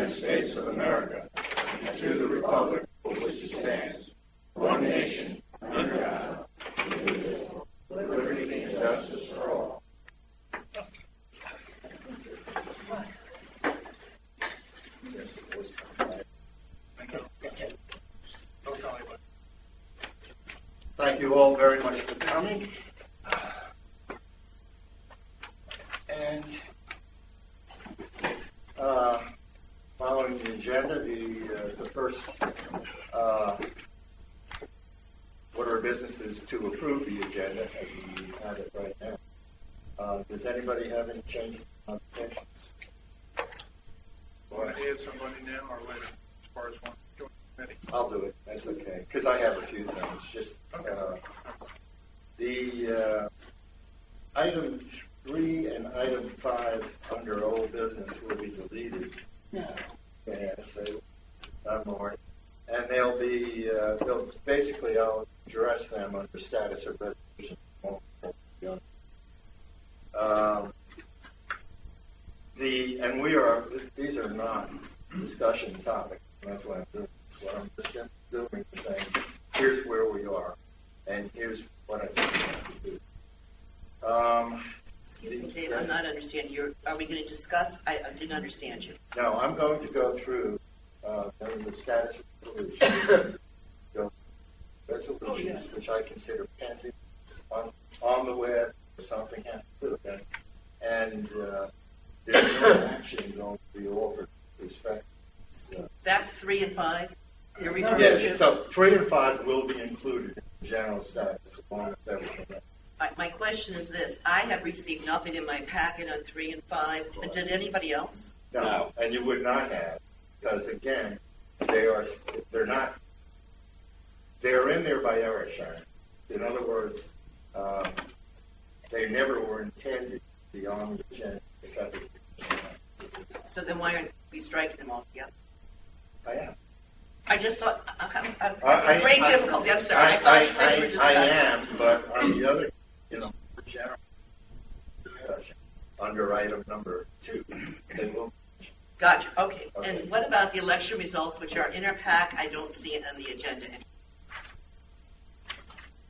United States of America and to the republic for which it stands, one nation, under God, indivisible, with liberty and justice for all. Thank you all very much for coming. And following the agenda, the first order of business is to approve the agenda as we have it right now. Does anybody have any changes or modifications? Want to add somebody now or later as far as one joint committee? I'll do it. That's okay. Because I have a few things. Just the item 3 and item 5 under old business will be deleted. No. Yes, more. And they'll be, basically I'll address them under status of resolution. These are not discussion topics. That's what I'm doing. What I'm just doing is saying, here's where we are, and here's what I think we have to do. Excuse me, Dave, I'm not understanding. Are we going to discuss? I didn't understand you. No, I'm going to go through the status of resolutions, which I consider pending on the web, or something has to do with them. And there's no action going to be offered with respect to That's 3 and 5? You're referring yes, to? so 3 and 5 will be included in the general status along with everything else. My question is this. I have received nothing in my packet on 3 and 5. Did anybody else? No, and you would not have, because again, they're in there by error, Sharon. In other words, they never were intended to be on the agenda. So then why aren't we striking them all together? I am. I just thought, I'm having great difficulty. I'm sorry. I thought you said you were discussing. I am, but on the other, general discussion, under item number 2, they will. Gotcha. Okay. And what about the election results, which are in our pack? I don't see it on the agenda anymore.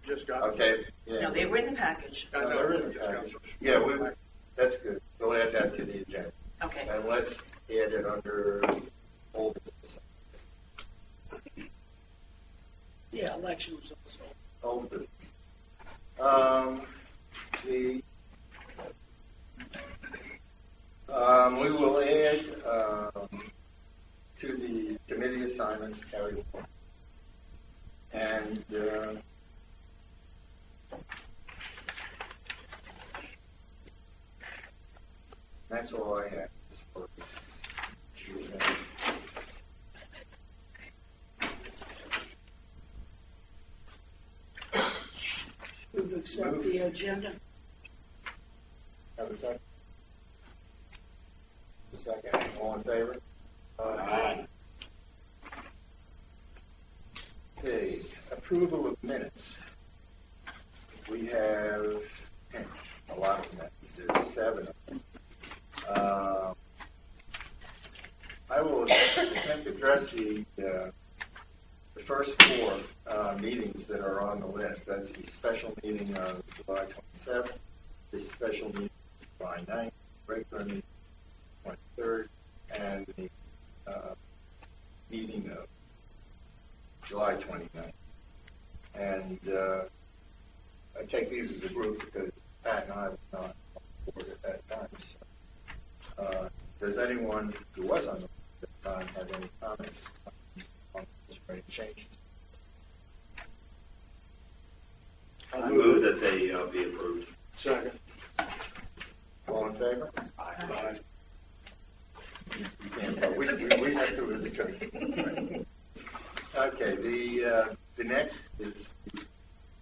Just got okay. Yeah. No, they were in the package. I know. They're in the package. Yeah, that's good. We'll add that to the agenda. Okay. And let's add it under old business. Yeah, election results. Old business. We will add to the committee assignments carry forward. And that's all I have as far as Move to accept the agenda. have a second. A second. All in favor? Aye. Okay. Approval of minutes. We have a lot of minutes. There's 7 of them. I will attempt to address the first 4 meetings that are on the list. That's the special meeting of July 27th, the special meeting of July 9th, regular meeting of 23rd, and the meeting of July 29th. And I take these as a group because Pat and I was not on board at that time. So, does anyone who was on the board at the time have any comments on this or any changes? I move that they be approved. Second. All in favor? Aye. You can't vote. We have to discuss. Okay, the next is the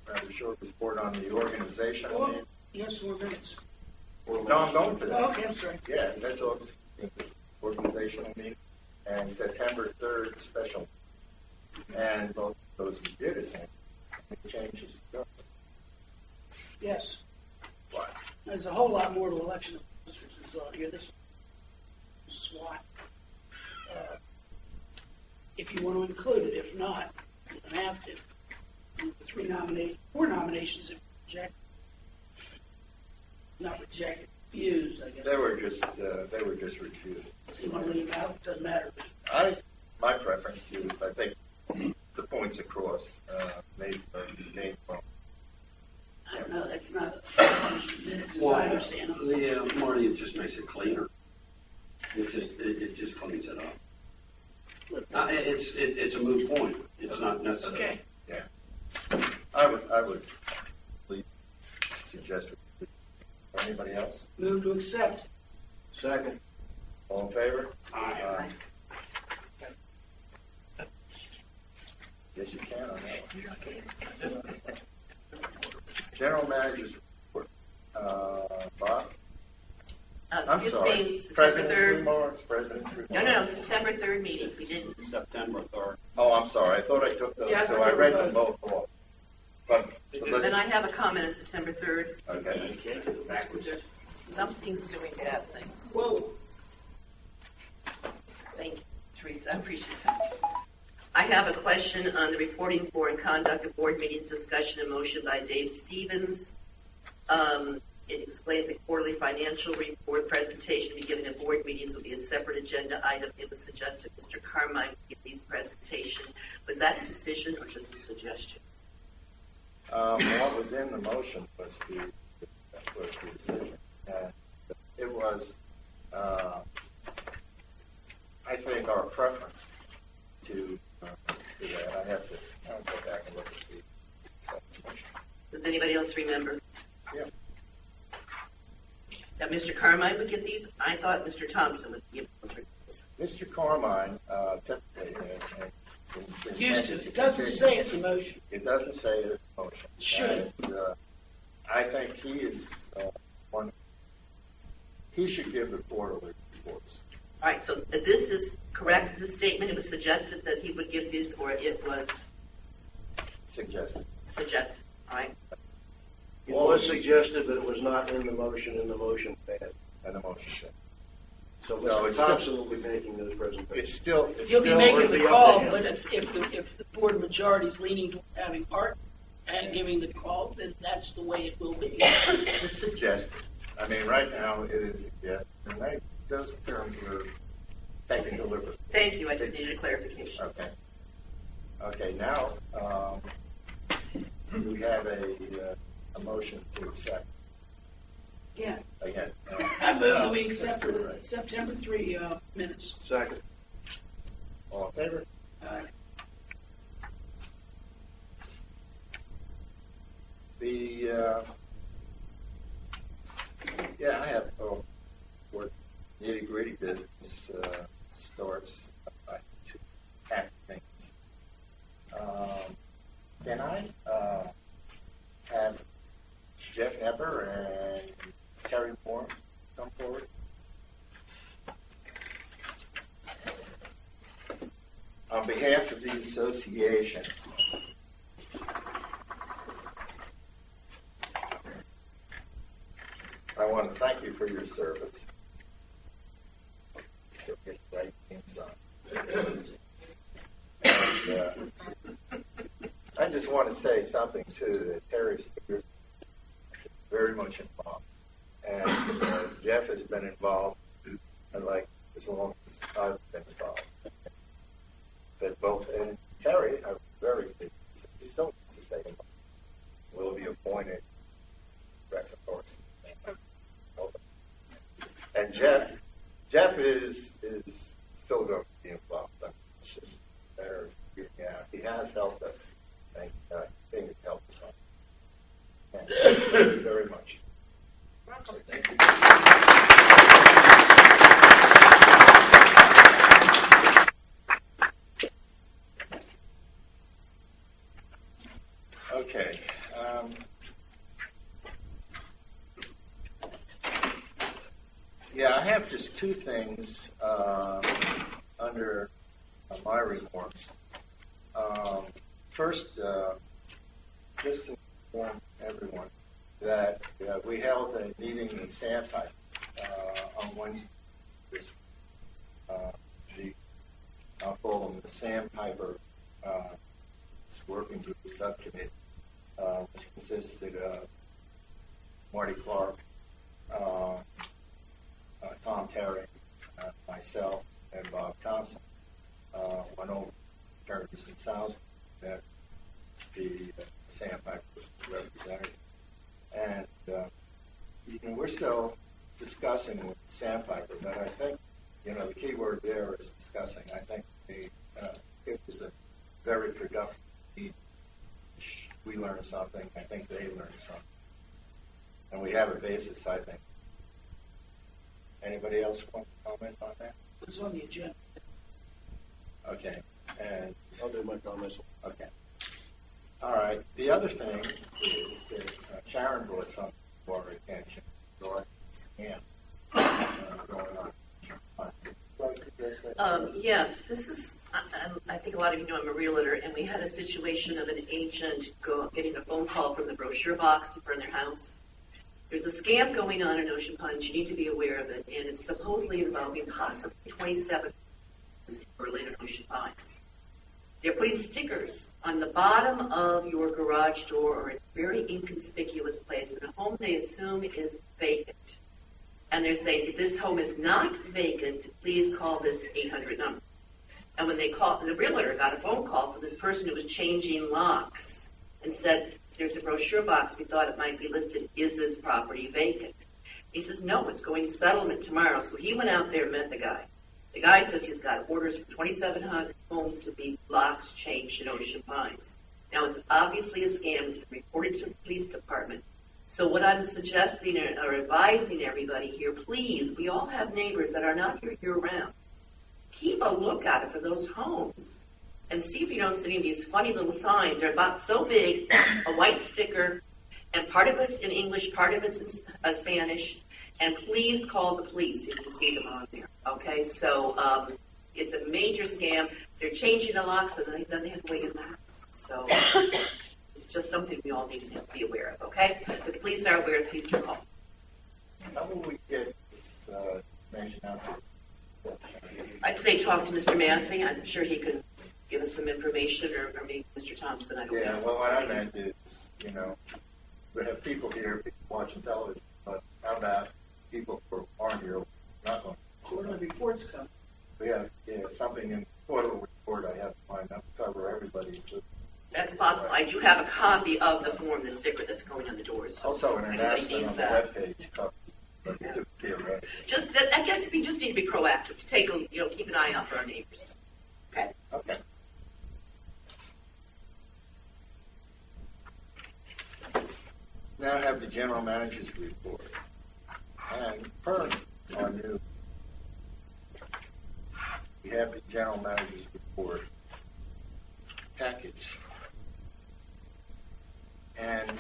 rather short report on the organizational Oh, meeting. yes, 4 minutes. No, I'm going for that. Oh, okay, I'm sorry. Yeah, that's all. Organizational meeting and September 3rd special. And both those we did attend. Any changes? Yes. What? There's a whole lot more to election officers. This SWAT if you want to include it. If not, you don't have to. Four nominations if rejected. Not rejected, refused, I guess. They were just refused. So you want to leave out, doesn't matter. My preference is, I think, the points across, made from. I don't know, that's not the minutes as I understand them. The Marty, it just makes it cleaner. It just cleans it up. It's a moot point. It's not necessary. Okay. Yeah. I would suggest it. Or anybody else? Move to accept. Second. All in favor? Aye. Yes, you can on that one. General Manager's report. Bob? I'm Excuse sorry. me, September President's 3rd. remarks, President's remarks. No, September 3rd meeting. We didn't. September 3rd. Oh, I'm sorry. I thought I took those, Yeah, I so thought I they read were them both off. But Then I have a comment on September 3rd. okay. You can't do it backwards. Something's doing bad things. Whoa. Thank you, Teresa. I appreciate that. I have a question on the reporting for and conduct of board meetings discussion and motion by Dave Stevens. It explained the quarterly financial report presentation to be given at board meetings will be a separate agenda item. It was suggested Mr. Carmine give these presentation. Was that a decision or just a suggestion? What was in the motion was the decision. It was, I think, our preference to do that. I'll go back and look at the motion. Does anybody else remember? Yeah. That Mr. Carmine would get these? I thought Mr. Thompson would give those reports. Mr. Carmine, typically, Used to. It doesn't say it in the motion. It doesn't say it in the motion. Should. And, I think he is one. He should give the quarterly reports. All right, so this is correct, the statement. It was suggested that he would give these, or it was Suggested. suggested. All right. It was suggested, but it was not in the motion failed. And the motion said. So So Mr. it's Thompson will be making those presentations. It's still. You'll be still- making the be up call, to him. but if the board majority is leaning toward having Art and giving the call, then that's the way it will be. It's suggested. I mean, right now it is suggested, and those terms are taken deliberately. Thank you. I just needed a clarification. Okay. Okay. Now we have a motion to accept Yeah. again. I move that we let's accept do it the right. September 3 minutes. Second. All in favor? I have where nitty gritty business starts. To act things. Can I have Jeff Nepper and Terry Moore come forward? On behalf of the association, I want to thank you for your service. You'll get the right things on. And, I just want to say something too, that Terry's very much involved. And Jeff has been involved, like, as long as I've been involved. That both, and Terry, I'm very pleased. He still wants to stay involved. Will be appointed Rex, of course. And Jeff is still going to be involved. It's just there. Yeah, he has helped us. Thank you. I think it helped us out. Thank you very much. Thank you. Okay. I have just two things under my remarks. First, just to inform everyone that we held a meeting in Sandpipe on Wednesday this week. The I'll call them the Sandpiper Working Group Subcommittee, which consisted of Marty Clark, Tom Terry, myself, and Bob Thompson. Went over terms and sounds that the Sandpiper representative. And we're still discussing with Sandpiper, but I think, the key word there is discussing. I think it was a very productive meeting. We learned something. I think they learned something. And we have a basis, I think. Anybody else want to comment on that? It's on the agenda. Okay. And I'll do my comments. okay. All right. The other thing is that Sharon brought something to our attention. Going on. Yes, this is, I think a lot of you know I'm a realtor, and we had a situation of an agent getting a phone call from the brochure box in front of their house. There's a scam going on in Ocean Ponds. You need to be aware of it, and it's supposedly involving possibly 27 in Berlin and Ocean Ponds. They're putting stickers on the bottom of your garage door or in a very inconspicuous place in a home they assume is vacant. And they're saying, if this home is not vacant, please call this 800 number. And when they called, the realtor got a phone call from this person who was changing locks and said, there's a brochure box. We thought it might be listed. Is this property vacant? He says, no, it's going to settlement tomorrow. So he went out there and met the guy. The guy says he's got orders for 2,700 homes to be locks changed in Ocean Pines. Now, it's obviously a scam. It's been reported to the police department. So what I'm suggesting or advising everybody here, please, we all have neighbors that are not here year-round. Keep a lookout for those homes and see if you don't see any of these funny little signs. They're about so big, a white sticker, and part of it's in English, part of it's in Spanish. And please call the police if you see them on there, okay? So it's a major scam. They're changing the locks, and then they have to wait in the house. So it's just something we all need to be aware of, okay? If the police are aware, please do call. How will we get this information out there? I'd say talk to Mr. Massey. I'm sure he can give us some information, or maybe Mr. Thompson. I don't Yeah, know. well, what I meant is, we have people here watching television, but how about people who aren't here not going? When the reports come. We have something in the quarterly report I have to find out to cover everybody. That's possible. I do have a copy of the form, the sticker that's going on the doors. So Also, an everybody announcement needs on the that. webpage covers, but Yeah. it's theoretical. Just, I guess we just need to be proactive. To take a, keep an eye out for our neighbors. Okay. Okay. Now have the general manager's report. And per our new, we have the general manager's report package. And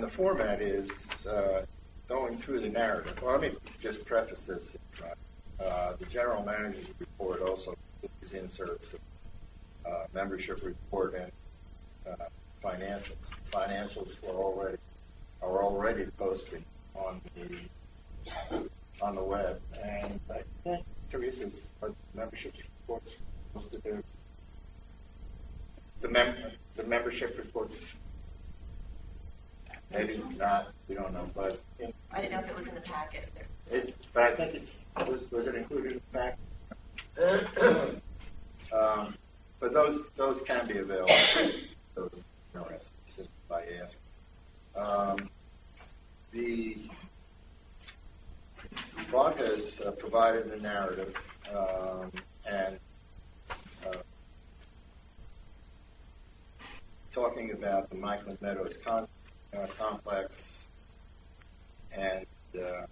the format is going through the narrative. Well, let me just preface this. The general manager's report also is inserts of membership report and financials. Financials are already posted on the web, and I think Teresa's membership reports posted there. The membership reports. Maybe it's not. We don't know, but I didn't know if it was in the packet. but I think was it included in the pack? But those can be available. Those just by asking. The Bob has provided the narrative and talking about the Michael Meadows complex and the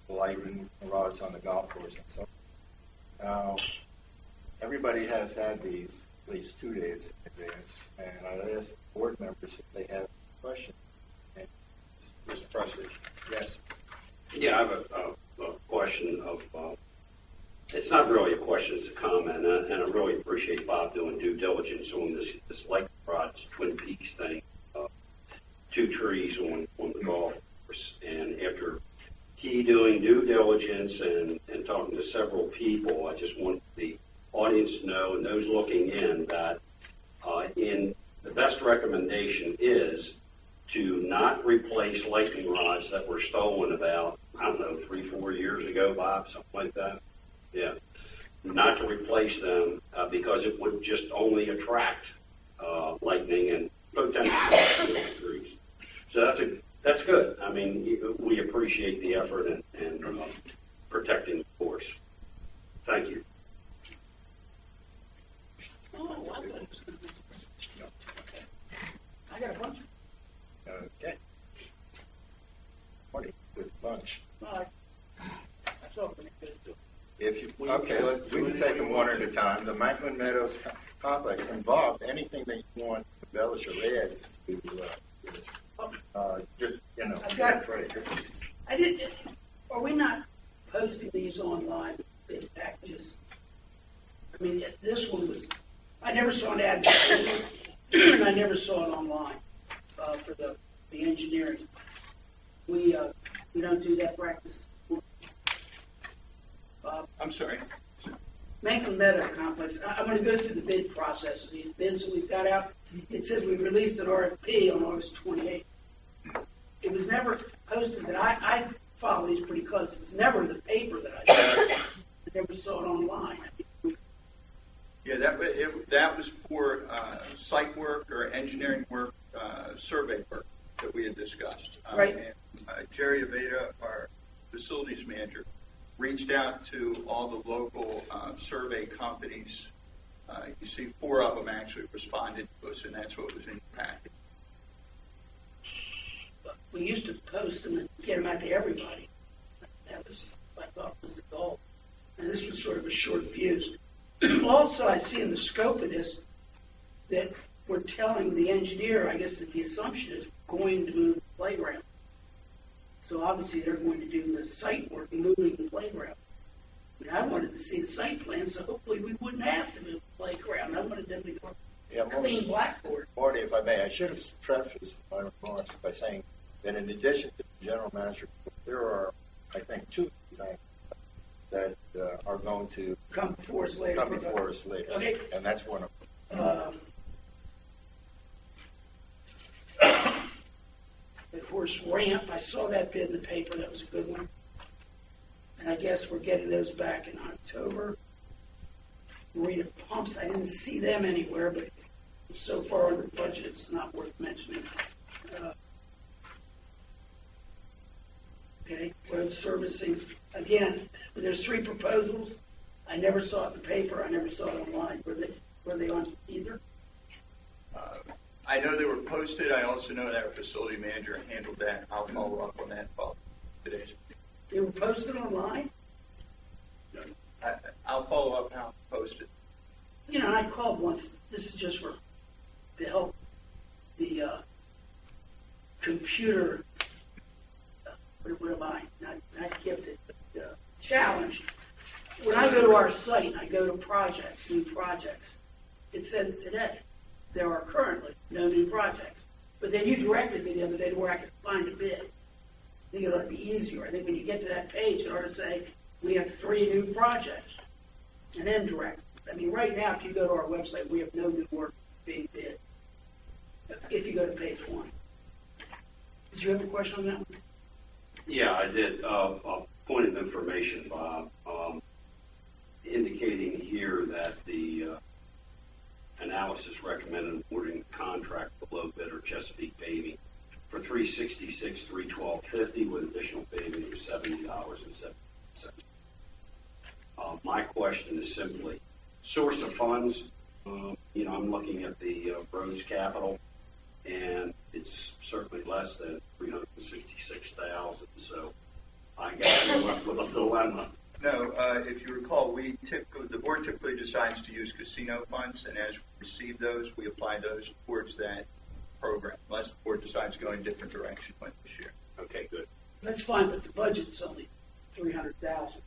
lighting rods on the golf course and so on. Now, everybody has had these at least 2 days in advance, and I asked board members if they have questions. And Mr. President, yes. Yeah, I have a question of, it's not really a question, it's a comment, and I really appreciate Bob doing due diligence on this light rods Twin Peaks thing. 2 trees on I just want the audience to know and those looking in that the best recommendation is to not replace lightning rods that were stolen about, I don't know, 3-4 years ago, Bob, something like that. Yeah. Not to replace them because it would just only attract lightning and potentially grease. So that's good. I mean, we appreciate the effort and protecting the force. Thank you. Oh, I thought it was going to be. Okay. I got a bunch. Okay. Morning, good bunch. That's all pretty good. If you, okay, we can take them one at a time. The Macklin Meadows complex involved anything that you want to embellish or add to this. Just, I've got, I did, are we not posting these online, big packages? I mean, this one was, I never saw an ad, and I never saw it online for the engineering. We don't do that practice. I'm sorry. Macklin Meadow Complex, I'm going to go through the bid process. These bids that we've got out, it says we released an RFP on August 28th. It was never posted that I follow these pretty close. It's never in the paper that I saw. I never saw it online. Yeah, that was for site work or engineering work, survey work that we had discussed. Right. And Jerry Aveda, our facilities manager, reached out to all the local survey companies. You see 4 of them actually responded to us, and that's what was in the packet. We used to post them and get them out to everybody. That was, I thought, was the goal. And this was sort of a short fuse. Also, I see in the scope of this that we're telling the engineer, I guess, that the assumption is going to move the playground. So obviously they're going to do the site work, moving the playground. I mean, I wanted to see the site plan, so hopefully we wouldn't have to move the playground. I wanted them to go clean blackboard. Marty, if I may, I should have prefaced my remarks by saying that in addition to the general manager, there are, I think, 2 things that are going to Come before us later. Okay. And that's one of them. Of course, ramp, I saw that bid in the paper, that was a good one. And I guess we're getting those back in October. Marina pumps, I didn't see them anywhere, but so far in the budget, it's not worth mentioning. Okay, road servicing, again, there's 3 proposals. I never saw it in the paper, I never saw it online. Were they on either? I know they were posted. I also know that our facility manager handled that. I'll follow up on that today. They were posted online? I'll follow up how it's posted. You know, I called once, this is just to help the computer, what am I, not gifted, but challenged. When I go to our site, I go to projects, new projects, it says today, there are currently no new projects. But then you directed me the other day to where I could find a bid. I think it ought to be easier. I think when you get to that page, it ought to say, we have 3 new projects, and then direct. I mean, right now, if you go to our website, we have no new work being bid. If you go to page 1. Did you have a question on that one? Yeah, I did. A point of information, Bob, indicating here that the analysis recommended awarding the contract below bidder Chesapeake Paving for $366,312.50 with additional paving of $70.70. My question is simply source of funds. I'm looking at the roads capital, and it's certainly less than $366,000. So I guess we're left with a dilemma. No, if you recall, the board typically decides to use casino funds, and as we receive those, we apply those towards that program, unless the board decides to go in a different direction like this year. Okay, good. That's fine, but the budget's only $300,000.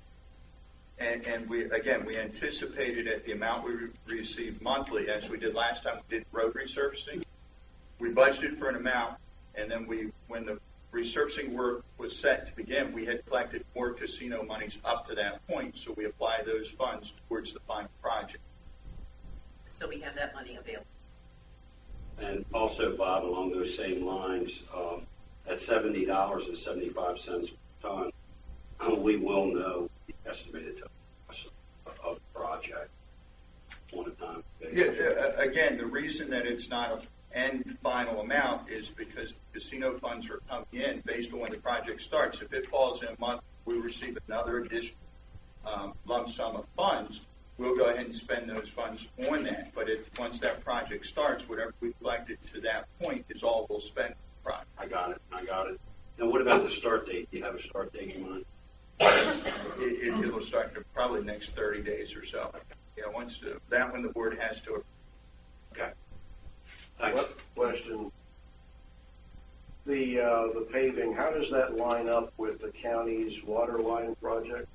And we anticipated at the amount we receive monthly, as we did last time we did road resurfacing. We budgeted for an amount, and then when the resurfacing work was set to begin, we had collected more casino monies up to that point, so we applied those funds towards the final project. So we have that money available. And also, Bob, along those same lines, at $70.75 per ton, we will know the estimated cost of the project on a time basis. Yeah, again, the reason that it's not an end final amount is because the casino funds are coming in based on when the project starts. If it falls in a month, we receive another additional lump sum of funds. We'll go ahead and spend those funds on that. But once that project starts, whatever we collected to that point is all we'll spend on the project. I got it. And what about the start date? Do you have a start date in mind? It'll start in probably the next 30 days or so. Yeah, once that one the board has to. Okay. Thanks. What question? The paving, how does that line up with the county's water line project?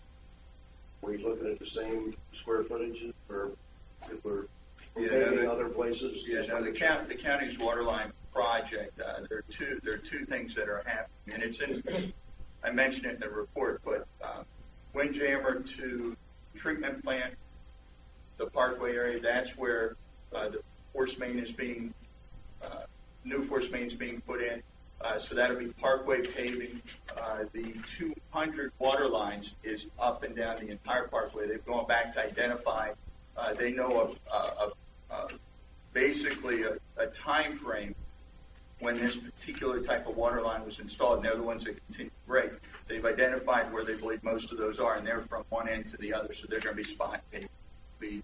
Are we looking at the same square footages, or if we're paving other places? Yeah, no, the county's water line project. There are two things that are happening, and it's in. I mentioned it in the report, but Windjammer to treatment plant, the Parkway area. That's where the force main is being. New force main is being put in, so that'll be Parkway paving. The 200 water lines is up and down the entire Parkway. They've gone back to identify. They know of basically a time frame when this particular type of water line was installed, and they're the ones that continue to break. They've identified where they believe most of those are, and they're from one end to the other, so they're going to be spot paving, the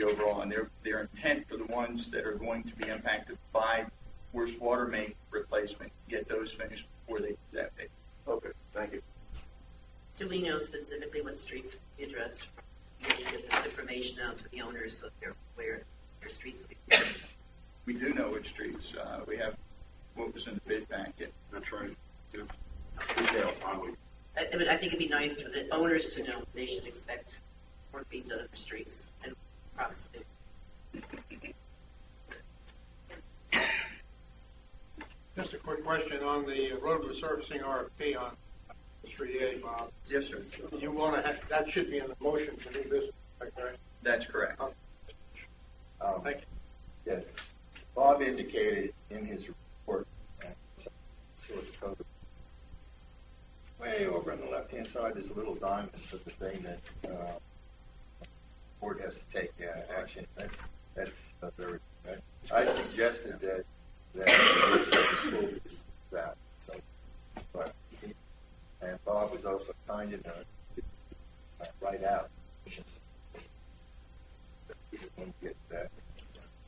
overall. And their intent for the ones that are going to be impacted by worst water main replacement, get those finished before they do that paving. Okay, thank you. Do we know specifically what streets will be addressed? We need to get this information out to the owners so they're aware their streets will be addressed. We do know which streets. We have what was in the bid packet. That's right. Yeah. Detail, probably. I think it'd be nice for the owners to know they should expect work being done on the streets and approximately. Just a quick question on the road resurfacing RFP on 3A, Bob. Yes, sir. You want to have, that should be in the motion to do this, right? That's correct. Thank you. Yes. Bob indicated in his report, way over on the left-hand side, there's a little diamond of the thing that the board has to take action. That's very. I suggested that that. So, but and Bob was also kind enough to write out. He didn't get that.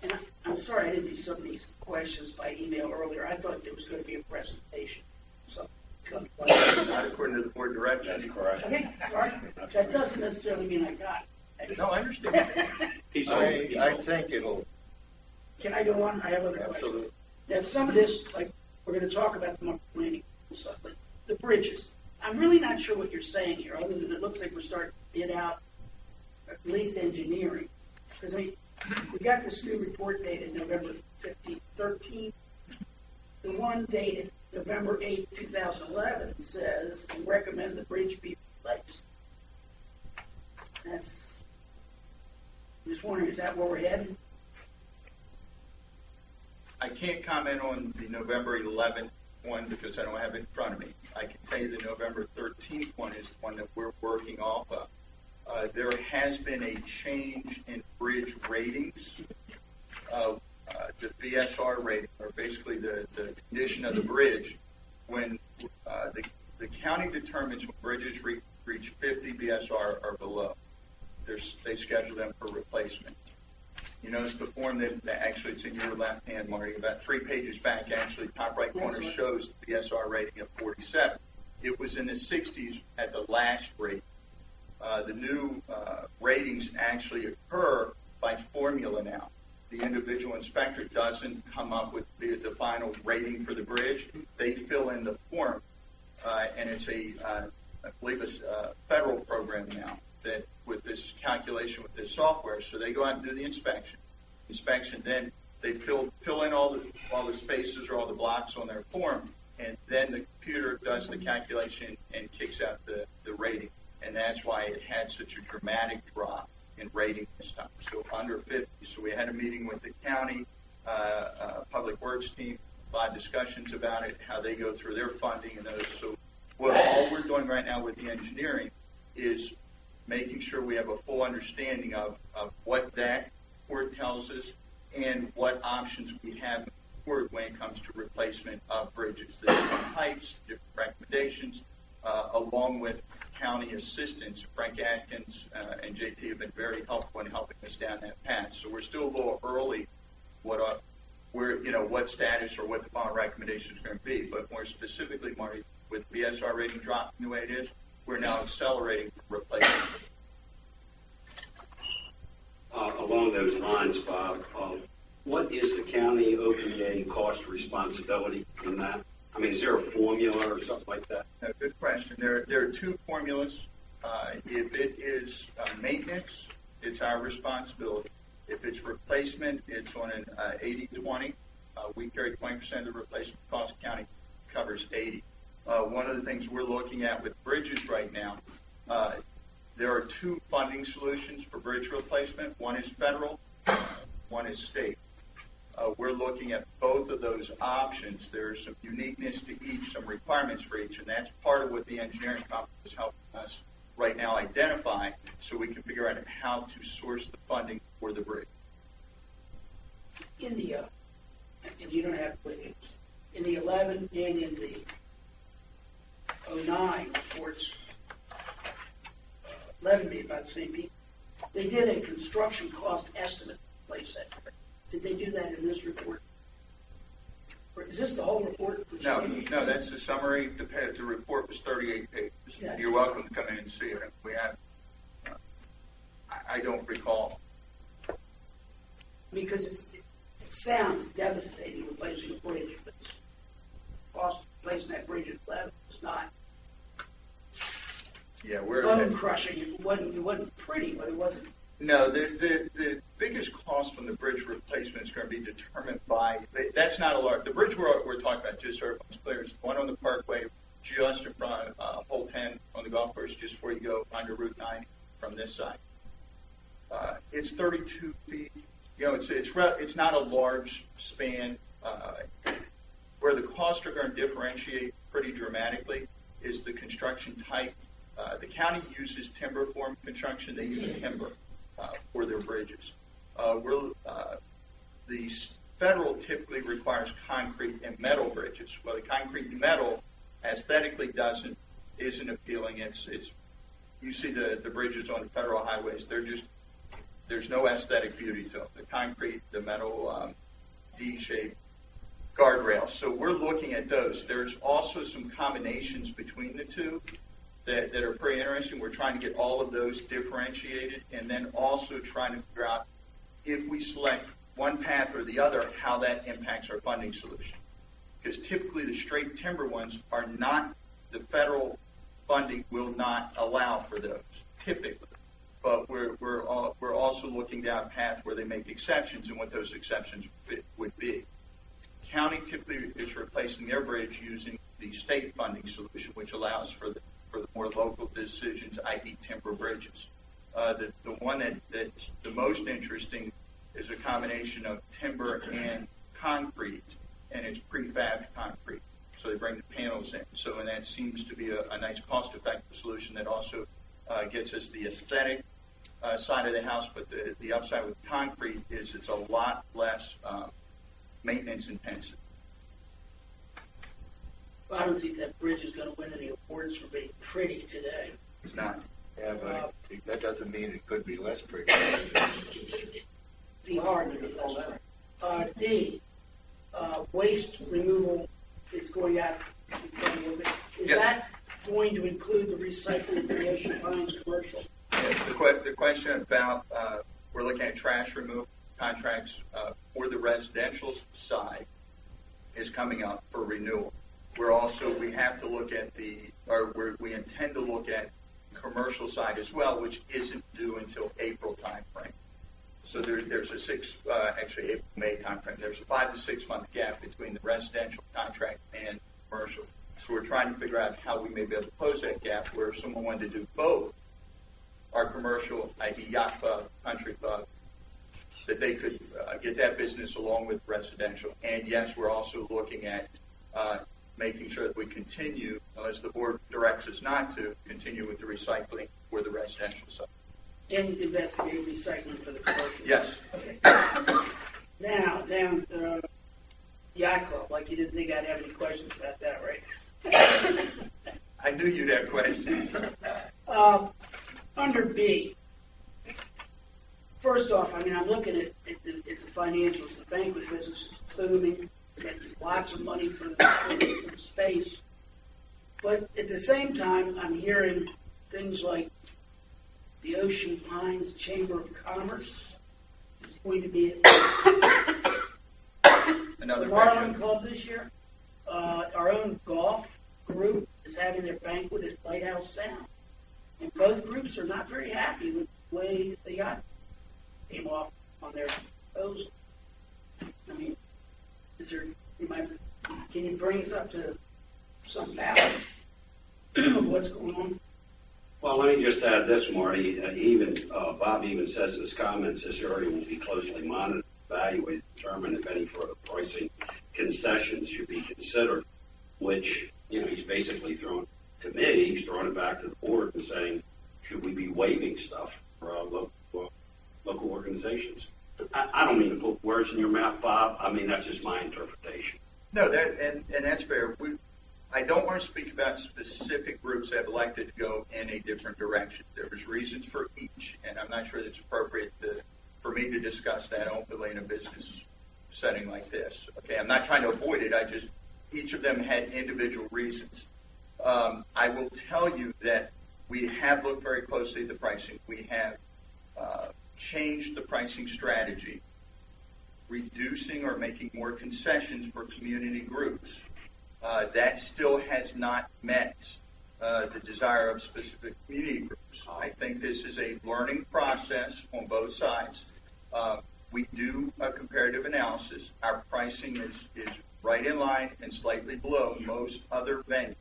And I'm sorry I didn't do some of these questions by email earlier. I thought there was going to be a presentation. So, Not according to the board direction. That's correct. okay, sorry. That doesn't necessarily mean I got it. No, I understand. I think it'll. Can I go on? I have other questions. Absolutely. Now, some of this, like, we're going to talk about the planning and stuff, but the bridges. I'm really not sure what you're saying here, other than it looks like we're starting to bid out at least engineering. Because, we got this new report dated November 15th, 13th. The one dated November 8th, 2011 says, we recommend the bridge be replaced. I'm just wondering, is that where we're heading? I can't comment on the November 11th one because I don't have it in front of me. I can tell you the November 13th one is the one that we're working off of. There has been a change in bridge ratings. The BSR rating, or basically the condition of the bridge, when the county determines when bridges reach 50 BSR or below, they schedule them for replacement. You notice the form that actually it's in your left hand, Marty, about 3 pages back, actually top right corner shows the BSR rating of 47. It was in the 60s at the last rate. The new ratings actually occur by formula now. The individual inspector doesn't come up with the final rating for the bridge. They fill in the form, and it's I believe it's a federal program now that with this calculation with this software. So they go out and do the inspection, then they fill in all the spaces or all the blocks on their form, and then the computer does the calculation and kicks out the rating. And that's why it had such a dramatic drop in rating this time. So under 50. So we had a meeting with the county public works team, a lot of discussions about it, how they go through their funding and those. So all we're doing right now with the engineering is making sure we have a full understanding of what that report tells us and what options we have when it comes to replacement of bridges. The different types, different recommendations, along with county assistance. Frank Atkins and JT have been very helpful in helping us down that path. So we're still a little early what status or what the final recommendation is going to be. But more specifically, Marty, with BSR rating dropping the way it is, we're now accelerating replacement. Along those lines, Bob, what is the county OPA cost responsibility in that? I mean, is there a formula or something like that? Good question. There are two formulas. If it is maintenance, it's our responsibility. If it's replacement, it's on an 80-20. We carry 20% of the replacement cost. County covers 80. One of the things we're looking at with bridges right now, there are two funding solutions for bridge replacement. One is federal, one is state. We're looking at both of those options. There's some uniqueness to each, some requirements for each, and that's part of what the engineering conference is helping us right now identify so we can figure out how to source the funding for the bridge. India, and you don't have to put it, in the 11 and in the 09 reports, 11 being about the same people, they did a construction cost estimate to replace that bridge. Did they do that in this report? Or is this the whole report? No, that's the summary. The report was 38 pages. Yes. You're welcome to come in and see it. We have. I don't recall. Because it sounds devastating replacing a bridge, but the cost of replacing that bridge at 11 is not. Yeah, bone crushing. It wasn't pretty, but it wasn't. No, the biggest cost from the bridge replacement is going to be determined by, that's not a large, the bridge we're talking about, just so everyone's clear, is the one on the Parkway, just in front of Hole 10 on the golf course, just before you go under Route 9 from this side. It's 32 feet. It's not a large span. Where the costs are going to differentiate pretty dramatically is the construction type. The county uses timber form construction. They use timber for their bridges. The federal typically requires concrete and metal bridges. Well, the concrete and metal aesthetically isn't appealing. It's you see the bridges on federal highways. There's no aesthetic beauty to them. The concrete, the metal, D-shaped guardrails. So we're looking at those. There's also some combinations between the two that are pretty interesting. We're trying to get all of those differentiated and then also trying to figure out if we select one path or the other, how that impacts our funding solution. Because typically the straight timber ones are not, the federal funding will not allow for those, typically. But we're also looking down a path where they make exceptions and what those exceptions would be. County typically is replacing their bridge using the state funding solution, which allows for the more local decisions, i.e. timber bridges. The one that's the most interesting is a combination of timber and concrete, and it's prefab concrete. So they bring the panels in. So, and that seems to be a nice cost-effective solution that also gets us the aesthetic side of the house, but the upside with concrete is it's a lot less maintenance intensive. I don't think that bridge is going to win any awards for being pretty today. It's not. Yeah, but that doesn't mean it could be less pretty. Be hard to be less pretty. D, waste removal is going out. Is that going to include the recycling of the Ocean Pines commercial? Yes, the question about we're looking at trash removal contracts for the residential side is coming up for renewal. We have to look at we intend to look at commercial side as well, which isn't due until April timeframe. So there's a April-May timeframe. There's a 5 to 6 month gap between the residential contract and commercial. So we're trying to figure out how we may be able to close that gap where if someone wanted to do both, our commercial, i.e. yacht club, country club, that they could get that business along with residential. And yes, we're also looking at making sure that we continue, unless the board directs us not to, continue with the recycling for the residential side. And investigate recycling for the commercial. Yes. Okay. Now, down yacht club, like you didn't think I'd have any questions about that, right? I knew you'd have questions. Under B, first off, I mean, I'm looking at the financials. The banquet business is booming. Getting lots of money for the space. But at the same time, I'm hearing things like the Ocean Pines Chamber of Commerce is going to be at Another the Marlin venue. Club this year. Our own golf group is having their banquet at Lighthouse Sound. And both groups are not very happy with the way the yacht came off on their proposal. I mean, can you bring us up to some balance of what's going on? Well, let me just add this, Marty. Bob even says in his comments, this area will be closely monitored, evaluated, determine if any further pricing concessions should be considered, which, he's basically throwing to me, he's throwing it back to the board and saying, should we be waiving stuff for our local organizations? I don't mean to put words in your mouth, Bob. I mean, that's just my interpretation. No, and that's fair. I don't want to speak about specific groups that have elected to go in a different direction. There's reasons for each, and I'm not sure that it's appropriate for me to discuss that openly in a business setting like this. Okay, I'm not trying to avoid it. Each of them had individual reasons. I will tell you that we have looked very closely at the pricing. We have changed the pricing strategy, reducing or making more concessions for community groups. That still has not met the desire of specific community groups. I think this is a learning process on both sides. We do a comparative analysis. Our pricing is right in line and slightly below most other venues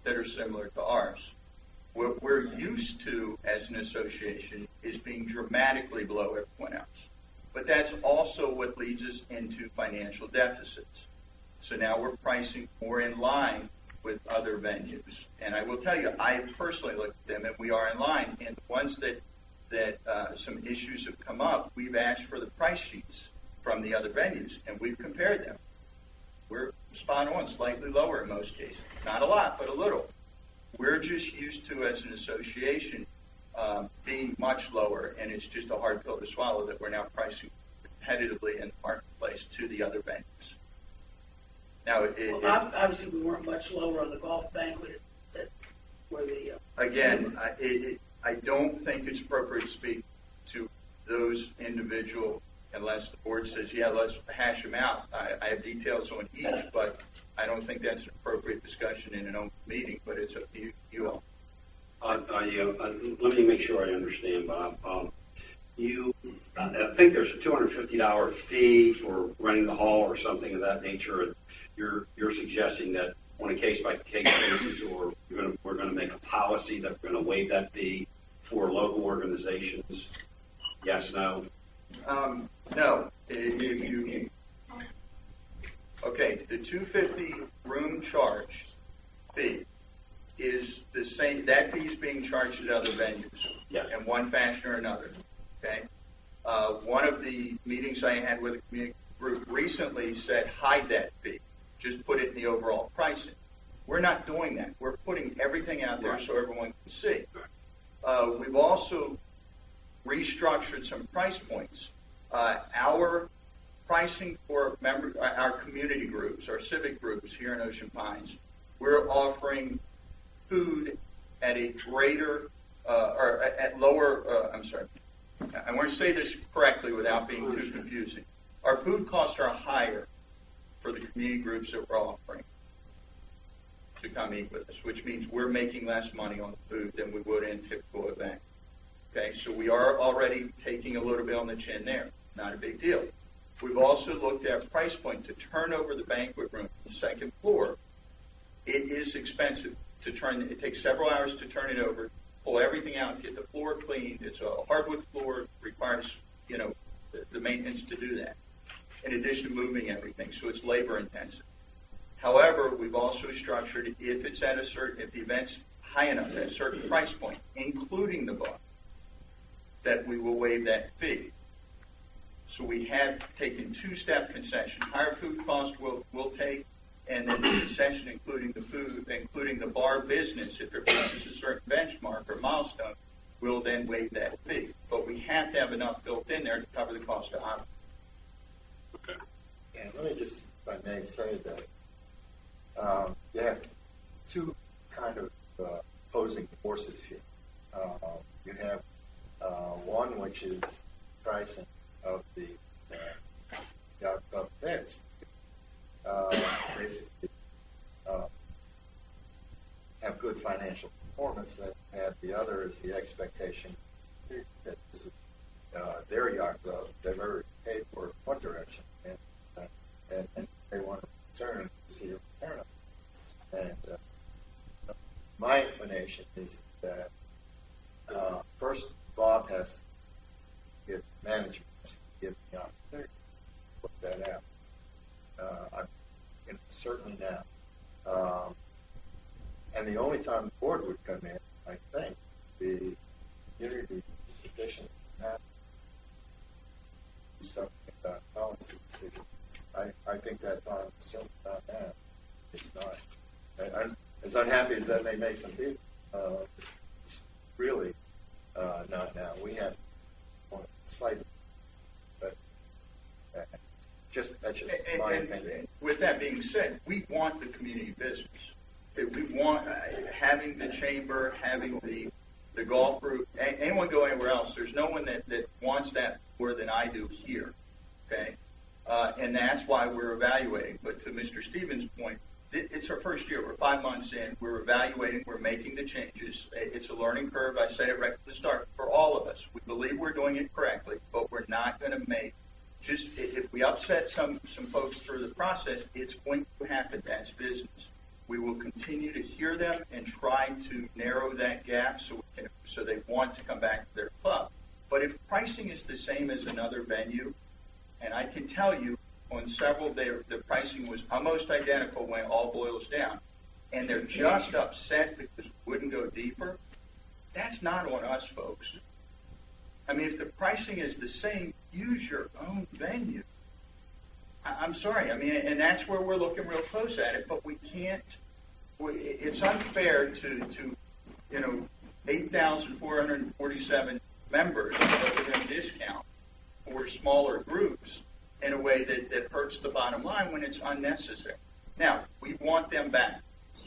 that are similar to ours. What we're used to as an association is being dramatically below everyone else. But that's also what leads us into financial deficits. So now we're pricing more in line with other venues. And I will tell you, I personally looked at them, and we are in line. And the ones that some issues have come up, we've asked for the price sheets from the other venues, and we've compared them. We're spot on, slightly lower in most cases. Not a lot, but a little. We're just used to, as an association, being much lower, and it's just a hard pill to swallow that we're now pricing competitively in the marketplace to the other venues. Now, obviously, we weren't much lower on the golf banquet where the again, I don't think it's appropriate to speak to those individual unless the board says, yeah, let's hash them out. I have details on each, but I don't think that's an appropriate discussion in an open meeting, but it's up to you all. Let me make sure I understand, Bob. I think there's a $250 fee for renting the hall or something of that nature. You're suggesting that on a case-by-case basis, or we're going to make a policy that we're going to waive that fee for local organizations? Yes, no? No. Okay, the $250 room charge fee is the same. That fee is being charged at other venues, yes, in one fashion or another. Okay. One of the meetings I had with a community group recently said hide that fee, just put it in the overall pricing. We're not doing that. We're putting everything out there so everyone can see. We've also restructured some price points. Our pricing for our community groups, our civic groups here in Ocean Pines, we're offering food at a greater or at lower. I want to say this correctly without being too confusing. Our food costs are higher for the community groups that we're offering to come eat with us, which means we're making less money on the food than we would in a typical event. Okay, so we are already taking a little bit on the chin there. Not a big deal. We've also looked at price point to turn over the banquet room to the second floor It is expensive to turn. It takes several hours to turn it over, pull everything out, get the floor cleaned. It's a hardwood floor, requires the maintenance to do that. In addition to moving everything, so it's labor intensive. However, we've also structured if the event's high enough at a certain price point, including the bar, that we will waive that fee. So we have taken two-step concession. Higher food cost we'll take, and then the concession, including the food, including the bar business, if it reaches a certain benchmark or milestone, we'll then waive that fee. But we have to have enough built in there to cover the cost of operate. Okay. And let me just, if I may, say that you have two kind of opposing forces here. You have one which is pricing of the beds. Basically, have good financial performance, and the other is the expectation that this is their yacht club. They've already paid for it one direction, and they want to return to see a return. And my inclination is that first Bob has to give management has to give the opportunity to put that out. Certainly now. And the only time the board would come in, I think, the community is sufficient not to do something about policy decision. I think that time is certainly not now. It's not. I'm as unhappy as that may make some people. It's really not now. We have slightly, but that's just my opinion. With that being said, we want the community business. We want having the chamber, having the golf group, anyone go anywhere else. There's no one that wants that more than I do here. Okay, and that's why we're evaluating. But to Mr. Stevens' point, it's our first year. We're 5 months in. We're evaluating. We're making the changes. It's a learning curve. I said it right from the start. For all of us, we believe we're doing it correctly, but we're not going to make. Just if we upset some folks through the process, it's going to happen. That's business. We will continue to hear them and try to narrow that gap so they want to come back to their club. But if pricing is the same as another venue, and I can tell you on several, the pricing was almost identical when it all boils down, and they're just upset because it wouldn't go deeper, that's not on us, folks. I mean, if the pricing is the same, use your own venue. I'm sorry. I mean, and that's where we're looking real close at it, but we can't. It's unfair to 8,447 members that we're going to discount for smaller groups in a way that hurts the bottom line when it's unnecessary. Now, we want them back,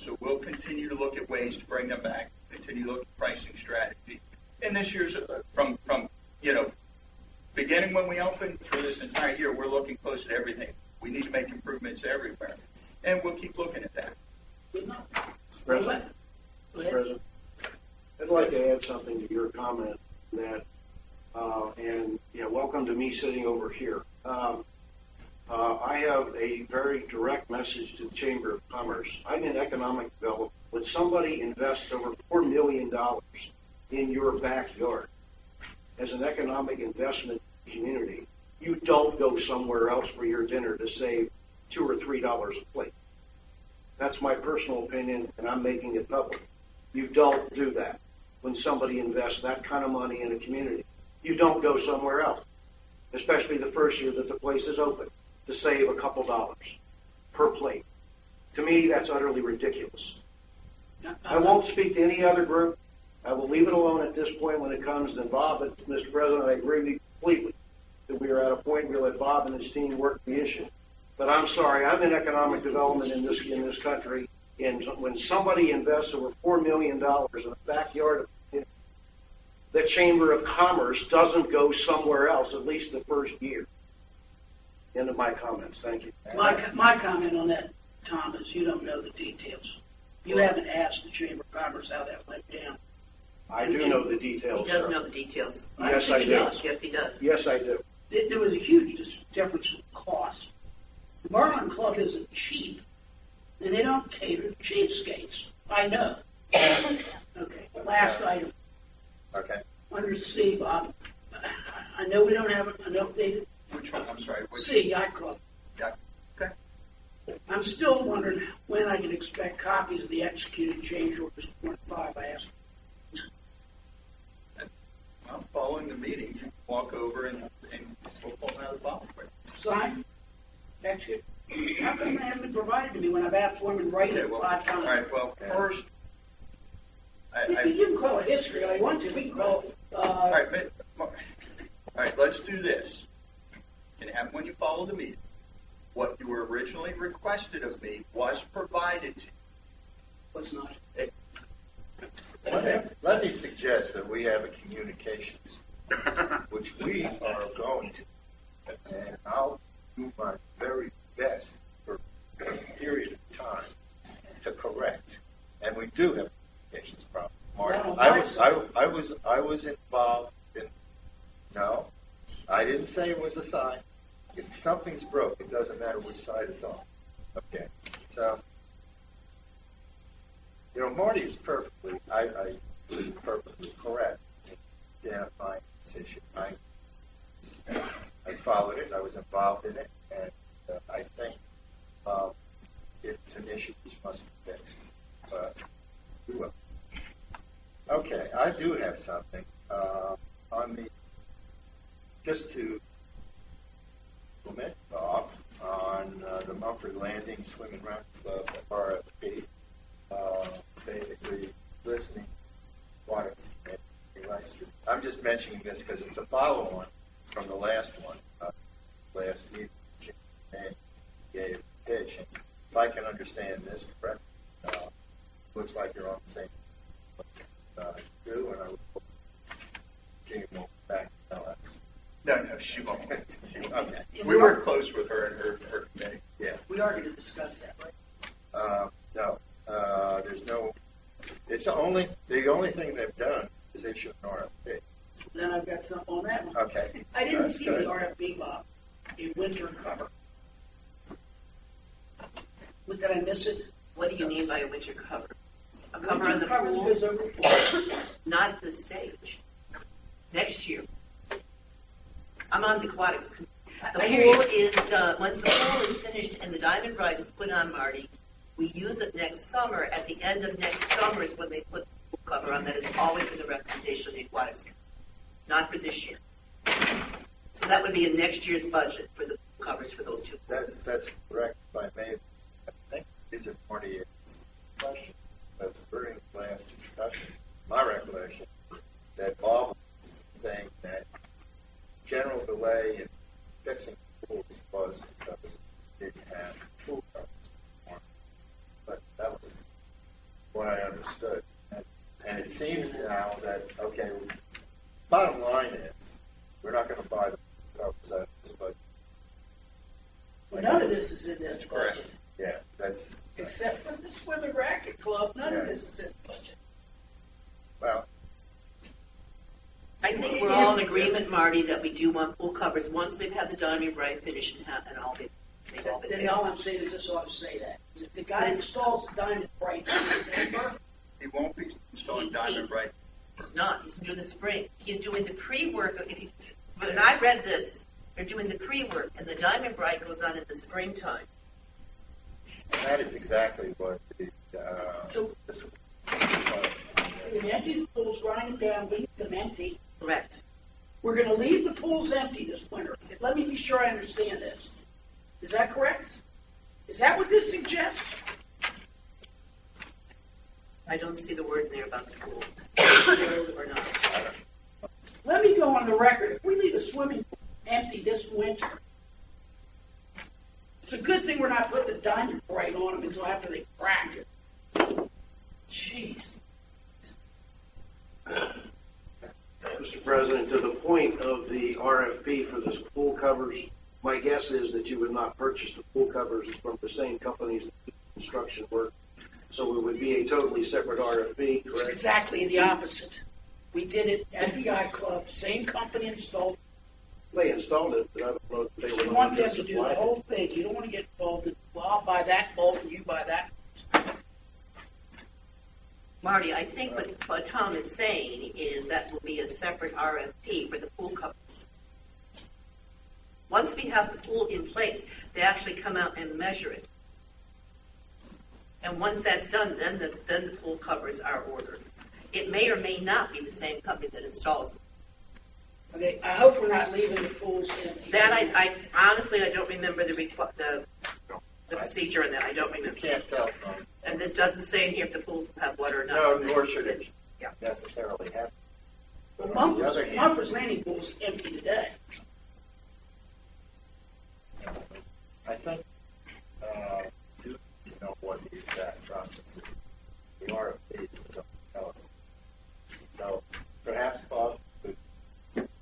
so we'll continue to look at ways to bring them back, continue to look at pricing strategy. And this year's from beginning when we opened through this entire year, we're looking close at everything. We need to make improvements everywhere, and we'll keep looking at that. President, I'd like to add something to your comment that, welcome to me sitting over here. I have a very direct message to the Chamber of Commerce. I'm in economic development. When somebody invests over $4 million in your backyard as an economic investment community, you don't go somewhere else for your dinner to save $2 or $3 a plate. That's my personal opinion, and I'm making it public. You don't do that when somebody invests that kind of money in a community. You don't go somewhere else, especially the first year that the place is open, to save a couple dollars per plate. To me, that's utterly ridiculous. I won't speak to any other group. I will leave it alone at this point when it comes to Bob. But, Mr. President, I agree with you completely that we are at a point where we let Bob and his team work the issue. But I'm sorry, I'm in economic development in this country, and when somebody invests over $4 million in the backyard of the Chamber of Commerce doesn't go somewhere else, at least the first year. End of my comments. Thank you. My comment on that, Tom, is you don't know the details. You haven't asked the Chamber of Commerce how that went down. I do know the details. He does sir. know the details. Yes, I do. Yes, he does. Yes, I do. There was a huge difference in cost. The Marlin Club isn't cheap. and they don't cater to cheapskates. I know. Okay, last item. Okay. Under C, Bob, I know we don't have an updated Which one? I'm sorry. Which? C, Yacht Club. Yeah. Okay. I'm still wondering when I can expect copies of the executed change orders 25 I asked. Well, following the meeting, you walk over and we'll pull them out of the file for you. Sign? Execute? How come they haven't been provided to me when I've asked for them in writing Okay, well, 5 all times? right. Well, first, You can call it history all you want to. We can call it, all right. Let's do this. And have when you follow the meeting, what you were originally requested of me was provided to you. what's not. Let me suggest that we have a communications, which we are going to, and I'll do my very best for a period of time to correct. And we do have a communications problem. Mark, No, I was involved in. No, I didn't say it was a sign. If something's broke, it doesn't matter which side it's on. Okay, so. You know, Marty is perfectly correct in identifying this issue. I followed it, I was involved in it, and I think it's an issue which must be fixed. But we will. Okay, I do have something on the, just to comment off on the Mumford Landing Swim and Run Club RFP. Basically listening what it's. I'm just mentioning this because it's a follow-on from the last one. Last evening, and gave a pitch. And if I can understand this correctly, looks like you're on the same. Do and I would hope Jane won't back Alex. No, she won't. Okay. We work close with her and her committee. Yeah. We are going to discuss that, right? No. There's no. It's the only thing they've done is issue an RFP. Then I've got something on that one. Okay. I didn't That's see good. the RFP, Bob, in winter cover. Did I miss it? What do you mean by a winter cover? A cover on the Winter cover pool? goes over the pool. Not at this stage. Next year. I'm on the aquatics. The I hear pool is done. Once the pool is finished and the Diamond Bright is put on, Marty, we use it next summer. At the end of next summer is when they put the pool cover on. That has always been the recommendation of the aquatics committee. Not for this year. So that would be in next year's budget for the pool covers for those two pools. That's correct. If I may, I think these are 48 questions. But during the last discussion, my recollection that Bob was saying that general delay in fixing pools was because they didn't have pool covers. But that was what I understood. And it seems now that, okay, bottom line is, we're not going to buy the pool covers out of this budget. Well, none of this is in this That's correct. budget. Yeah, that's, Except for the Swim and Racket Club, none of this is in the budget. well, I think we're all in agreement, Marty, that we do want pool covers once they've had the Diamond Bright finish and all they've all been Then fixed. all I'm saying is this ought to say that. If the guy installs the Diamond Bright in November, He won't be installing Diamond Bright. He's not. He's doing the spring. He's doing the pre-work. When I read this, they're doing the pre-work, and the Diamond Bright goes on in the springtime. and that is exactly what the, So- this was. we're going to empty the pools, grind them down, leave them empty. Correct. We're going to leave the pools empty this winter. Let me be sure I understand this. Is that correct? Is that what this suggests? I don't see the word in there about the pool. Or not. Let me go on the record. If we leave a swimming pool empty this winter, it's a good thing we're not putting the Diamond Bright on them until after they crack it. Jeez. Mr. President, to the point of the RFP for the pool covers, my guess is that you would not purchase the pool covers from the same companies that do construction work. So it would be a totally separate RFP, It's correct? exactly the opposite. We did it at the yacht club, same company installed. They installed it, but I don't know if they were You the want ones them that to do supplied the it. whole thing. You don't want to get involved in well, I'll buy that bolt and you buy that. Marty, I think what Tom is saying is that will be a separate RFP for the pool covers. Once we have the pool in place, they actually come out and measure it. And once that's done, then the pool covers are ordered. It may or may not be the same company that installs them. Okay, I hope we're not leaving the pools empty. That I honestly, I don't remember the procedure in that. I don't remember. Can't tell from. And this doesn't say in here if the pools have water or not. No, nor should it Yeah. necessarily have. Well, On the other hand, Mumford's Landing Pool's empty today. I think, do you know what the exact process is? The RFPs don't tell us. So perhaps Bob could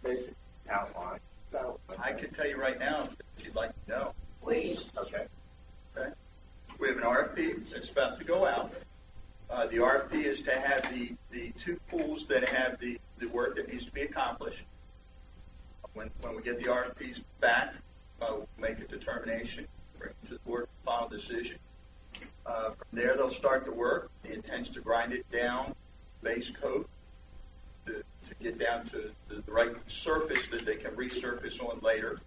basically outline. I can tell you right now if you'd like to know. Please. Okay. Okay. We have an RFP that's about to go out. The RFP is to have the two pools that have the work that needs to be accomplished. When we get the RFPs back, we'll make a determination, bring it to the board, final decision. From there, they'll start the work. The intent is to grind it down, base coat, to get down to the right surface that they can resurface on later.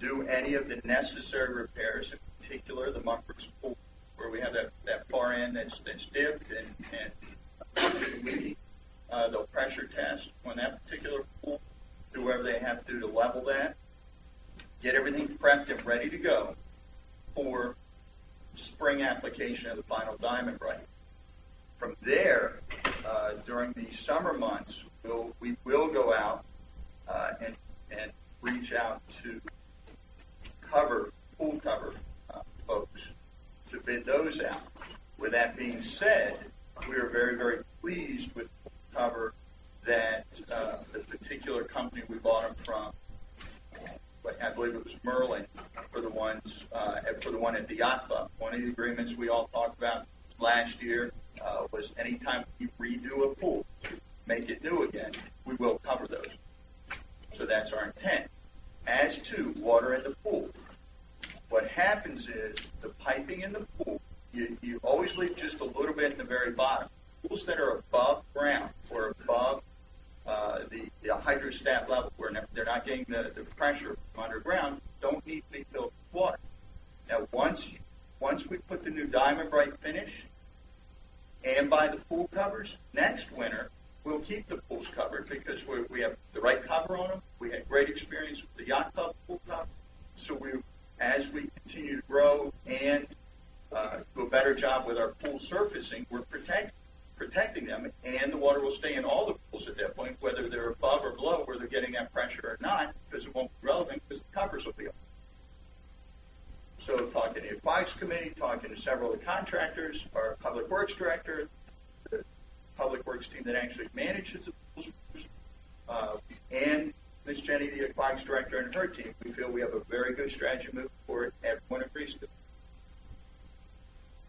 Do any of the necessary repairs, in particular the Mumford's pool, where we have that far end that's dipped and leaky. They'll pressure test on that particular pool, do whatever they have to do to level that, get everything prepped and ready to go for spring application of the final Diamond Bright. From there, during the summer months, we will go out and reach out to pool cover folks to bid those out. With that being said, we are very, very pleased with pool cover that the particular company we bought them from, I believe it was Merlin, for the one at the yacht club. One of the agreements we all talked about last year was anytime we redo a pool, make it new again, we will cover those. So that's our intent. As to water in the pool, what happens is the piping in the pool, you always leave just a little bit in the very bottom. Pools that are above ground or above the hydrostat level, where they're not getting the pressure from underground, don't need to be filled with water. Now, once we put the new Diamond Bright finish and buy the pool covers, next winter we'll keep the pools covered because we have the right cover on them. We had great experience with the yacht club pool cover. So as we continue to grow and do a better job with our pool surfacing, we're protecting them, and the water will stay in all the pools at that point, whether they're above or below, where they're getting that pressure or not, because it won't be relevant because the covers will be up. So talking to the Aquatics Committee, talking to several of the contractors, our Public Works Director, the Public Works team that actually manages the pools, and Ms. Jenny, the Aquatics Director, and her team, we feel we have a very good strategy moving forward. Everyone agrees to it.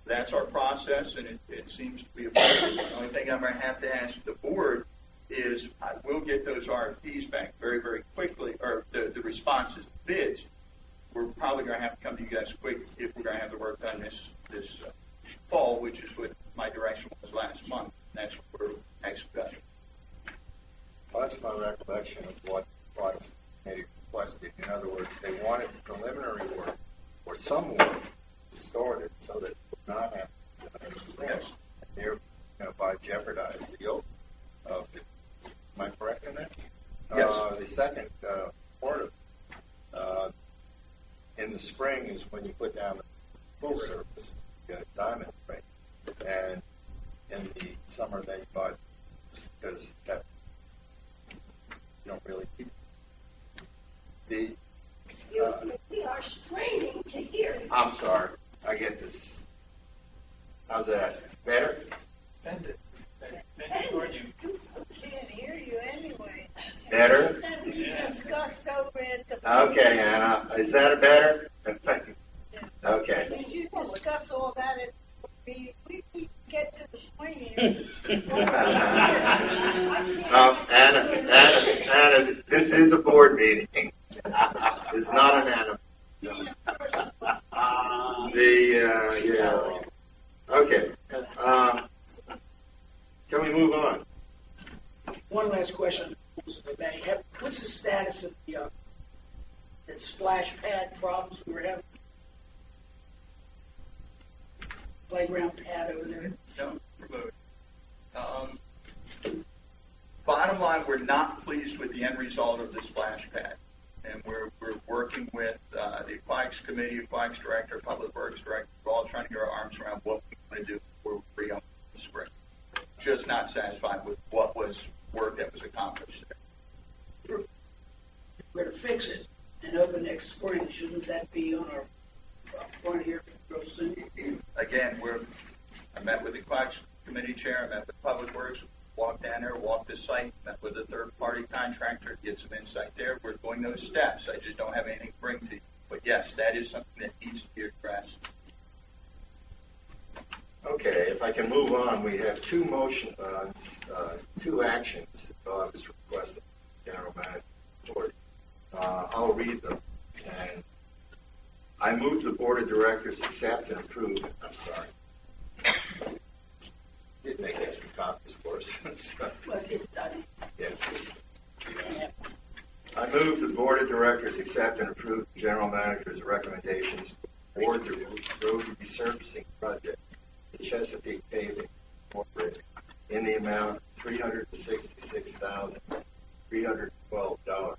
That's our process, and it seems to be effective. The only thing I'm going to have to ask the board is I will get those RFPs back very, very quickly, or the responses, the bids. We're probably going to have to come to you guys quick if we're going to have the work done this fall, which is what my direction was last month. That's what we're expecting. Well, that's my recollection of what Aquatics Committee requested. In other words, they wanted preliminary work or some work started so that it would not have to be Yes. thereby jeopardize the oath of it. Am I correct in that? Yes. The second part of in the spring is when you put down the pool surface, you get a diamond ring, and in the summer they buy because that you don't really keep the. Excuse me, we are straining to hear you. I'm sorry, I get this. How's that? Better? Bend it. Can't hear you anyway. Better? That we discussed over at the. Okay, Anna. Is that better? Okay. Did you discuss all that at the meeting? We need to get to the swing here. Anna, this is a board meeting. It's not an Anna. The that splash pad problems we were having? Playground pad over there. Don't promote. Bottom line, we're not pleased with the end result of the splash pad. And we're working with the Aquatics Committee, Aquatics Director, Public Works Director. We're all trying to get our arms around what we want to do before we re-open the spring. Just not satisfied with what was work that was accomplished there. We're going to fix it and open next spring. Shouldn't that be on our front here real soon? Again, I met with the Aquatics Committee Chair, I met with Public Works, walked down there, walked the site, met with a third-party contractor, get some insight there. We're doing those steps. I just don't have anything to bring to you. But yes, that is something that needs to be addressed. Okay, if I can move on, we have two actions that Bob has requested, General Manager Authority. I'll read them. And I move the Board of Directors accept and approve. I'm sorry. Did make extra copies for us. Well, it's done. Yeah. Yeah. I move the Board of Directors accept and approve the General Manager's recommendations for the road resurfacing project, the Chesapeake Paving Incorporated, in the amount of $366,312.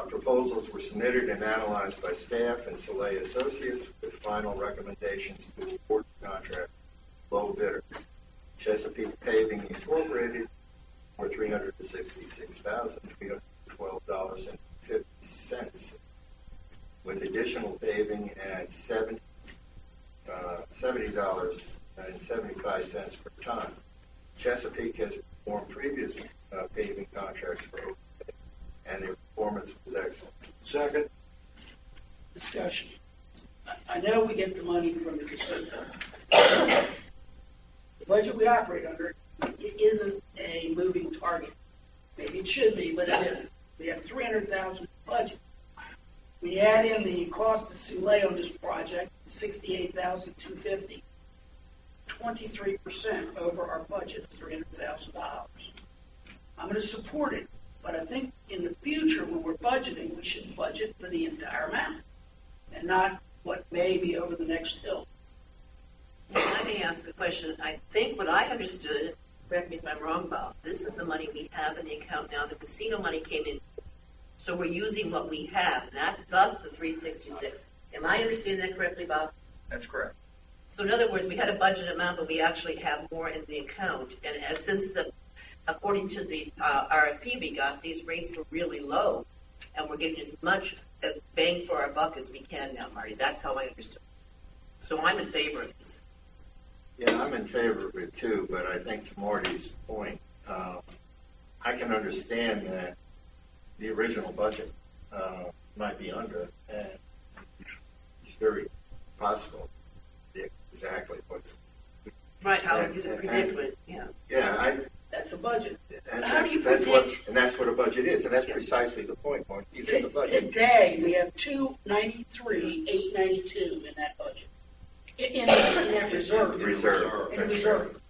Proposals were submitted and analyzed by staff and Soleil Associates with final recommendations to the board contract low bidder. Chesapeake Paving Incorporated for $366,312.50, with additional paving at $70.75 per ton. Chesapeake has performed previous paving contracts for open paving, and their performance was excellent. Second. Discussion. I know we get the money from the casino. The budget we operate under isn't a moving target. Maybe it should be, but it isn't. We have $300,000 budget. We add in the cost of Soleil on this project, $68,250, 23% over our budget of $300,000. I'm going to support it, but I think in the future when we're budgeting, we should budget for the entire amount and not what may be over the next hill. Let me ask a question. I think what I understood, correct me if I'm wrong, Bob, this is the money we have in the account now. The casino money came in. So we're using what we have, not thus the 366. Am I understanding that correctly, Bob? That's correct. So in other words, we had a budget amount, but we actually have more in the account. And since according to the RFP we got, these rates were really low, and we're getting as much as bang for our buck as we can now, Marty. That's how I understood. So I'm in favor of this. Yeah, I'm in favor of it too, but I think to Marty's point, I can understand that the original budget might be under, and it's very possible exactly what's right. How do you predict it? Yeah. Yeah, That's a budget. and How do you that's predict? and that's what a budget is, and that's precisely the point, Marty. It is a budget. Today we have $293,892 in that budget. In that reserve. Reserve. In That's reserve.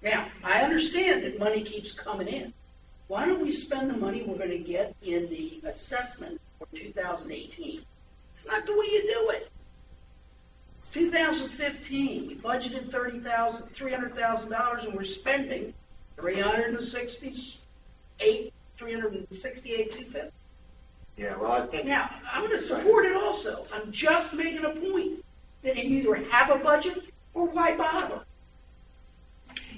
Now, I understand that money keeps coming in. Why don't we spend the money we're going to get in the assessment for 2018? It's not the way you do it. It's 2015. We budgeted $300,000, and we're spending $368,250. Yeah, well, I think. Now, I'm going to support it also. I'm just making a point that you either have a budget or why bother?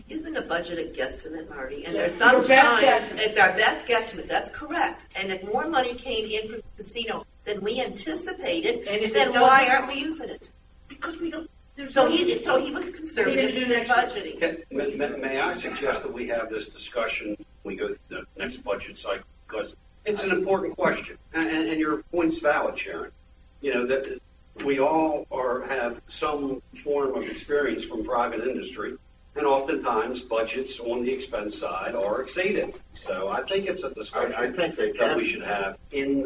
Isn't a budget a guesstimate, Marty? And So there's your sometimes best guesstimate. it's our best guesstimate. That's correct. And if more money came in from the casino than we anticipated, And if then it why doesn't- aren't we using it? Because we don't. There's So no- he was conservative do in his next year? budgeting. May I suggest that we have this discussion when we go through the next budget cycle, because it's an important question, and your point's valid, Sharon. You know, that we all have some form of experience from private industry, and oftentimes budgets on the expense side are exceeded. So I think it's a discussion I think they that can. we should have in.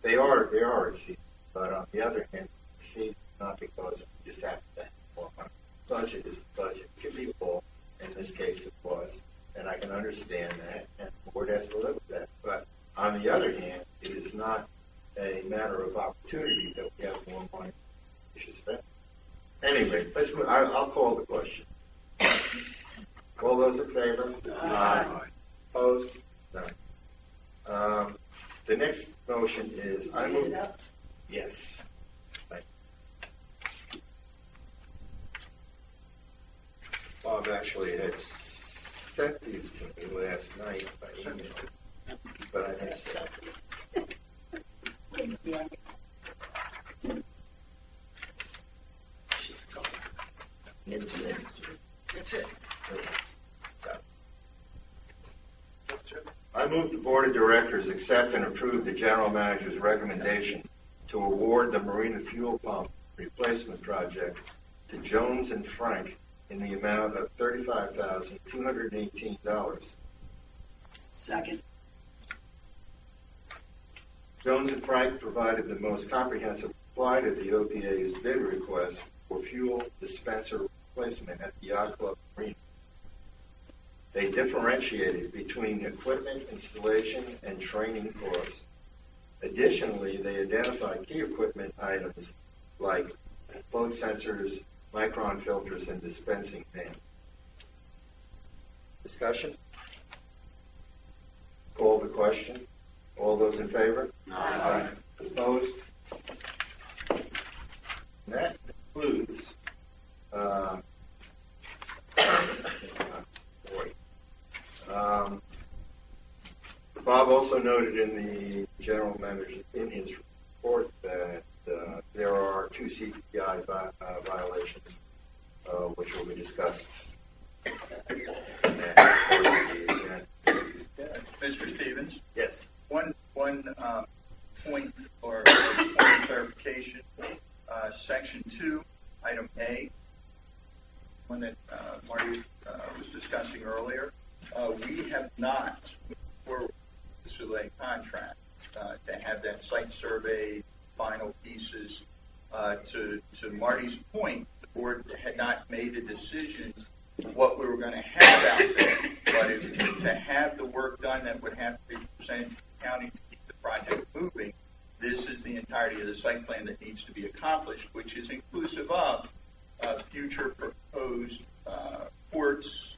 They are exceeded, but on the other hand, exceeded not because we just have to. Well, our budget is the budget. It can be full. In this case, it was, and I can understand that, and the board has to live with that. But on the other hand, it is not I'll call the question. All those in favor? Aye. Opposed? None. The next motion is, I move. Yes. Thank you. Bob actually had sent these to me last night by email, but I missed it. That's it. I move the Board of Directors accept and approve the General Manager's recommendation to award the Marina Fuel Pump Replacement Project to Jones and Frank in the amount of $35,218. Second. Jones and Frank provided the most comprehensive reply to the OPA's bid request for fuel dispenser replacement at the Yacht Club Marina. They differentiated between equipment installation and training costs. Additionally, they identified key equipment items like float sensors, micron filters, and dispensing fans. Discussion? Call the question. All those in favor? Aye. Opposed? And that includes Bob also noted in the general manager's in his report that there are 2 CPI violations, which will be discussed. Mr. Stevens? Yes. One point or point of clarification. Section 2, item A, one that Marty was discussing earlier. We have not moved forward the Soleil contract to have that site survey, final pieces. To Marty's point, the board had not made a decision what we were going to have out there, but to have the work done that would have to be presented to the county to keep the project moving, this is the entirety of the site plan that needs to be accomplished, which is inclusive of future proposed courts,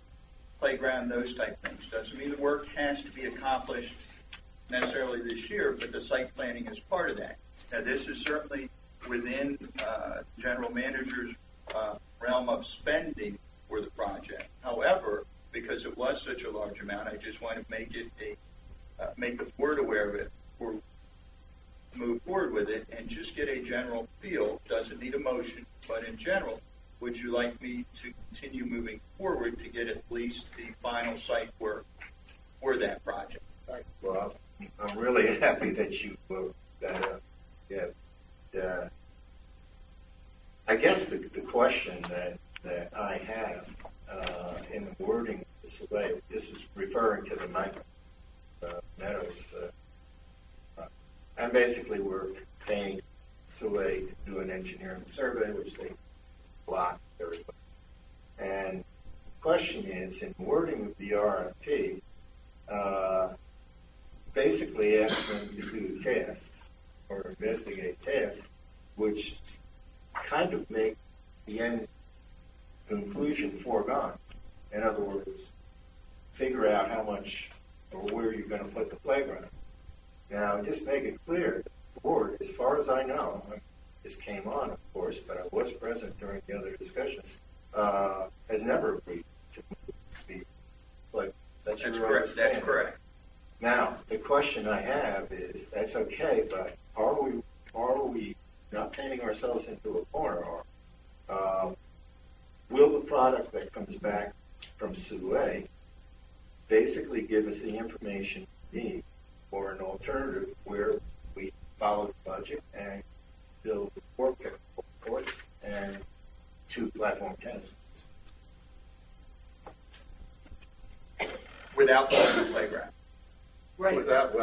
playground, those type things. Doesn't mean the work has to be accomplished necessarily this year, but the site planning is part of that. Now, this is certainly within general manager's realm of spending for the project. However, because it was such a large amount, I just want to make it make the board aware of it, or move forward with it, and just get a general feel. Doesn't need a motion, but in general, would you like me to continue moving forward to get at least the final site work for that project? Well, I'm really happy that you moved that up. Yeah. I guess the question that I have in the wording of the survey, this is referring to the Mike Meadows, and basically we're paying Soleil to do an engineering survey, which they block everybody. And the question is, in the wording of the RFP, basically ask them to do tasks or investigate tasks, which kind of make the end conclusion foregone. In other words, figure out how much or where you're going to put the playground. Now, just make it clear, the board, as far as I know, this came on, of course, but I was present during the other discussions, has never agreed to be like that's correct. That's correct. Now, the question I have is, that's okay, but are we not painting ourselves into a corner? Or will the product that comes back from Soleil basically give us the information we need for an alternative where we follow the budget and build 4 pickleball courts and 2 platform tennis courts? Without moving the playground. Right. Without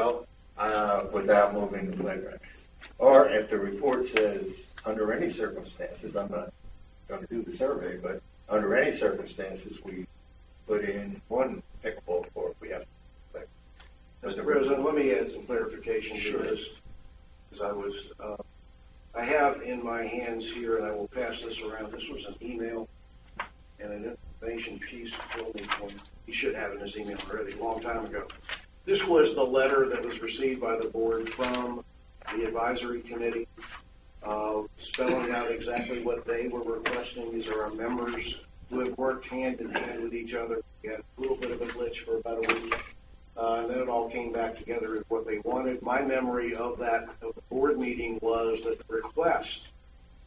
moving the playground. Or if the report says, under any circumstances, I'm not going to do the survey, but under any circumstances, we put in 1 pickleball court, we have to play. Mr. President, let me add some clarification to this, because I have in my hands here, and I will pass this around. This was an email and an information piece filled in one. He should have in his email already, a long time ago. This was the letter that was received by the board from the advisory committee, spelling out exactly what they were requesting. These are our members who have worked hand in hand with each other. We had a little bit of a glitch for about a week, and then it all came back together as what they wanted. My memory of the board meeting was that the request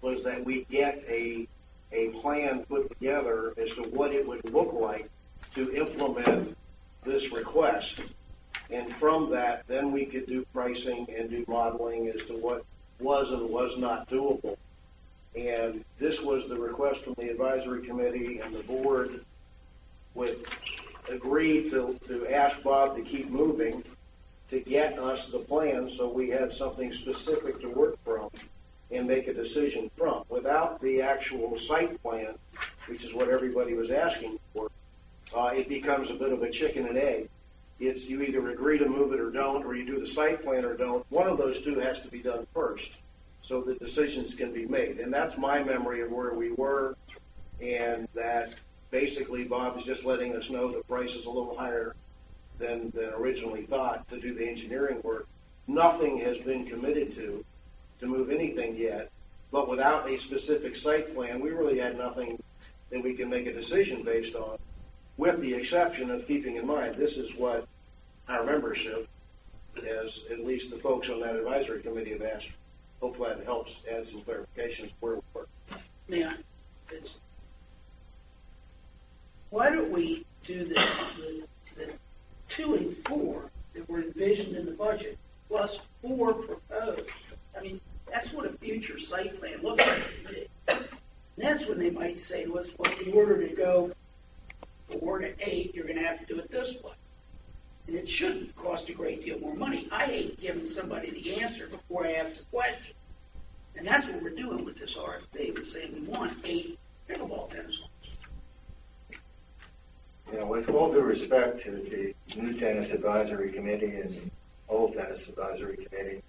was that we get a plan put together as to what it would look like to implement this request. And from that, then we could do pricing and do modeling as to what was and was not doable. And this was the request from the advisory committee, and the board would agree to ask Bob to keep moving to get us the plan so we had something specific to work from and make a decision from. Without the actual site plan, which is what everybody was asking for, it becomes a bit of a chicken and egg. It's you either agree to move it or don't, or you do the site plan or don't. One of those two has to be done first so the decisions can be made. And that's my memory of where we were, and that basically Bob is just letting us know the price is a little higher than originally thought to do the engineering work. Nothing has been committed to move anything yet, but without a specific site plan, we really had nothing that we can make a decision based on, with the exception of keeping in mind this is what our membership, as at least the folks on that advisory committee have asked. Hopefully that helps add some clarifications where we were. Yeah. Why don't we do the 2 and 4 that were envisioned in the budget, plus 4 proposed? I mean, that's what a future site plan looks like to me. And that's when they might say to us, well, in order to go 4 to 8, you're going to have to do it this way. And it shouldn't cost a great deal more money. I hate giving somebody the answer before I ask the question. And that's what we're doing with this RFP. We're saying we want 8 pickleball tennis courts. You know, with all due respect to the new tennis advisory committee and the old tennis advisory committee,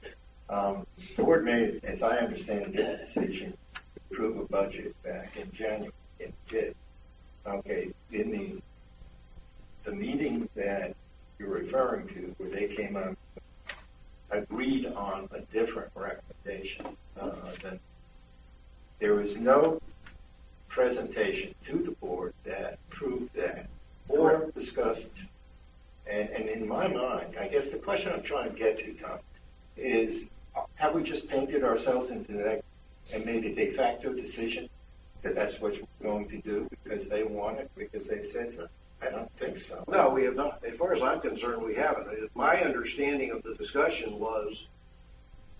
the board made, as I understand it, this decision to approve a budget back in January. It did. Okay, in the meeting that you're referring to, where they came up, agreed on a different recommendation. Than there was no presentation to the board that proved that or discussed. And in my mind, I guess the question I'm trying to get to, Tom, is have we just painted ourselves into that and made a de facto decision that that's what we're going to do because they want it, because they said so? I don't think so. No, we have not. As far as I'm concerned, we haven't. My understanding of the discussion was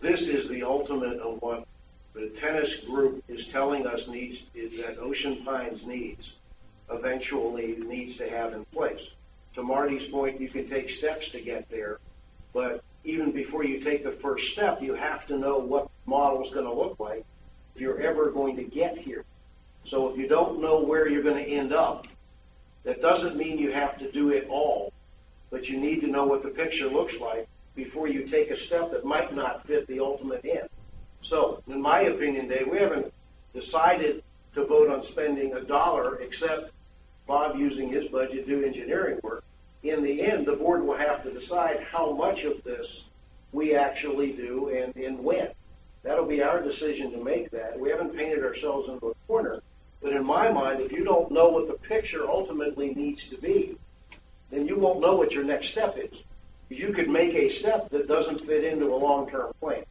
this is the ultimate of what the tennis group is telling us needs, is that Ocean Pines eventually needs to have in place. To Marty's point, you can take steps to get there, but even before you take the first step, you have to know what the model is going to look like if you're ever going to get here. So if you don't know where you're going to end up, that doesn't mean you have to do it all, but you need to know what the picture looks like before you take a step that might not fit the ultimate end. So, in my opinion, Dave, we haven't decided to vote on spending $1 except Bob using his budget to do engineering work. In the end, the board will have to decide how much of this we actually do and when. That'll be our decision to make that. We haven't painted ourselves into a corner. But in my mind, if you don't know what the picture ultimately needs to be, then you won't know what your next step is. You could make a step that doesn't fit into a long-term plan.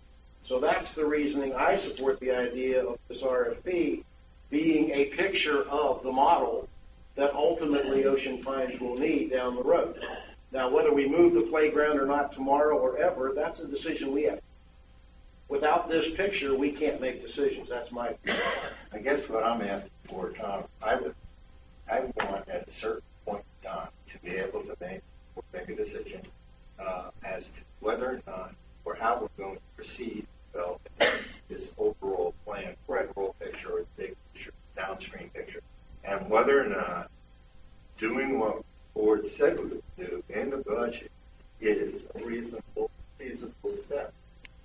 So that's the reasoning I support the idea of this RFP being a picture of the model that ultimately Ocean Pines will need down the road. Now, whether we move the playground or not tomorrow or ever, that's a decision we have. Without this picture, we can't make decisions. That's my view. I guess what I'm asking for, Tom, I want at a certain point in time to be able to make a decision as to whether or not or how we're going to proceed developing this overall plan, overall picture, or big picture, downstream picture, and whether or not doing what the board said we would do in the budget is a reasonable, feasible step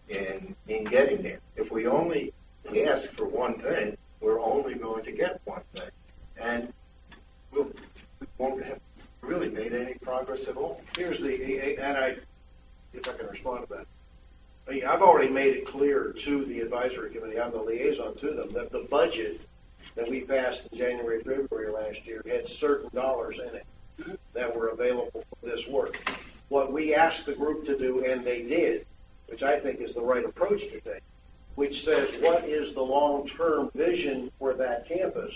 in getting there. If we only ask for one thing, we're only going to get one thing. And already made it clear to the advisory committee, I'm the liaison to them, that the budget that we passed in January, February last year had certain dollars in it that were available for this work. What we asked the group to do, and they did, which I think is the right approach to take, which says what is the long-term vision for that campus,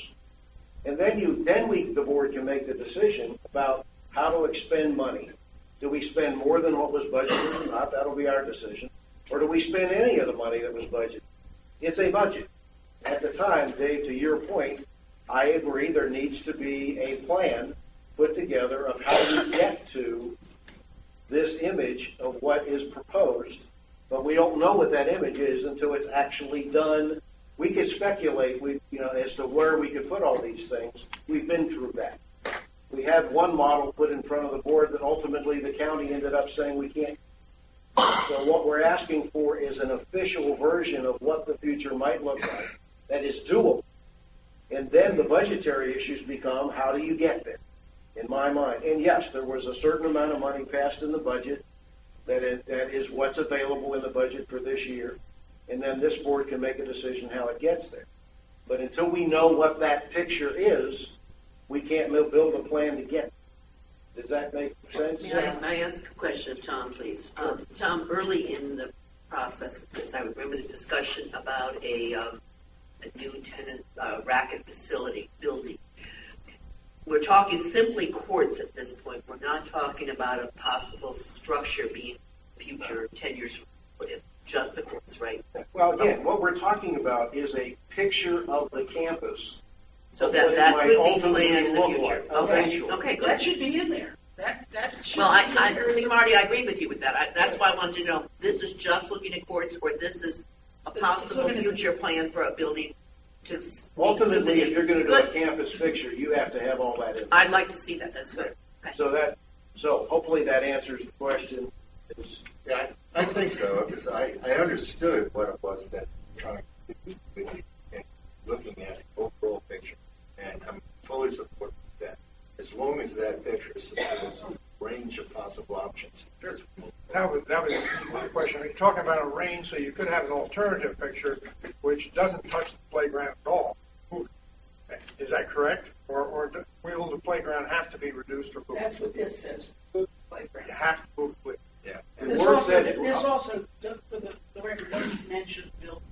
and then the board can make the decision about how to expend money. Do we spend more than what was budgeted or not? That'll be our decision. Or do we spend any of the money that was budgeted? It's a budget. At the time, Dave, to your point, I agree there needs to be a plan put together of how you get to this image of what is proposed, but we don't know what that image is until it's actually done. We could speculate, as to where we could put all these things. We've been through that. We had one model put in front of the board that ultimately the county ended up saying we can't. So what we're asking for is an official version of what the future might look like that is doable. And then the budgetary issues become, how do you get there, in my mind? And yes, there was a certain amount of money passed in the budget that is what's available in the budget for this year. And then this board can make a decision how it gets there. But until we know what that picture is, we can't build a plan to get it. Does that make sense? May I ask a question of Tom, please? Tom, early in the process of this, I remember the discussion about a new tenant racket facility building. We're talking simply courts at this point. We're not talking about a possible structure being future 10 years from now. Just the courts, right? Well, again, what we're talking about is a picture of the campus. So that could be planned in the future. Okay, okay, good. That should be in there. That should Well, be in there. see, Marty, I agree with you with that. That's why I wanted to know, this is just looking at courts, or this is a possible future plan for a building to... Ultimately, if you're going to do a campus picture, you have to have all that in. I'd like to see that. That's good. Okay. So hopefully that answers the question. Yeah, I think so, because I understood what it was that trying to do and looking at the overall picture, and I'm fully supportive of that. As long as that picture supports a range of possible options. That was my question. You're talking about a range, so you could have an alternative picture which doesn't touch the playground at all. Is that correct? Or will the playground have to be reduced or moved? That's what this says. Playground. You have to move it. Yeah. And This Ward also, said it. the record doesn't mention building.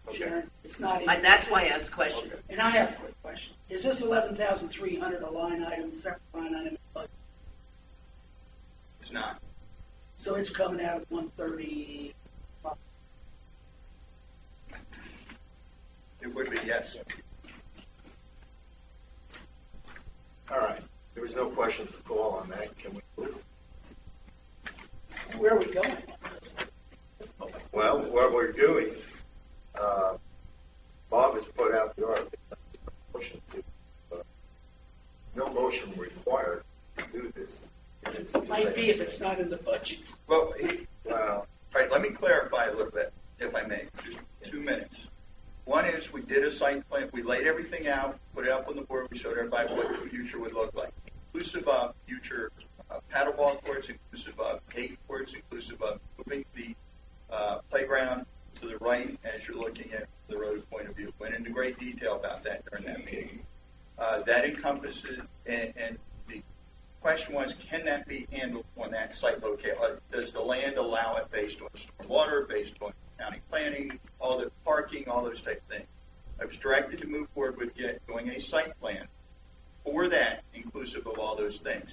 Okay. Sharon, it's not in. That's why I asked the question. And I have a quick question. Is this 11,300 a line item, separate line item in the budget? It's not. So it's coming out of 130. It would be, yes. All right. There was no questions to call on that. Can we move? Where are we going? Well, what we're doing, Bob has put out the article. No motion required to do this. Might be if it's not in the budget. Well, Well, all right, let me clarify a little bit, if I may, just 2 minutes. One is we did a site plan, we laid everything out, put it up on the board, we showed everybody what the future would look like, inclusive of future paddleball courts, inclusive of skate courts, inclusive of moving the playground to the right as you're looking at the road point of view. Went into great detail about that during that meeting. That encompasses, and the question was, can that be handled on that site location? Does the land allow it based on stormwater, based on county planning, all the parking, all those type of things? I was directed to move forward with doing a site plan for that, inclusive of all those things.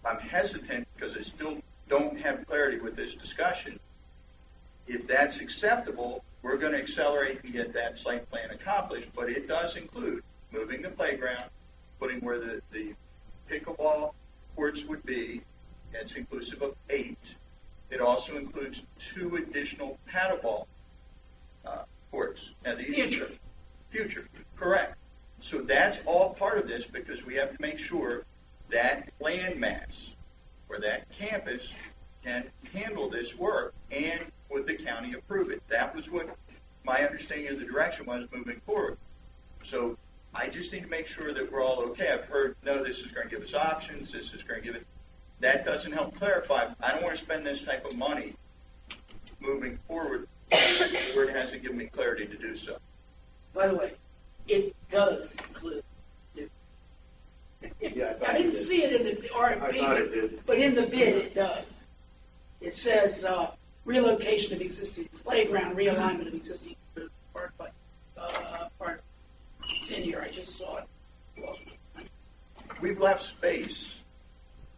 I'm hesitant because I still don't have clarity with this discussion. If that's acceptable, we're going to accelerate and get that site plan accomplished, but it does include moving the playground, putting where the pickleball courts would be. It's inclusive of 8. It also includes 2 additional paddleball courts. Now, these future, correct. So that's all part of this because we have to make sure that land mass or that campus can handle this work, and would the county approve it? That was what my understanding of the direction was moving forward. So I just need to make sure that we're all okay. I've heard, no, this is going to give us options, this is going to give it. that doesn't help clarify. I don't want to spend this type of money moving forward. The board hasn't given me clarity to do so. By the way, it does include. Yeah, I didn't see it in the RFP, I thought it did. but in the bid it does. It says relocation of existing playground, realignment of existing park. Part. It's in here. I just saw it. We've left space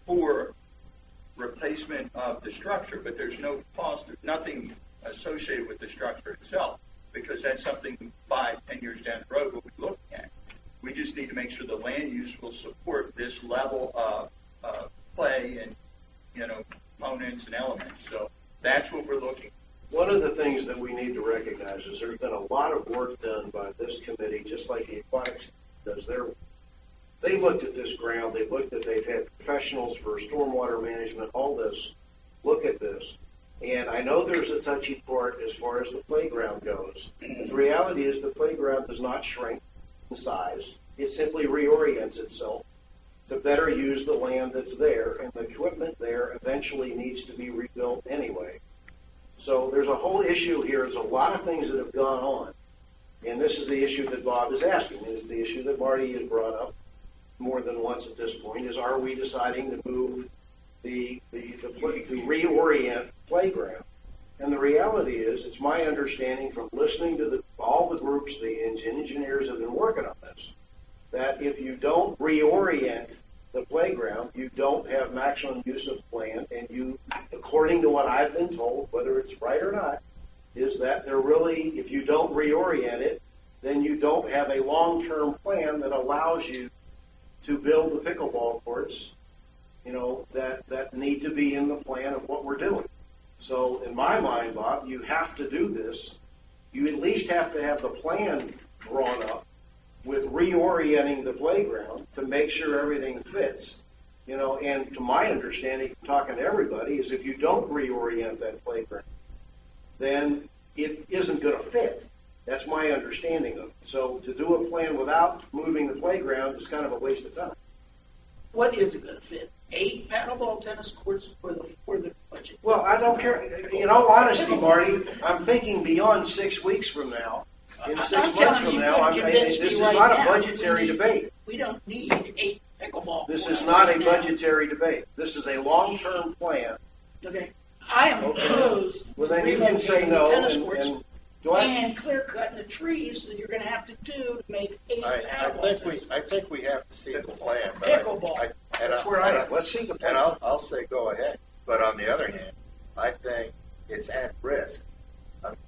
for replacement of the structure, but there's no cost, there's nothing associated with the structure itself, because that's something 5-10 years down the road we'll be looking at. We just need to make sure the land use will support this level of play and, components and elements. So that's what we're looking for. One of the things that we need to recognize is there's been a lot of work done by this committee, just like the aquatics does their work. They looked at this ground, they've had professionals for stormwater management, all this, look at this. And I know there's a touchy part as far as the playground goes. The reality is the playground does not shrink in size. It simply reorients itself to better use the land that's there, and the equipment there eventually needs to be rebuilt anyway. So there's a whole issue here. There's a lot of things that have gone on. And this is the issue that Bob is asking. It is the issue that Marty has brought up more than once at this point, is are we deciding to move to reorient playground? And the reality is, it's my understanding from listening to all the groups, the engineers have been working on this, that if you don't reorient the playground, you don't have maximum use of land, and you, according to what I've been told, whether it's right or not, is that they're really, if you don't reorient it, then you don't have a long-term plan that allows you to build the pickleball courts, that need to be in the plan of what we're doing. So in my mind, Bob, you have to do this. You at least have to have the plan drawn up with reorienting the playground to make sure everything fits. And to my understanding, talking to everybody, is if you don't reorient that playground, then it isn't going to fit. That's my understanding of it. So to do a plan without moving the playground is kind of a waste of time. What is it going to fit? 8 paddleball tennis courts for the budget? Well, I don't care. In all honesty, Marty, I'm thinking beyond 6 weeks from now. In 6 months from now, this is not a budgetary debate. We don't need 8 pickleball. This is not a budgetary debate. This is a long-term plan. Okay. I am opposed Well, then to you can say relocating no. the tennis courts And clear cutting the trees that you're going to have to do to make 8 paddleball. I think we have to see the plan. But Pickleball. that's where I am. Let's see the plan. And I'll say go ahead. But on the other hand, I think it's at risk.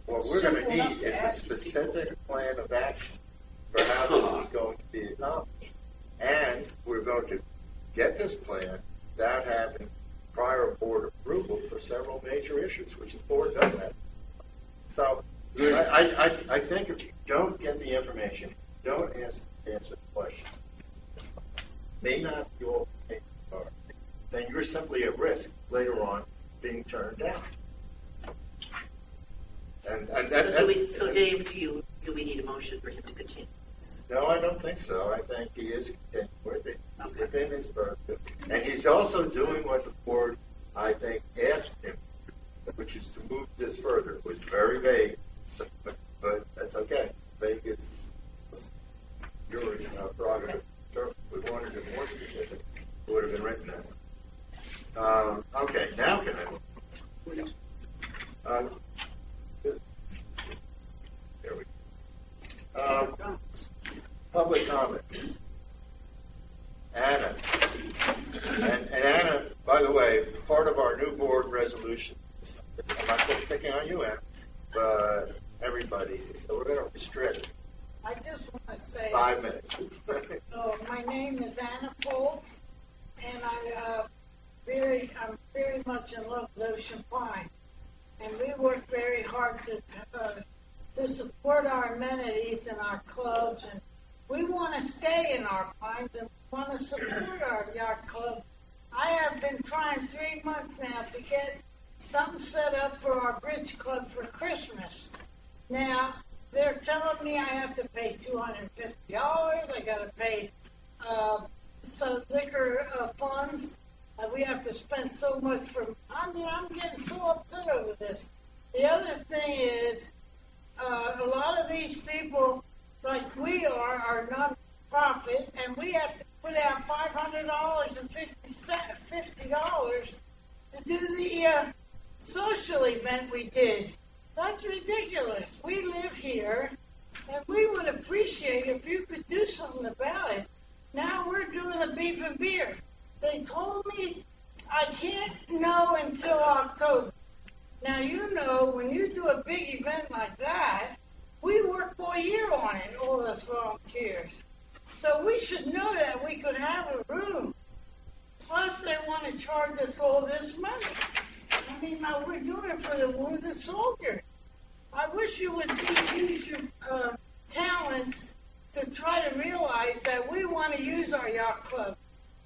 What we're going to need is a specific plan of action for how this is going to be accomplished. And we're going to get this plan without having prior board approval for several major issues, which the board does have. So I think if you don't get the information, don't answer the question, may not be all then you're simply at risk later on being turned down. So Dave, do we need a motion for him to continue? No, I don't think so. I think he is within his purview. And he's also doing what the board, I think, asked him, which is to move this further. It was very vague, but that's okay. Vague is your prerogative. Sure, we wanted it more specific. It would have been written that. Okay, now can I? There we go. Public comment. Anna. And Anna, by the way, part of our new board resolution, I'm not just picking on you, Anna, but everybody, so we're going to restrict I just want to say, 5 minutes. my name is Anna Foltz, and I'm very much in love with Ocean Pine, and we work very hard to support our amenities and our clubs, and we want to stay in our pines and want to support our yacht club. I have been trying 3 months now to get something set up for our bridge club for Christmas. Now, they're telling me I have to pay $250. I got to pay liquor funds. We have to spend so much I'm getting so upset over this. The other thing is, a lot of these people, like we are non-profit, and we have to put out $500 and $50 to do the social event we did. That's ridiculous. We live here, and we would appreciate if you could do something about it. Now we're doing the beef and beer. They told me I can't know until October. Now, you know, when you do a big event like that, we work all year on it, all us volunteers. So we should know that we could have a room. Plus, they want to charge us all this money. I mean, now we're doing it for the wounded soldiers. I wish you would use your talents to try to realize that we want to use our yacht club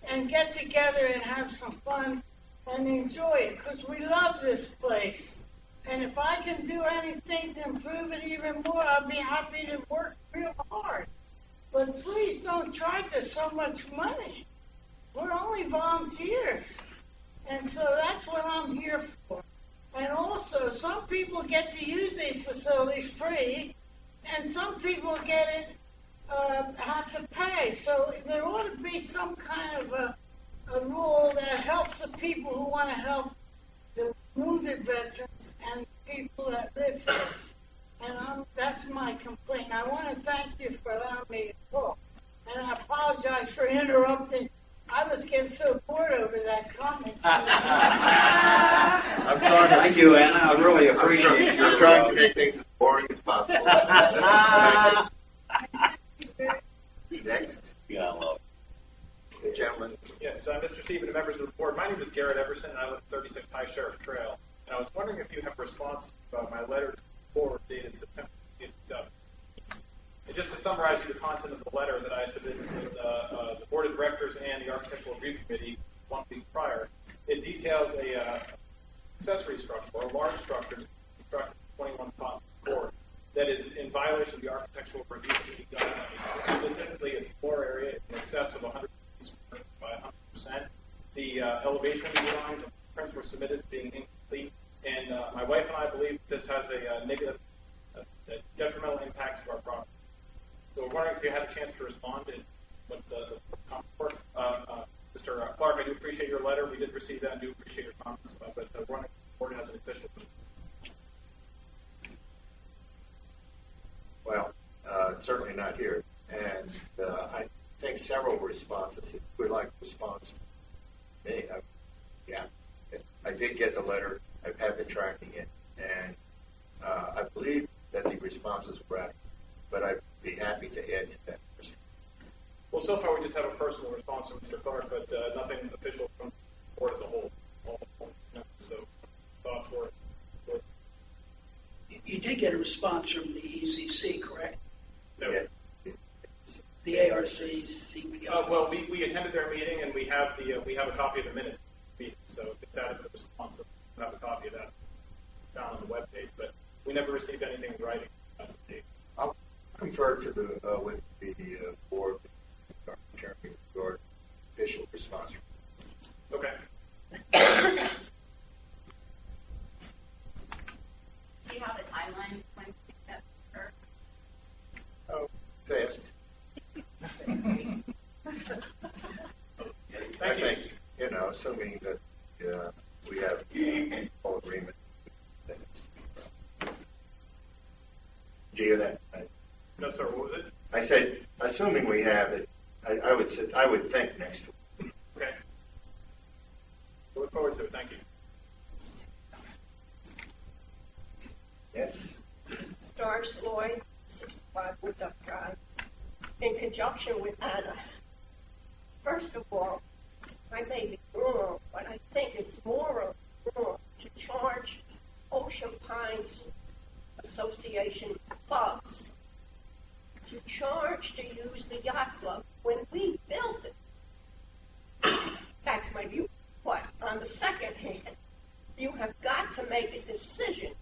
and get together and have some fun and enjoy it, because we love this place. And if I can do anything to improve it even more, I'll be happy to work real hard. But please don't charge us so much money. We're only volunteers. And so that's what I'm here for. And also, some people get to use these facilities free, and some people get it, have to pay. So there ought to be some kind of a rule that helps the people who want to help the wounded veterans and people that live here. And that's my complaint. I want to thank you for allowing me to talk. And I apologize for interrupting. I was getting so bored over that comment. I'm sorry. Thank you, Anna. I really appreciate it. You're trying to make things as boring as possible. Next. Yeah, I love The gentleman. Yes, Mr. Stephen and members of the board, my name is Garrett Everson, and I live at 36 High Sheriff Trail. And I was wondering if you have a response to my letter to the board dated September 2007. And just to summarize you the content of the letter that I submitted to the Board of Directors and the Architectural Review Committee 1 week prior, it details a accessory structure, or a large structure, constructed 21 Cotton Court, that is in violation of the Architectural Review Committee guidelines. Specifically, its floor area in excess of 100 by 100%. The elevation drawings and prints were submitted being incomplete, and my wife and I believe this has a negative, detrimental impact to our property. So we're wondering if you had a chance to respond and what the comment. Mr. Clark, I do appreciate your letter. We did receive that and do appreciate your comments, but we're wondering if the board has an official. Well, certainly not here. And I think several responses. If you would like a response from me, I did get the letter. I have been tracking it. And I believe that the responses were adequate, but I'd be happy to add to that. Well, so far we just have a personal response from Mr. Clark, but nothing official from the board as a whole. So thoughts were. You did get a response from the EZC, correct? No. Yeah. The ARC, CPI. Well, we attended their meeting, and we have a copy of the minutes. So if that is a response, we'll have a copy of that found on the webpage. But we never received anything in writing. I'll confer to with the board, your official response. Okay. Do you have a timeline when that occurs? Oh, fast. I think, assuming that we have full agreement. Do you hear that? No, sir. What was it? I said, assuming we have it, I would think next week. Okay. We look forward to it. Thank you. Yes. Doris Lloyd, 65 Wood Duck Drive, in conjunction with Anna. First of all, I may be wrong, but I think it's moral wrong to charge Ocean Pines Association clubs to charge to use the yacht club when we built it. That's my view. But on the second hand, you have got to make a decision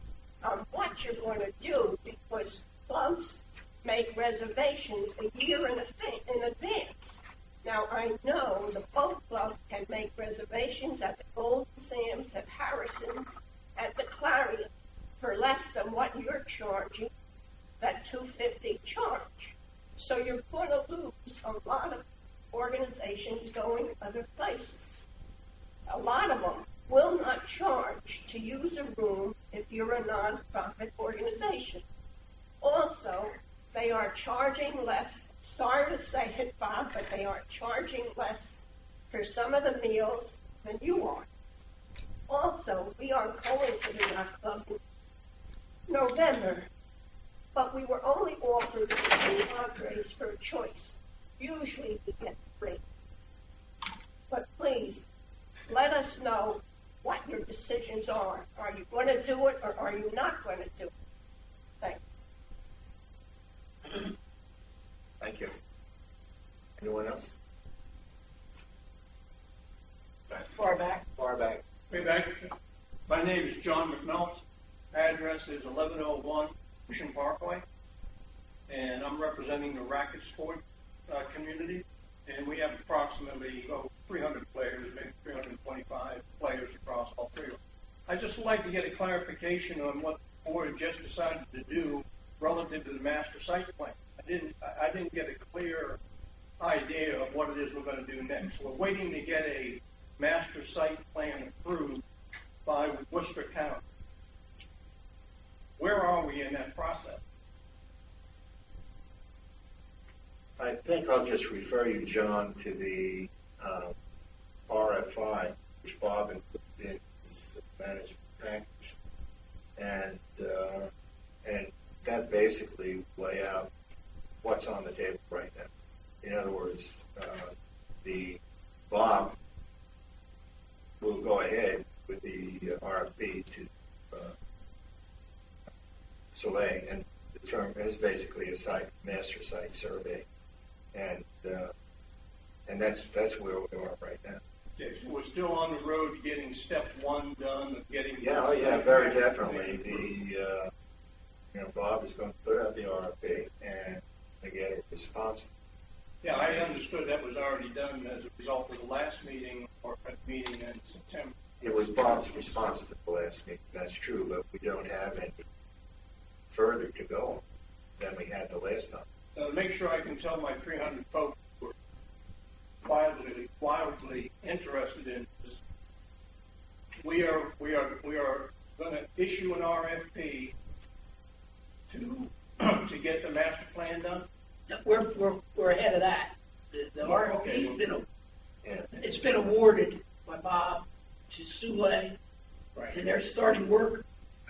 on what you're going to do, because clubs make reservations a year in advance. Now, I know the boat club can make reservations $250 charge. So you're going to lose a lot of organizations going other places. A lot of them will not charge to use a room if you're a nonprofit organization. Also, they are charging less. Sorry to say it, Bob, but they are charging less for some of the meals than you are. Also, we are going to the yacht club in November, but we were only offered 3 entrees for a choice. Usually we get 3. But please, let us know what your decisions are. Are you going to do it or are you not going to do it? Thank you. Thank you. Anyone else? Far back. Far back. Way back. My name is John McNulty. Address is 1101 Ocean Parkway, and I'm representing the racket sport community. And we have approximately 300 players, maybe 325 players across all 3 of them. I'd just like to get a clarification on what the board just decided to do relative to the master site plan. I didn't get a clear idea of what it is we're going to do next. We're waiting to get a master site plan approved by Worcester County. Where are we in that process? I think I'll just refer you, John, to the RFI, which Bob included in his management package, and that basically lay out what's on the table right now. In other words, the Bob will go ahead with the RFP to Soleil, and the term is basically a master site survey, and that's where we are right now. Okay, so we're still on the road to getting step 1 done, of getting. Very definitely. Bob is going to put out the RFP and to get a response. Yeah, I understood that was already done as a result of the last meeting or a meeting in September. It was Bob's response to the last meeting. That's true, but we don't have any further to go than we had the last time. So to make sure I can tell my 300 folks who are wildly interested in this, we are going to issue an RFP to get the master plan done. We're ahead of that. The RFP's it's been awarded by Bob to Sule, Right. and they're starting work.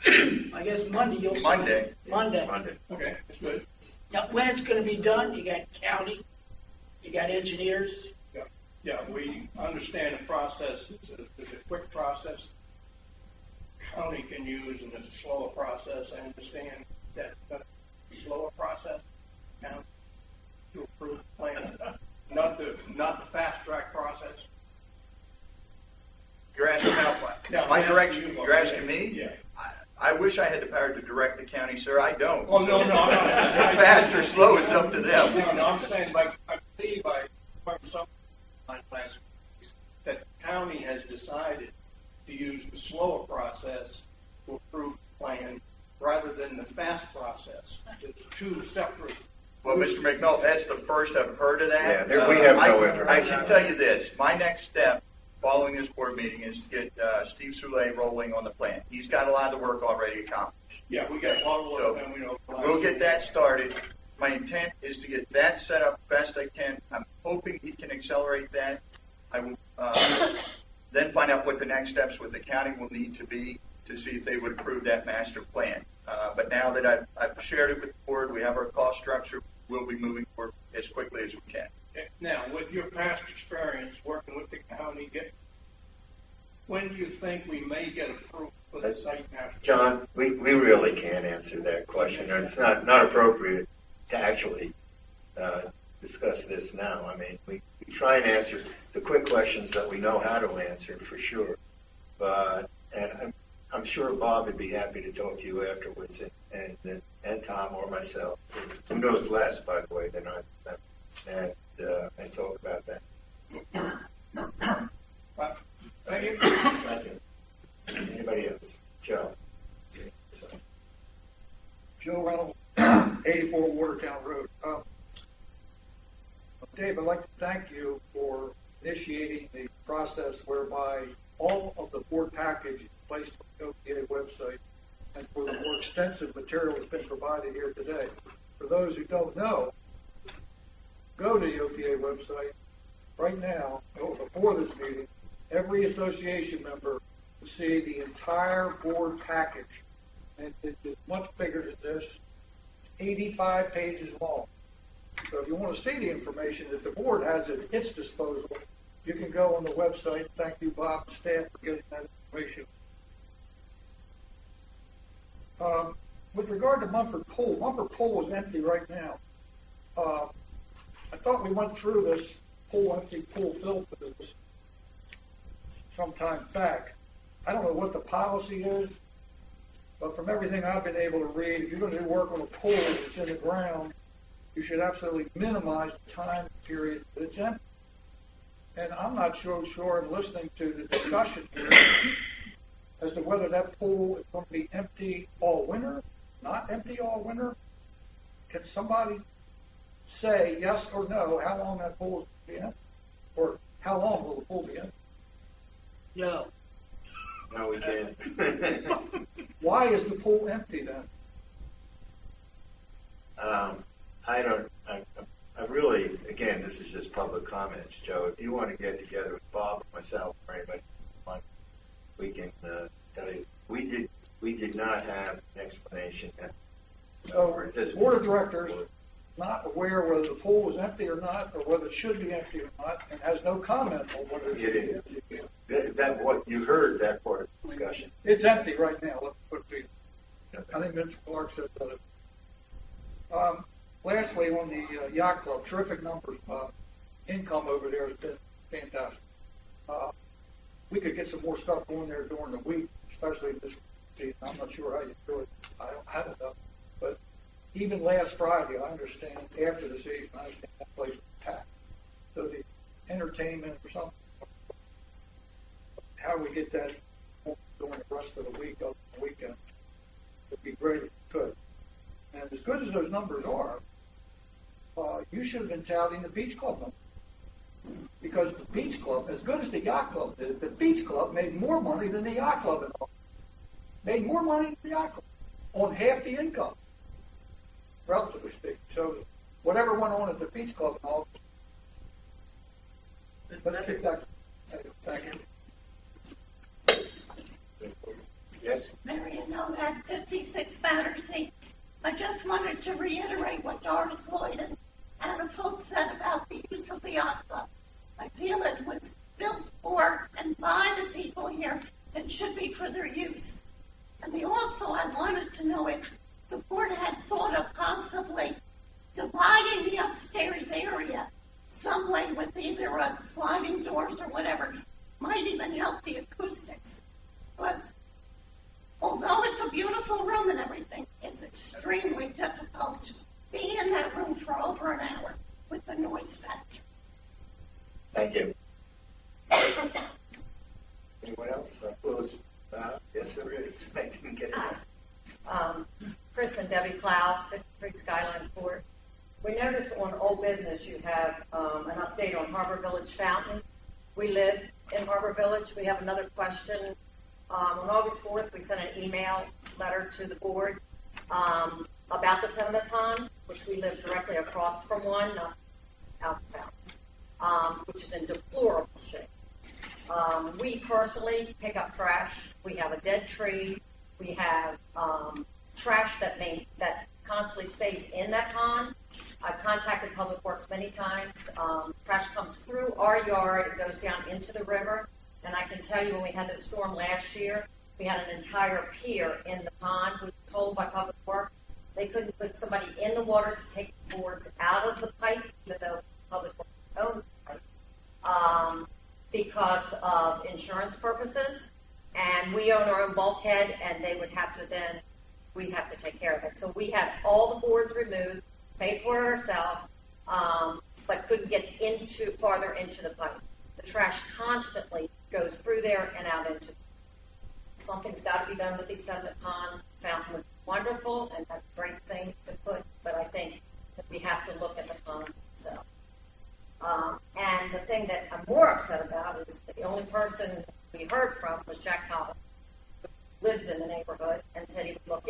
I guess Monday you'll see. Monday. Monday. Okay, that's good. Now, when it's going to be done, you got county, you got engineers. Yeah, we understand the process. It's a quick process. County can use, and it's a slower process. I understand that slower process now to approve the plan, not the fast track process. You're asking how? Yeah, My I'm asking direction. you, Bob. You're asking me? Yeah. I wish I had the power to direct the county, sir. I don't. Oh, no. Fast or slow is up to them. No, I'm saying, I believe I heard something last week that the county has decided to use the slower process to approve the plan rather than the fast process. It's 2 separate. Well, Mr. McNulty, that's the first I've heard of that. Yeah, we have no I information. can tell you this. My next step following this board meeting is to get Steve Soule rolling on the plan. He's got a lot of the work already accomplished. Yeah, we got a lot of work So, done. We know. We'll get that started. My intent is to get that set up best I can. I'm hoping he can accelerate that. I will then find out what the next steps with the county will need to be to see if they would approve that master plan. But now that I've shared it with the board, we have our cost structure, we'll be moving forward as quickly as we can. Now, with your past experience working with the county, when do you think we may get approved for the site master? John, we really can't answer that question. It's not appropriate to actually discuss this now. I mean, we try and answer the quick questions that we know how to answer for sure. And I'm sure Bob would be happy to talk to you afterwards, and Tom or myself, who knows less, by the way, than I, and talk about that. Thank you. Thank you. Anybody else? Joe. Joe Reynolds, 84 184 Watertown Road. Dave, I'd like to thank you for initiating the process whereby all of the board package is placed on the OPA website and for the more extensive material that's been provided here today. For those who don't know, go to the OPA website right now, or before this meeting. Every association member will see the entire board package. And it's much bigger than this, 85 pages long. So if you want to see the information that the board has at its disposal, you can go on the website. Thank you, Bob and staff, for getting that information. With regard to Mumford Pool is empty right now. I thought we went through this pool empty, pool filled business some time back. I don't know what the policy is, but from everything I've been able to read, if you're going to do work on a pool that's in the ground, you should absolutely minimize the time period that it's empty. And I'm not so sure in listening to the discussion here as to whether that pool is going to be empty all winter, not empty all winter. Can somebody say yes or no how long that pool is going to be empty? Or how long will the pool be empty? No. No, we can't. Why is the pool empty then? I really, again, this is just public comments, Joe. If you want to get together with Bob or myself or anybody, we can tell you. We did not have an explanation. So, board of directors not aware whether the pool is empty or not, or whether it should be empty or not, and has no comment on whether it should be empty. That what you heard that part of the discussion. It's empty right now. Let's put it. I think Mr. Clark said that. Lastly, on the yacht club, terrific numbers. Income over there has been fantastic. We could get some more stuff going there during the week, especially this season. I'm not sure how you do it. I don't have enough. But even last Friday, I understand, after the season, I understand that place was packed. So the entertainment or something, how we get that during the rest of the week, of the weekend, would be great if we could. And as good as those numbers are, you should have been touting the beach club numbers. Because the beach club, as good as the yacht club did, the beach club made more money than the yacht club in all. Made more money than the yacht club on half the income, relatively speaking. So whatever went on at the beach club and all, let's get back. Thank you. Yes? Marion Novak, 56 Battersea. I just wanted to reiterate what Doris Lloyd and Anna Fultz said about the use of the yacht club. I feel it was built for and by the people here and should be for their use. And I wanted to know if the board had thought of possibly dividing the upstairs area some way with either sliding doors or whatever. Might even help the acoustics. Because although it's a beautiful room and everything, it's extremely difficult to be in that room for over an hour with the noise factor. Thank you. Anyone else? Yes, there is. I didn't get it. Chris and Debbie Cloud, 53 Skyline Court. We noticed on Old Business you have an update on Harbor Village Fountain. We live in Harbor Village. We have another question. On August 4th, we sent an email letter to the board about the sentiment pond, which we live directly across from one, not outbound, which is in deplorable shape. We personally pick up trash. We have a dead tree. We have trash that constantly stays in that pond. I've contacted Public Works many times. Trash comes through our yard. It goes down into the river. And I can tell you when we had the storm last year, we had an entire pier in the pond. We were told by Public Works they couldn't put somebody in the water to take the boards out of the pipe, even though Public Works owns the pipe, because of insurance purposes. And we own our own bulkhead, and they would have to then, we have to take care of it. So we had all the boards removed, paid for it ourselves, but couldn't get farther into the pipe. The trash constantly goes through there and out into. Something's got to be done with these sediment ponds. Fountain was wonderful, and that's a great thing to put, but I think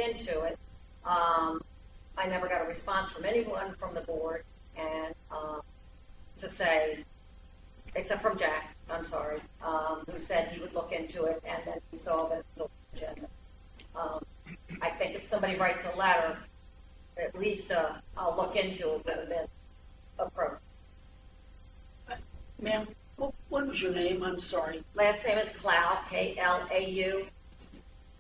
into it. I never got a response from anyone from the board, and to say, except from Jack, I'm sorry, who said he would look into it, and then we saw that it was on the agenda. I think if somebody writes a letter, at least I'll look into it, but then approach. Ma'am, what was your name? I'm sorry. Last name is Cloud, K-L-A-U,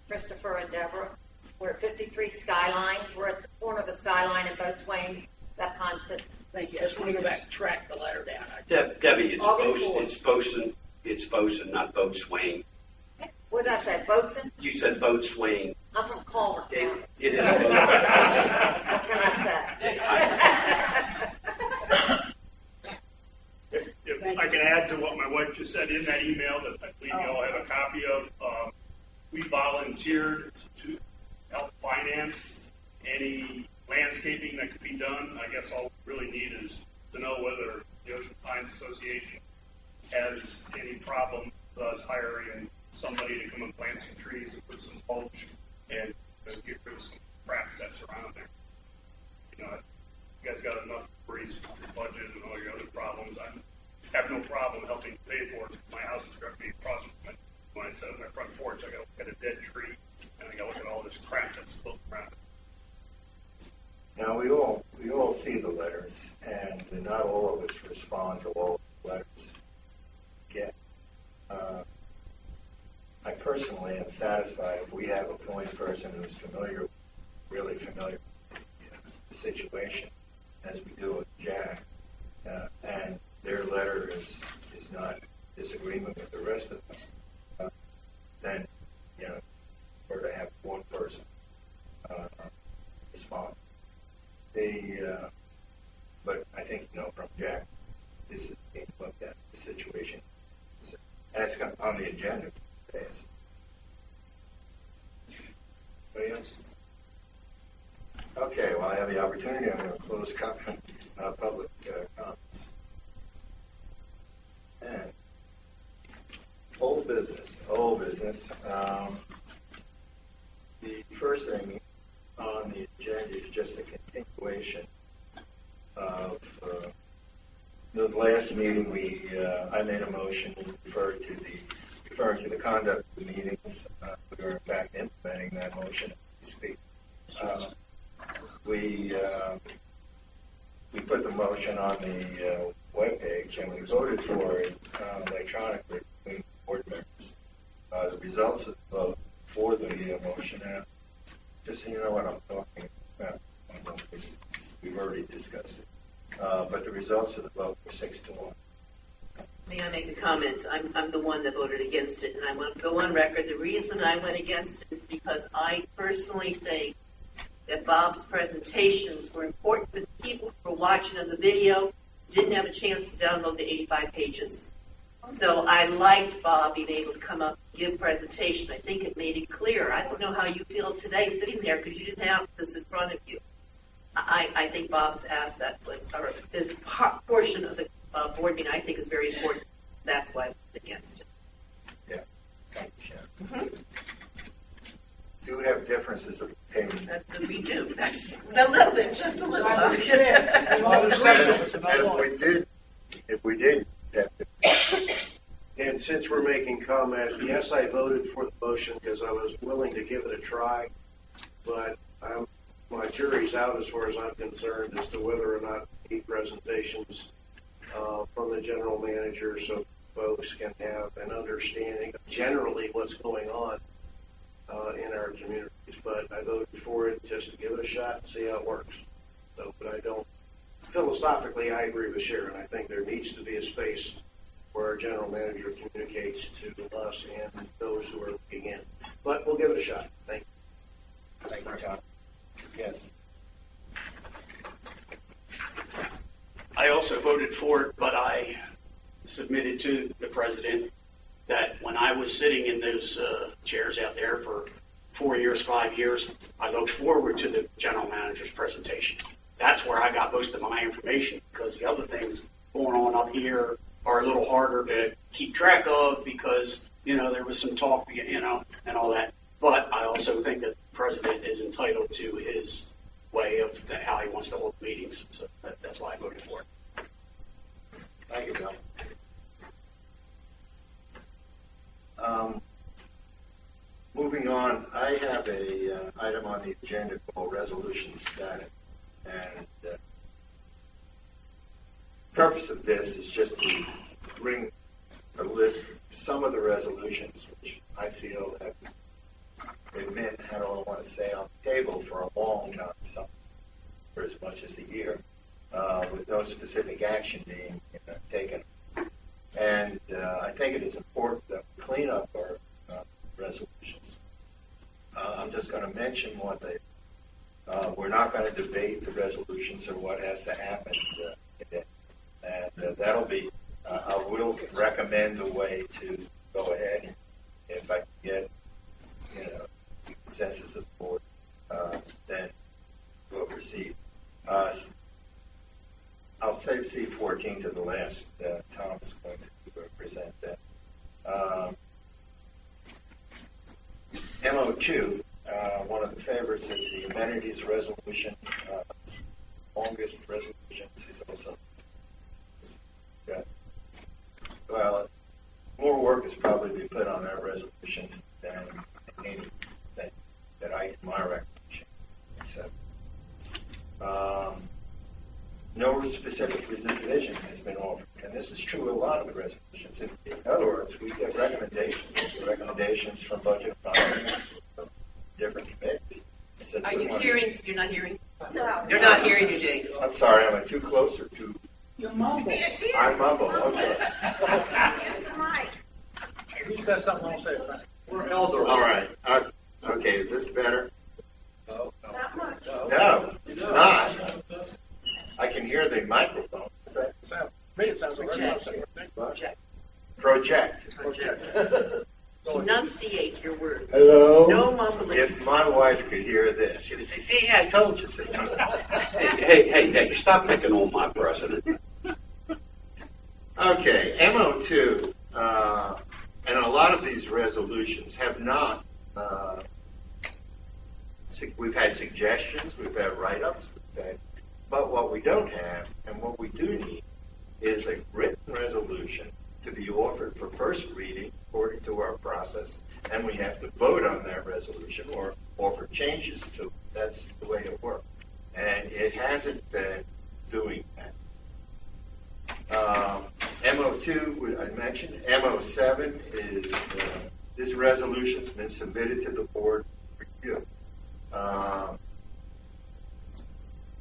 Christopher and Deborah. We're at 53 Skyline. We're at the corner of the Skyline and Boatswain. That concept. Thank you. I just want to go back and track the letter down. Debbie, August it's Bosun, not Boatswain. What did I say, Boatswain? You said Boatswain. I'm from Culver County. It is. What can I say? If I can add to what my wife just said in that email that I believe you all have a copy of, we volunteered to help finance any landscaping that could be done. I guess all we really need is to know whether the Ocean Pines Association has any problem with us hiring somebody to come and plant some trees and put some mulch and get rid of some crap that's around there. You know, you guys got enough to raise your budget and all your other problems. I have no problem helping pay for it. My house is going to be across from it. When I sit on my front porch, I got to look at a dead tree and I got to look at all this crap that's built around it. Now, we all see the letters, and not all of us respond to all the letters. Yet, I personally am satisfied if we have a point person who's really familiar with the situation, as we do with Jack, and their letter is not disagreement with the rest of us, then, we're to have one person respond. But I think, from Jack, this is being looked at, the situation. That's on the agenda. Anybody else? Okay, well, I have the opportunity. I'm going to close public comments. And old business. The first thing on the agenda is just a continuation of the last meeting. I made a motion referring to the conduct of the meetings. We are in fact implementing that motion as we speak. We put the motion on the webpage and we voted for it electronically between board members. The results of the vote for the motion, just so you know what I'm talking about, we've already discussed it. But the results of the vote were 6-1. May I make a comment? I'm the one that voted against it, and I want to go on record. The reason I went against it is because I personally think that Bob's presentations were important for the people who were watching on the video, didn't have a chance to download the 85 pages. So I liked Bob being able to come up and give a presentation. I think it made it clear. I don't know how you feel today sitting there because you didn't have this in front of you. I think Bob's asset or this portion of the board meeting, I think, is very important. That's why I was against it. Yeah, thank you, Sharon. Do have differences of opinion. We do. That's a little bit, just a little. And if we did, and since we're making comment, yes, I voted for the motion because I was willing to give it a try, but my jury's out as far as I'm concerned as to whether or not we need presentations from the general manager so folks can have an understanding of generally what's going on in our communities. But I voted for it just to give it a shot and see how it works. So, but I don't, philosophically, I agree with Sharon. I think there needs to be a space where our general manager communicates to us and those who are looking in. But we'll give it a shot. Thank you. Thank you, Tom. Yes. I also voted for it, but I submitted to the president that when I was sitting in those chairs out there for 4 years, 5 years, I looked forward to the general manager's presentation. That's where I got most of my information, because the other things going on up here are a little harder to keep track of because, there was some talk, and all that. But I also think that president is entitled to his way of how he wants to hold meetings. So that's why I voted for it. Thank you, Bill. Moving on, I have a item on the agenda called resolution status, and the purpose of this is just to bring a list of some of the resolutions which I feel have been, I don't want to say, on the table for a long time, some for as much as a year, with no specific action being taken. And I think it is important that we clean up our resolutions. I'm just going to mention what they. We're not going to debate the resolutions or what has to happen today, and that'll be. I will recommend a way to go ahead, if I can get, the consensus of the board, then we'll proceed. I'll save C14 to the last. Tom is going to present that. MO2, one of the favorites is the amenities resolution. Longest resolution is also. Well, more work has probably been put on that resolution than anything that I, in my recollection. So, no specific revision has been offered, and this is true of a lot of the resolutions. In other words, we get recommendations from budget finance, from different committees. Are you hearing? You're not hearing? No. They're not hearing you, Jake. I'm sorry, am I too close or too? You mumble. I mumble, okay. Use the mic. If he says something, I'll say it back. We're elderly. All right. Okay, is this better? No. Not much. No, it's not. I can hear the microphone. Is that To me, it sounds like Project. project? Enunciate your words. Hello? No mumbling. If my wife could hear this, she would say, see, I told you. So, Hey, stop picking on my president. Okay, MO2, and a lot of these resolutions have not, we've had suggestions, we've had write-ups, but what we don't have, and what we do need, is a written resolution to be offered for first reading according to our process, and we have to vote on that resolution or offer changes to it. That's the way it works. And it hasn't been doing that. MO2, I mentioned. MO7 is, this resolution's been submitted to the board for review.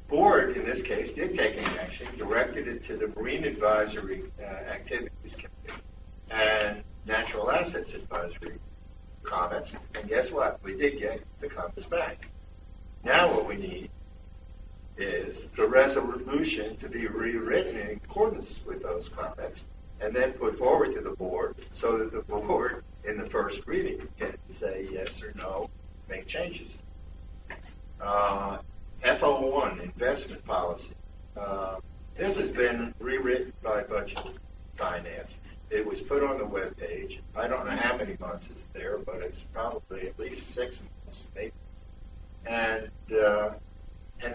Board, in this case, did take an action, directed it to the Marine Advisory Activities Committee and Natural Assets Advisory comments. And guess what? We did get the comments back. Now what we need is the resolution to be rewritten in accordance with those comments and then put forward to the board so that the board, in the first reading, can say yes or no, make changes. FO1, investment policy. This has been rewritten by budget finance. It was put on the web page. I don't know how many months it's there, but it's probably at least 6 months, maybe. And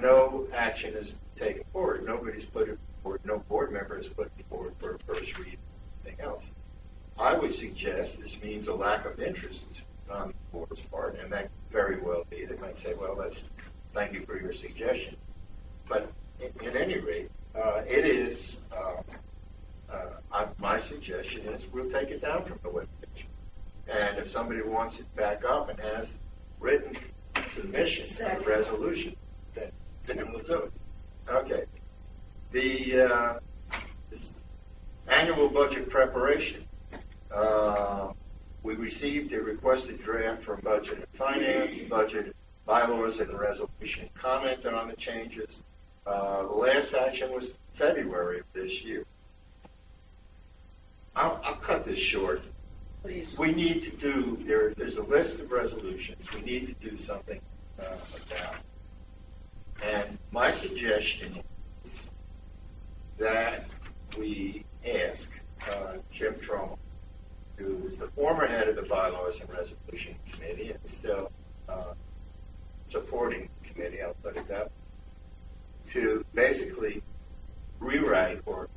no action is taken forward. Nobody's put it forward. No board member has put it forward for a first read. Anything else? I would suggest this means a lack of interest on the board's part, and that could very well be. They might say, well, thank you for your suggestion. But at any rate, it is, my suggestion is we'll take it down from the webpage. And if somebody wants it back up and has written submission of resolution, then we'll do it. Okay. The annual budget preparation. We received a requested draft from Budget and Finance, Budget, Bylaws, and Resolution. Commented on the changes. The last action was February of this year. I'll cut this short. Please. We need to do, there's a list of resolutions we need to do something about. And my suggestion is that we ask Jim Trump, who is the former head of the Bylaws and Resolution Committee and still basically rewrite, or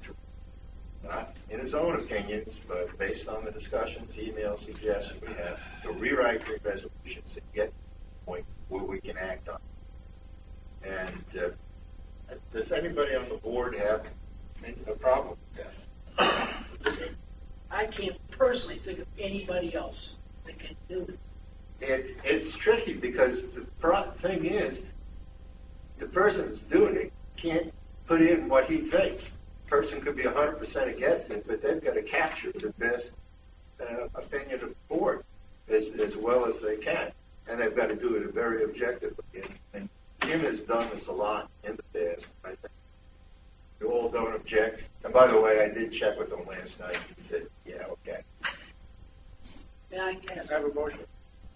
not in his own opinions, but based on the discussions, emails, suggestions we have, to rewrite the resolutions and get to the point where we can act on it. And does anybody on the board have a problem with that? I can't personally think of anybody else that can do it. It's tricky because the thing is, the person that's doing it can't put in what he thinks. The person could be 100% against it, but they've got to capture the best opinion of the board as well as they can. And they've got to do it very objectively. And Jim has done this a lot in the past, I think. You all don't object. And by the way, I did check with him last night. He said, yeah, okay. Yeah, I guess. Have a motion.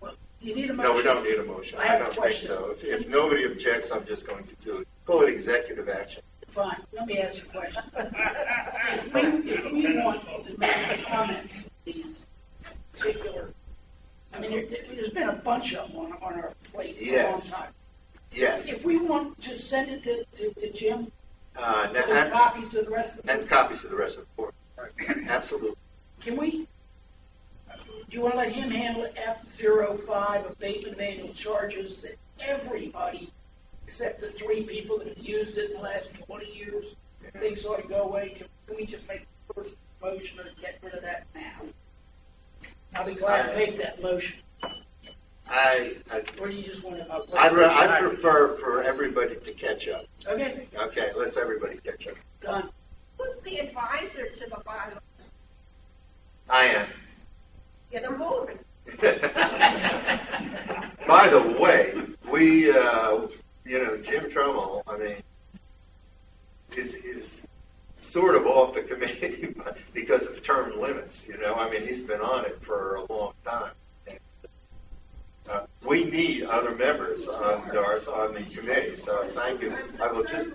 Well, you need a motion? No, we don't need a motion. I have don't a think question. so. If nobody objects, I'm just going to do it. Call it executive action. Fine, let me ask you a question. If we want to make comments on these particular, I mean, there's been a bunch of them on our plate for a long time. Yes. If we want to send it to Jim, And copies to the rest of the board. And copies to the rest of the board. Absolutely. Can we, do you want to let him handle F05, abatement of annual charges, that everybody, except the 3 people that have used it in the last 20 years, things ought to go away? Can we just make the first motion to get rid of that now? I'll be glad to make that motion. Or do you just want to? I prefer for everybody to catch up. Okay. Okay, let's everybody catch up. Done. Who's the advisor to the bylaws? I am. Get them moving. By the way, we, Jim Trummel, I mean, is sort of off the committee because of term limits. I mean, he's been on it for a long time. We need other members on the committee, so thank you. I will just.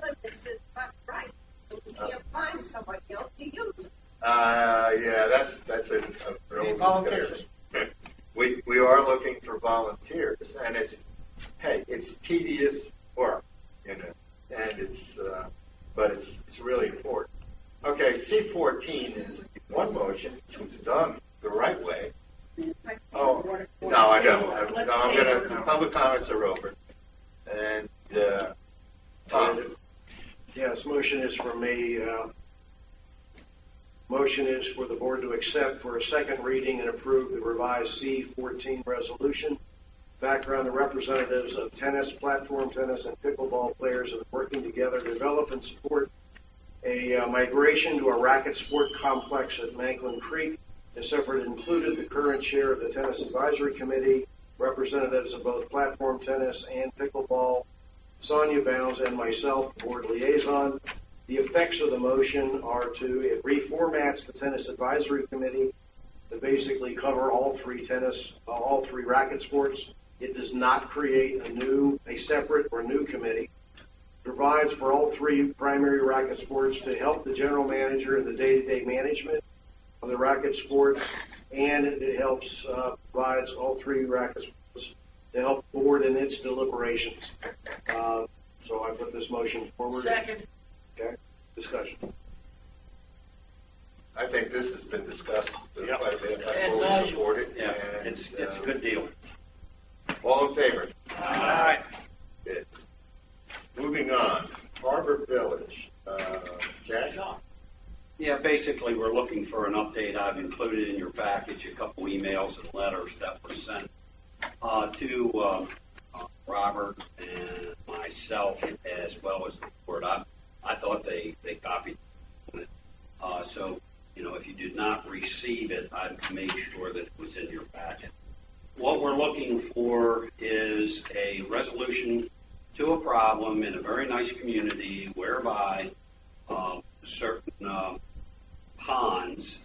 Right. You can't find somebody else to use it. Yeah, that's a real discussion. We are looking for volunteers, and it's tedious work, and but it's really important. Okay, C14 is one motion, which was done the right way. Oh, no, I don't. The public comments are over. And, Tom. Yes, motion is for me. Motion is for the board to accept for a second reading and approve the revised C14 resolution. Background: the representatives of tennis, platform tennis, and pickleball players are working together to develop and support a migration to a racket sport complex at Manklin Creek. This effort included the current chair of the Tennis Advisory Committee, representatives of both platform tennis and pickleball, Sonia Bounds, and myself, board liaison. The effects of the motion are it reformats the Tennis Advisory Committee to basically cover all three racket sports. It does not create a separate or new committee. Provides for all 3 primary racket sports to help the general manager in the day-to-day management of the racket sports, and it helps provides all 3 racket sports to help the board in its deliberations. So I put this motion forward. Second. Okay. Discussion. I think this has been discussed quite a bit. I And fully support it. Yeah, and, it's a good deal. All in favor? Aye. Good. Moving on. Harbor Village. Jack? Yeah, basically, we're looking for an update. I've included in your package a couple emails and letters that were sent to Robert and myself, as well as the board. I thought they copied it. So, if you did not receive it, I'd make sure that it was in your packet. What we're looking for is a resolution to a problem in a very nice community whereby certain ponds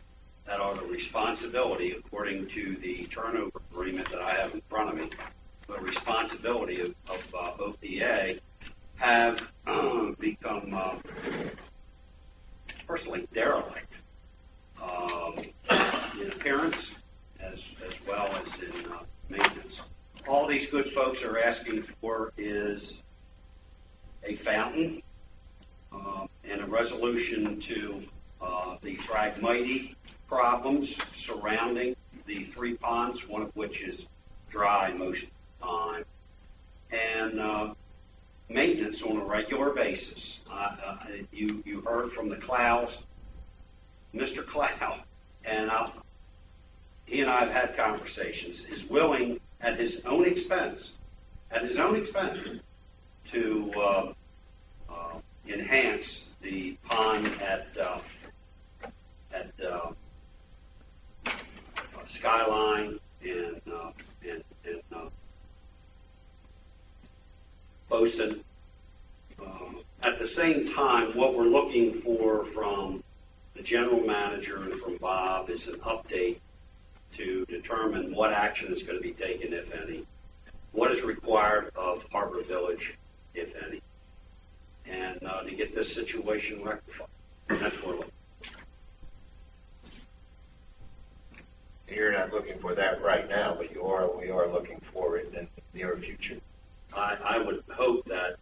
that are the responsibility, according to the turnover agreement that I have in front of me, the responsibility of OPA, have become personally derelict in appearance as well as in maintenance. All these good folks are asking for is a fountain and a resolution to the Phragmite problems surrounding the 3 ponds, one of which is dry most of the time, and maintenance on a regular basis. You heard from the Clows, Mr. Clow, and he and I have had conversations, is willing at his own expense, to enhance the pond at Skyline and Bosun. At the same time, what we're looking for from the general manager and from Bob is an update to determine what action is going to be taken, if any, what is required of Harbor Village, if any, and to get this situation rectified. That's what we're looking for. You're not looking for that right now, but we are looking for it in the near future. I would hope that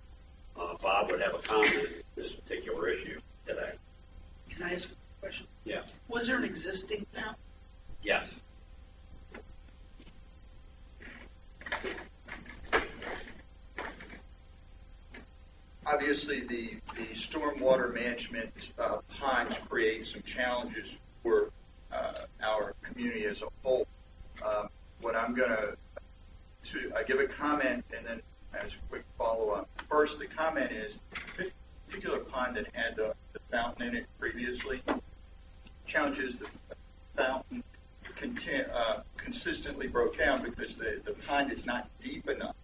Bob would have a comment on this particular issue today. Can I ask a question? Yeah. Was there an existing fountain? Yes. Obviously, the stormwater management ponds create some challenges for our community as a whole. What I'm going to I give a comment and then as a quick follow-up. First, the comment is this particular pond that had the fountain in it previously. Challenge is the fountain consistently broke down because the pond is not deep enough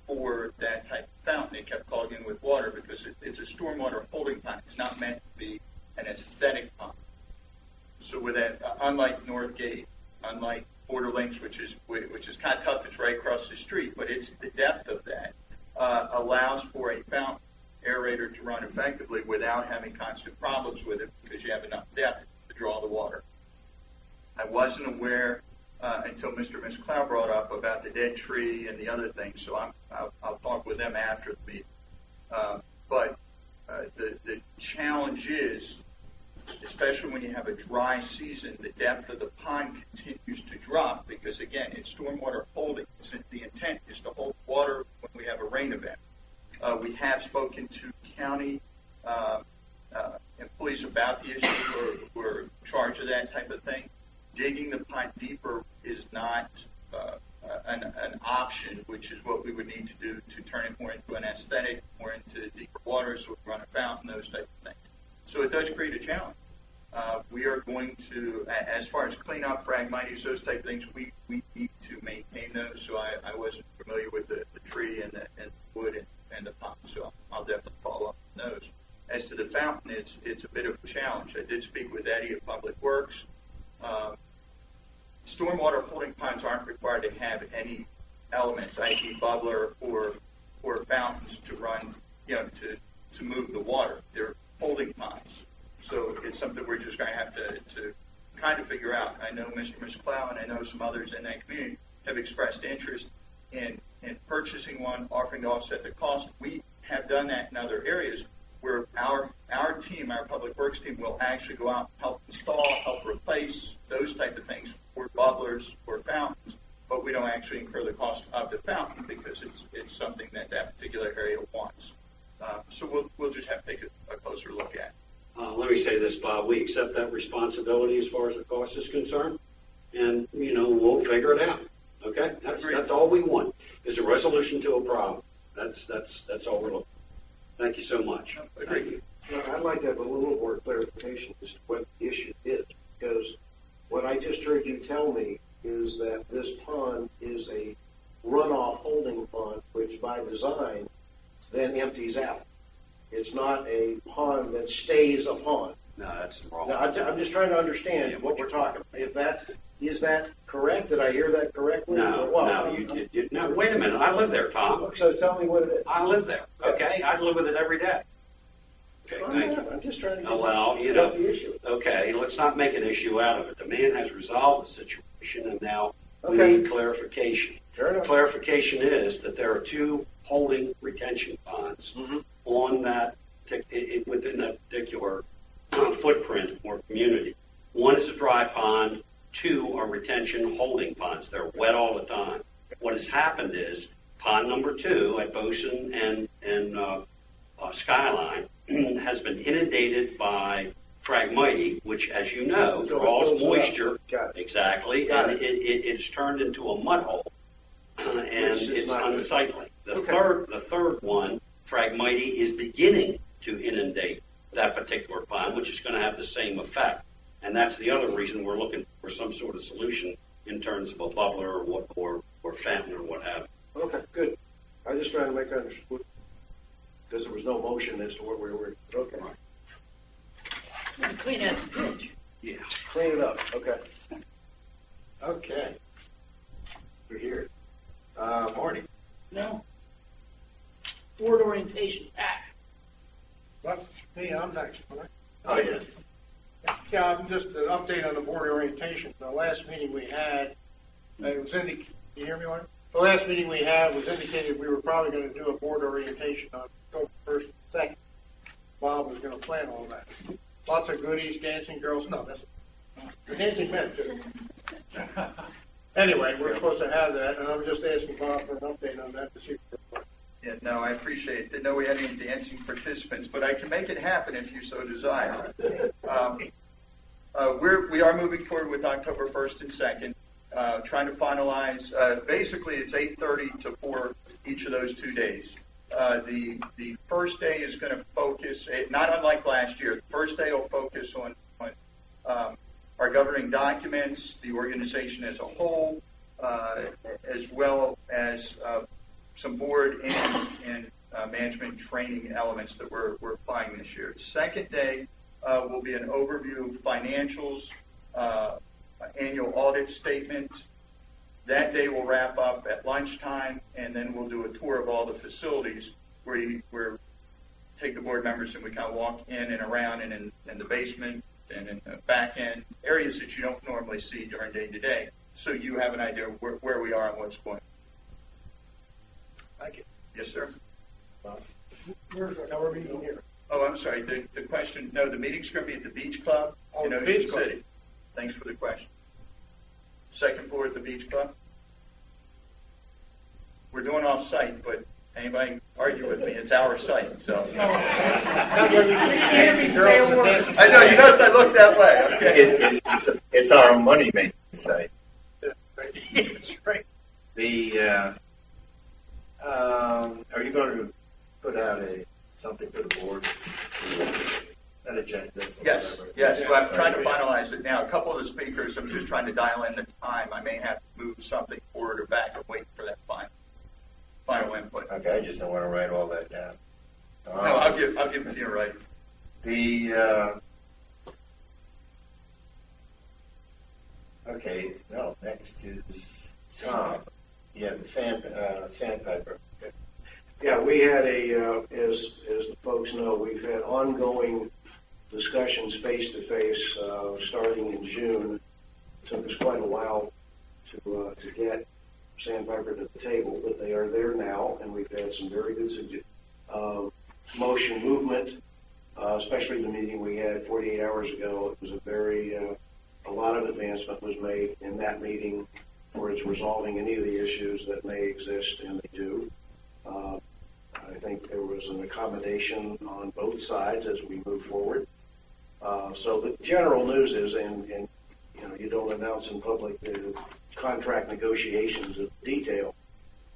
for that type of fountain. It kept clogging with water because it's a stormwater holding pond. It's not meant to be an aesthetic pond. So with that, unlike Northgate, unlike Border Links, which is kind of tough, it's right across the street, but it's the depth of that allows for a fountain aerator to run effectively without having constant problems with it because you have enough depth to draw the water. I wasn't aware until Mr. and Ms. Clow brought up about the dead tree and the other things, so I'll talk with them after the meeting. But the challenge is, especially when you have a dry season, the depth of the pond continues to drop because, again, it's stormwater holding. The intent is to hold water when we have a rain event. We have spoken to county employees about the issue who are in charge of that type of thing. Digging the pond deeper is not an option, which is what we would need to do to turn it more into an aesthetic, more into deeper water, so we run a fountain, those type of things. So it does create a challenge. We are going to, as far as cleanup, Phragmites, those type of things, we need to maintain those. So I wasn't familiar with the tree and the wood and the pond, so I'll definitely follow up on those. As to the fountain, it's a bit of a challenge. I did speak with Eddie at Public Works. Stormwater holding ponds aren't required to have any elements, i.e. bubbler or fountains to run, to move the water. They're holding ponds. So it's something we're just going to have to kind of figure out. I know Mr. and Ms. Clow and I know some others in that community have expressed interest in purchasing one, offering to offset the cost. We have done that in other areas where our team, our Public Works team, will actually go out and help install, help replace, those type of things for bubblers or fountains, but we don't actually incur the cost of the fountain because it's something that particular area wants. So we'll just have to take a closer look at. Let me say this, Bob. We accept that responsibility as far as the cost is concerned, and we'll figure it out. Okay, that's all we want is a resolution to a problem. That's all we're looking for. Thank you so much. Thank you. I'd like to have a little more clarification as to what the issue is, because what I just heard you tell me is that this pond is a runoff holding pond, which by design then empties out. It's not a pond that stays a pond. No, that's wrong. Now, I'm just trying to understand what we're talking about. Is that correct? Did I hear that correctly? No, no. Wait a minute. I live there, Tom. So tell me what it is. I live there. Okay, I live with it every day. Okay, thank you. I'm just trying to get the issue. Okay, let's not make an issue out of it. The man has resolved the situation, and now we need clarification. Sure enough. Clarification is that there are 2 holding retention ponds on that within that particular footprint or community. One is a dry pond. Two are retention holding ponds. They're wet all the time. What has happened is pond number 2 at Bosun and Skyline has been inundated by Phragmites, which, as you know, draws moisture. Exactly, and it is turned into a mud hole, and it's unsightly. The third one, Phragmites, is beginning to inundate that particular pond, which is going to have the same effect. And that's the other reason we're looking for some sort of solution in terms of a bubbler or fountain or what have you. Okay, good. I just trying to make understood because there was no motion as to what we were. Okay. Clean that pitch. Yeah. Clean it up. Okay. Okay. We're here. Marty. No. Board orientation. Well, me, I'm next. Right? Oh, yes. Yeah, just an update on the board orientation. The last meeting we had, it was indicated, you hear me, Mark? The last meeting we had was indicated we were probably going to do a board orientation on October 1st and 2nd. Bob was going to plan all that. Lots of goodies, dancing girls. No, that's the dancing men too. Anyway, we're supposed to have that, and I'm just asking Bob for an update on that to see. Yeah, no, I appreciate it. Didn't know we had any dancing participants, but I can make it happen if you so desire. We are moving forward with October 1st and 2nd, trying to finalize. Basically, it's 8:30 to 4 each of those 2 days. The first day is going to focus, not unlike last year. The first day will focus on our governing documents, the organization as a whole, as well as some board and management training elements that we're applying this year. The second day will be an overview of financials, annual audit statement. That day will wrap up at lunchtime, and then we'll do a tour of all the facilities where we take the board members and we kind of walk in and around and in the basement and in the back end, areas that you don't normally see during day-to-day, so you have an idea of where we are and what's going on. Thank you. Yes, sir. Where's our meeting here? Oh, I'm sorry. The question, no, the meeting's going to be at the Beach Club in Ocean Beach Club. City. Thanks for the question. Second floor at the Beach Club. We're doing off-site, but anybody argue with me, it's our site, so. I know, you notice I look that way, okay. It's our money-making site. That's right. Are you going to put out something for the board? An agenda? Yes. So I'm trying to finalize it now. A couple of the speakers, I'm just trying to dial in the time. I may have to move something forward or back and wait for that final input. Okay, I just don't want to write all that down. No, I'll give it to you right. Next is Tom. Yeah, the sandpiper. Okay. Yeah, we had as the folks know, we've had ongoing discussions face-to-face starting in June. It took us quite a while to get Sandpiper to the table, but they are there now, and we've had some very good motion movement, especially the meeting we had 48 hours ago. It was a lot of advancement was made in that meeting towards resolving any of the issues that may exist, and they do. I think there was an accommodation on both sides as we move forward. So the general news is, and you don't announce in public the contract negotiations of detail,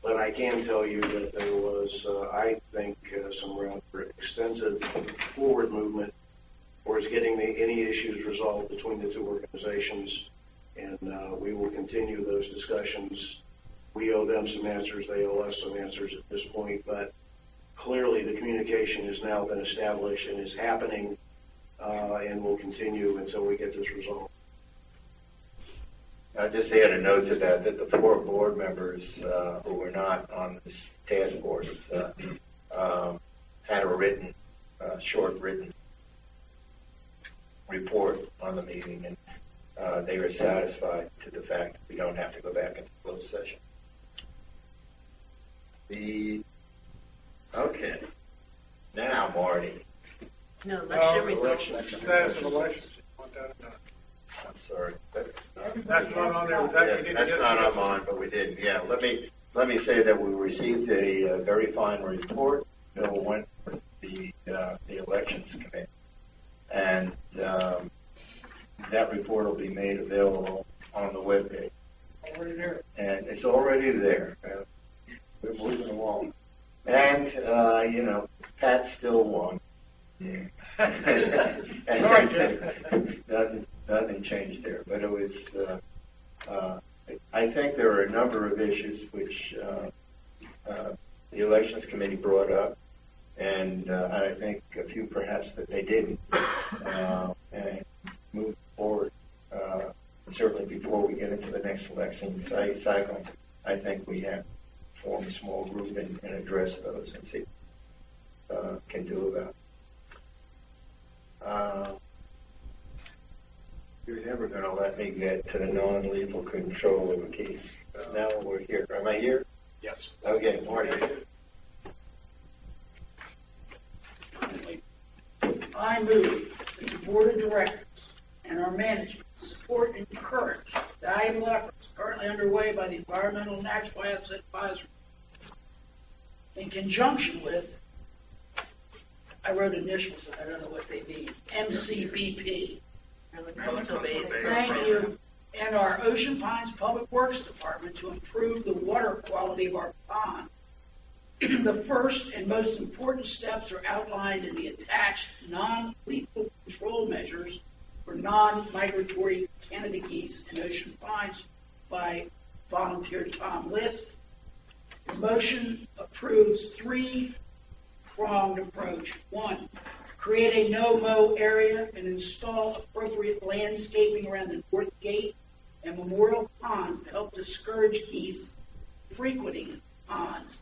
but I can tell you that there was, I think, some rather extensive forward movement towards getting any issues resolved between the two organizations, and we will continue those discussions. We owe them some answers, they owe us some answers at this point, but clearly the communication has now been established and is happening, and will continue until we get this resolved. I just add a note to that the 4 board members who were not on this task force had a short written report on the meeting, and they were satisfied to the fact that we don't have to go back into closed session. Okay. Now, Marty, No, election results. Status of elections. You want that or not? I'm sorry. That's not on there. That we need to That's get not to. on mine, but we did. Yeah, let me say that we received a very fine report. Bill went for the elections committee, and that report will be made available on the webpage. Already there. And it's already there. We're moving along. And, Pat still won. Yeah. Nothing changed there. But it was, I think there are a number of issues which the Elections Committee brought up, and I think a few perhaps that they didn't. And move forward. Certainly before we get into the next election cycle, I think we have to form a small group and address those and see what we can do about it. You're never going to let me get to the non-lethal control of a case. Now we're here. Am I here? Yes. Okay, Marty. I move that the Board of Directors and our management support and encourage the valuable efforts currently underway by the Environmental and Natural Asset Advisory in conjunction with, I wrote initials, I don't know what they mean, MCBP. Coastal Bays. Thank you. And our Ocean Pines Public Works Department to improve the water quality of our pond. The first and most important steps are outlined in the attached non-lethal control measures for non-migratory Canada geese and ocean pines by volunteer Tom List. The motion approves three-pronged approach. One, create a no-mow area and install appropriate landscaping around the north gate and memorial ponds to help discourage geese frequenting ponds.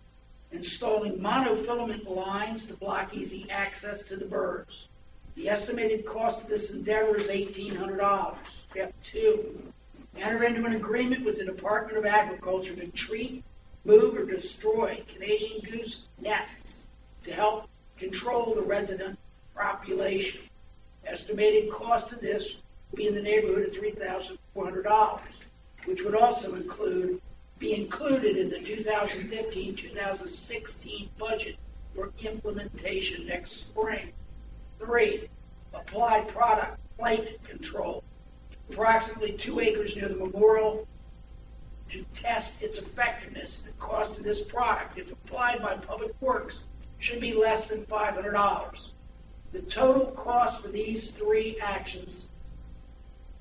Installing monofilament lines to block easy access to the birds. The estimated cost of this endeavor is $1,800. Step 2, enter into an agreement with the Department of Agriculture to treat, move, or destroy Canadian goose nests to help control the resident population. Estimated cost of this will be in the neighborhood of $3,400, which would also be included in the 2015-2016 budget for implementation next spring. 3, apply product blight control. Approximately 2 acres near the memorial to test its effectiveness. The cost of this product, if applied by Public Works, should be less than $500. The total cost for these 3 actions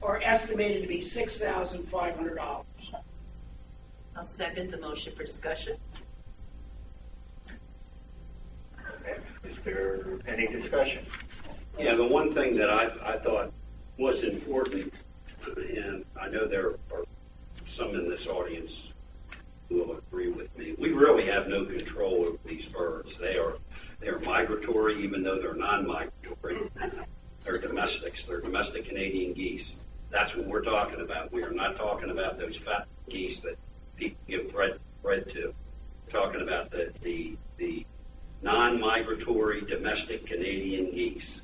are estimated to be $6,500. I'll second the motion for discussion. Is there any discussion? Yeah, the one thing that I thought was important, and I know there are some in this audience who will agree with me, we really have no control over these birds. They're migratory, even though they're non-migratory. They're domestics. They're domestic Canadian geese. That's what we're talking about. We are not talking about those fat geese that people give bread to. We're talking about the non-migratory domestic Canadian geese.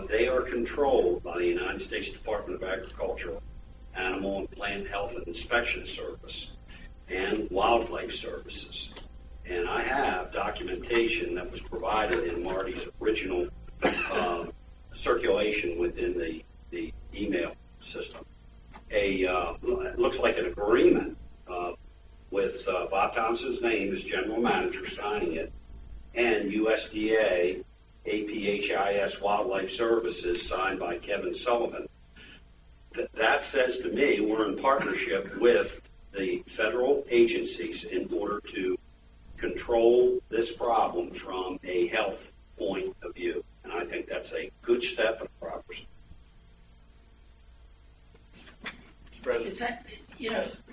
They are controlled by the United States Department of Agriculture, Animal and Plant Health and Inspection Service, and Wildlife Services. And I have documentation that was provided in Marty's original circulation within the email system. It looks like an agreement with Bob Thompson's name as general manager signing it, and USDA APHIS Wildlife Services signed by Kevin Sullivan. That says to me we're in partnership with the federal agencies in order to control this problem from a health point of view. And I think that's a good step in progress. It's,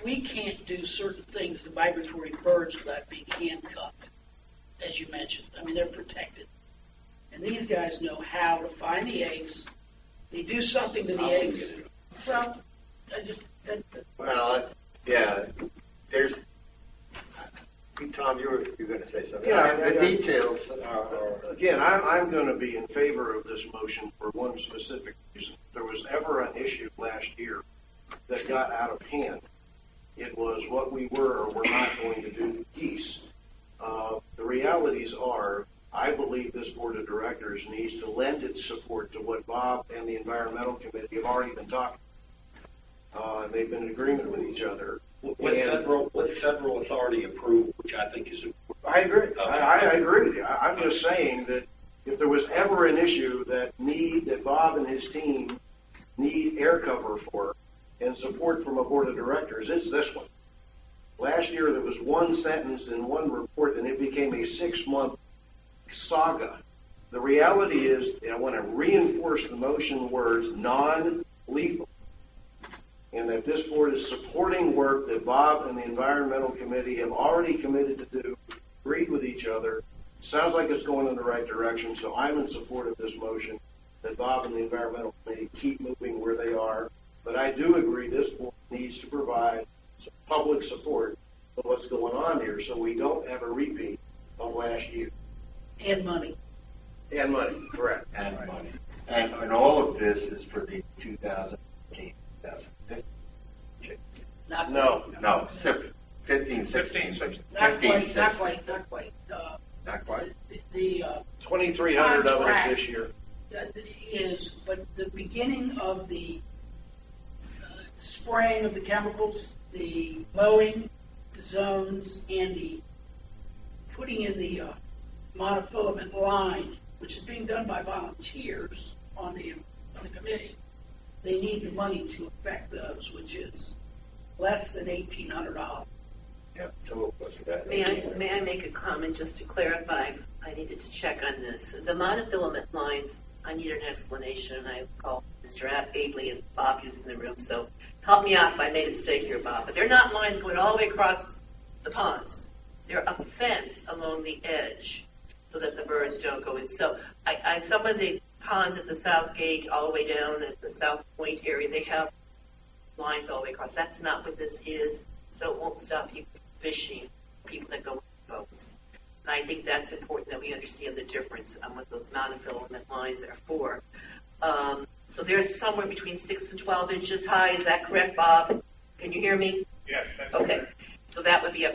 we can't do certain things to migratory birds without being handcuffed, as you mentioned. I mean, they're protected. And these guys know how to find the eggs. They do something to the eggs. Well, Tom, you were going to say something. Yeah, The details are. Again, I'm going to be in favor of this motion for one specific reason. If there was ever an issue last year that got out of hand, it was what we were or were not going to do to Geese. The realities are, I believe this board of directors needs to lend its support to what Bob and the environmental committee have already been talking. They've been in agreement with each other. With federal authority approved, which I think is important. I agree. Okay. I agree with you. I'm just saying that if there was ever an issue that Bob and his team need air cover for and support from a board of directors, it's this one. Last year there was one sentence in one report and it became a 6-month saga. The reality is, and I want to reinforce the motion words, non-lethal. And that this board is supporting work that Bob and the environmental committee have already committed to do, agreed with each other. Sounds like it's going in the right direction, so I'm in support of this motion that Bob and the environmental committee keep moving where they are. But I do agree this board needs to provide some public support for what's going on here so we don't have a repeat of last year. And money. And money, correct. And money. And all of this is for the 2015, 2015. No. 15, 16. Not 15, quite, 16. not quite, not quite. Not quite. The 2,300 of it is this year. is, but the beginning of the spraying of the chemicals, the mowing, the zones, and the putting in the monofilament line, which is being done by volunteers on the committee, they need the money to effect those, which is less than $1,800. Yeah, total cost of that. May I make a comment just to clarify? I needed to check on this. The monofilament lines, I need an explanation, and I called Mr. Abley and Bob is in the room, so help me out if I made a mistake here, Bob. But they're not lines going all the way across the ponds. They're a fence along the edge so that the birds don't go in. So some of the ponds at the South Gate, all the way down at the South Point area, they have lines all the way across. That's not what this is, so it won't stop people fishing, people that go with boats. And I think that's important that we understand the difference on what those monofilament lines are for. So they're somewhere between 6 and 12 inches high. Is that correct, Bob? Can you hear me? Yes, that's okay. correct. So that would be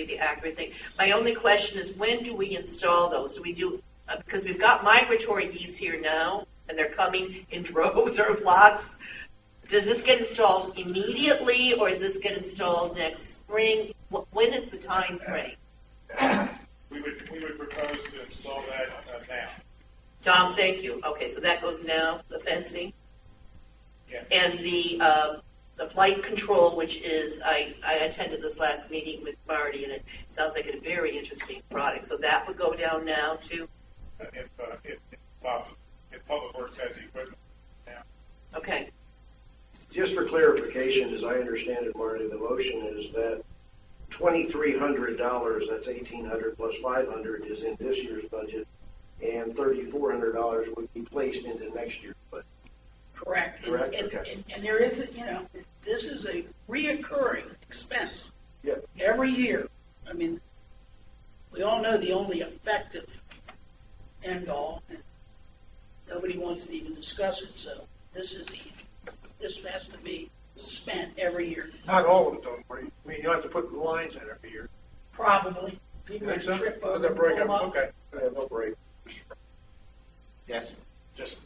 the accurate thing. My only question is, when do we install those? Do we do because we've got migratory geese here now, and they're coming in droves or flocks. Does this get installed immediately, or does this get installed next spring? When is the time frame? We would propose to install that now. Tom, thank you. Okay, so that goes now, the fencing? Yeah. And the flight control, which is, I attended this last meeting with Marty, and it sounds like a very interesting product. So that would go down now, too? If possible. If Public Works has the equipment now. Okay. Just for clarification, as I understand it, Marty, the motion is that $2,300, that's $1,800 plus $500, is in this year's budget, and $3,400 would be placed into next year's budget. Correct. Correct. And there is, this is a reoccurring expense. Yeah. Every year. I mean, we all know the only effective end all, and nobody wants to even discuss it. So this has to be spent every year. Not all of it, though. I mean, you have to put the lines in every year. Probably. People Think so? trip Let over them break pull them up. up. Okay. They'll break. Yes. Just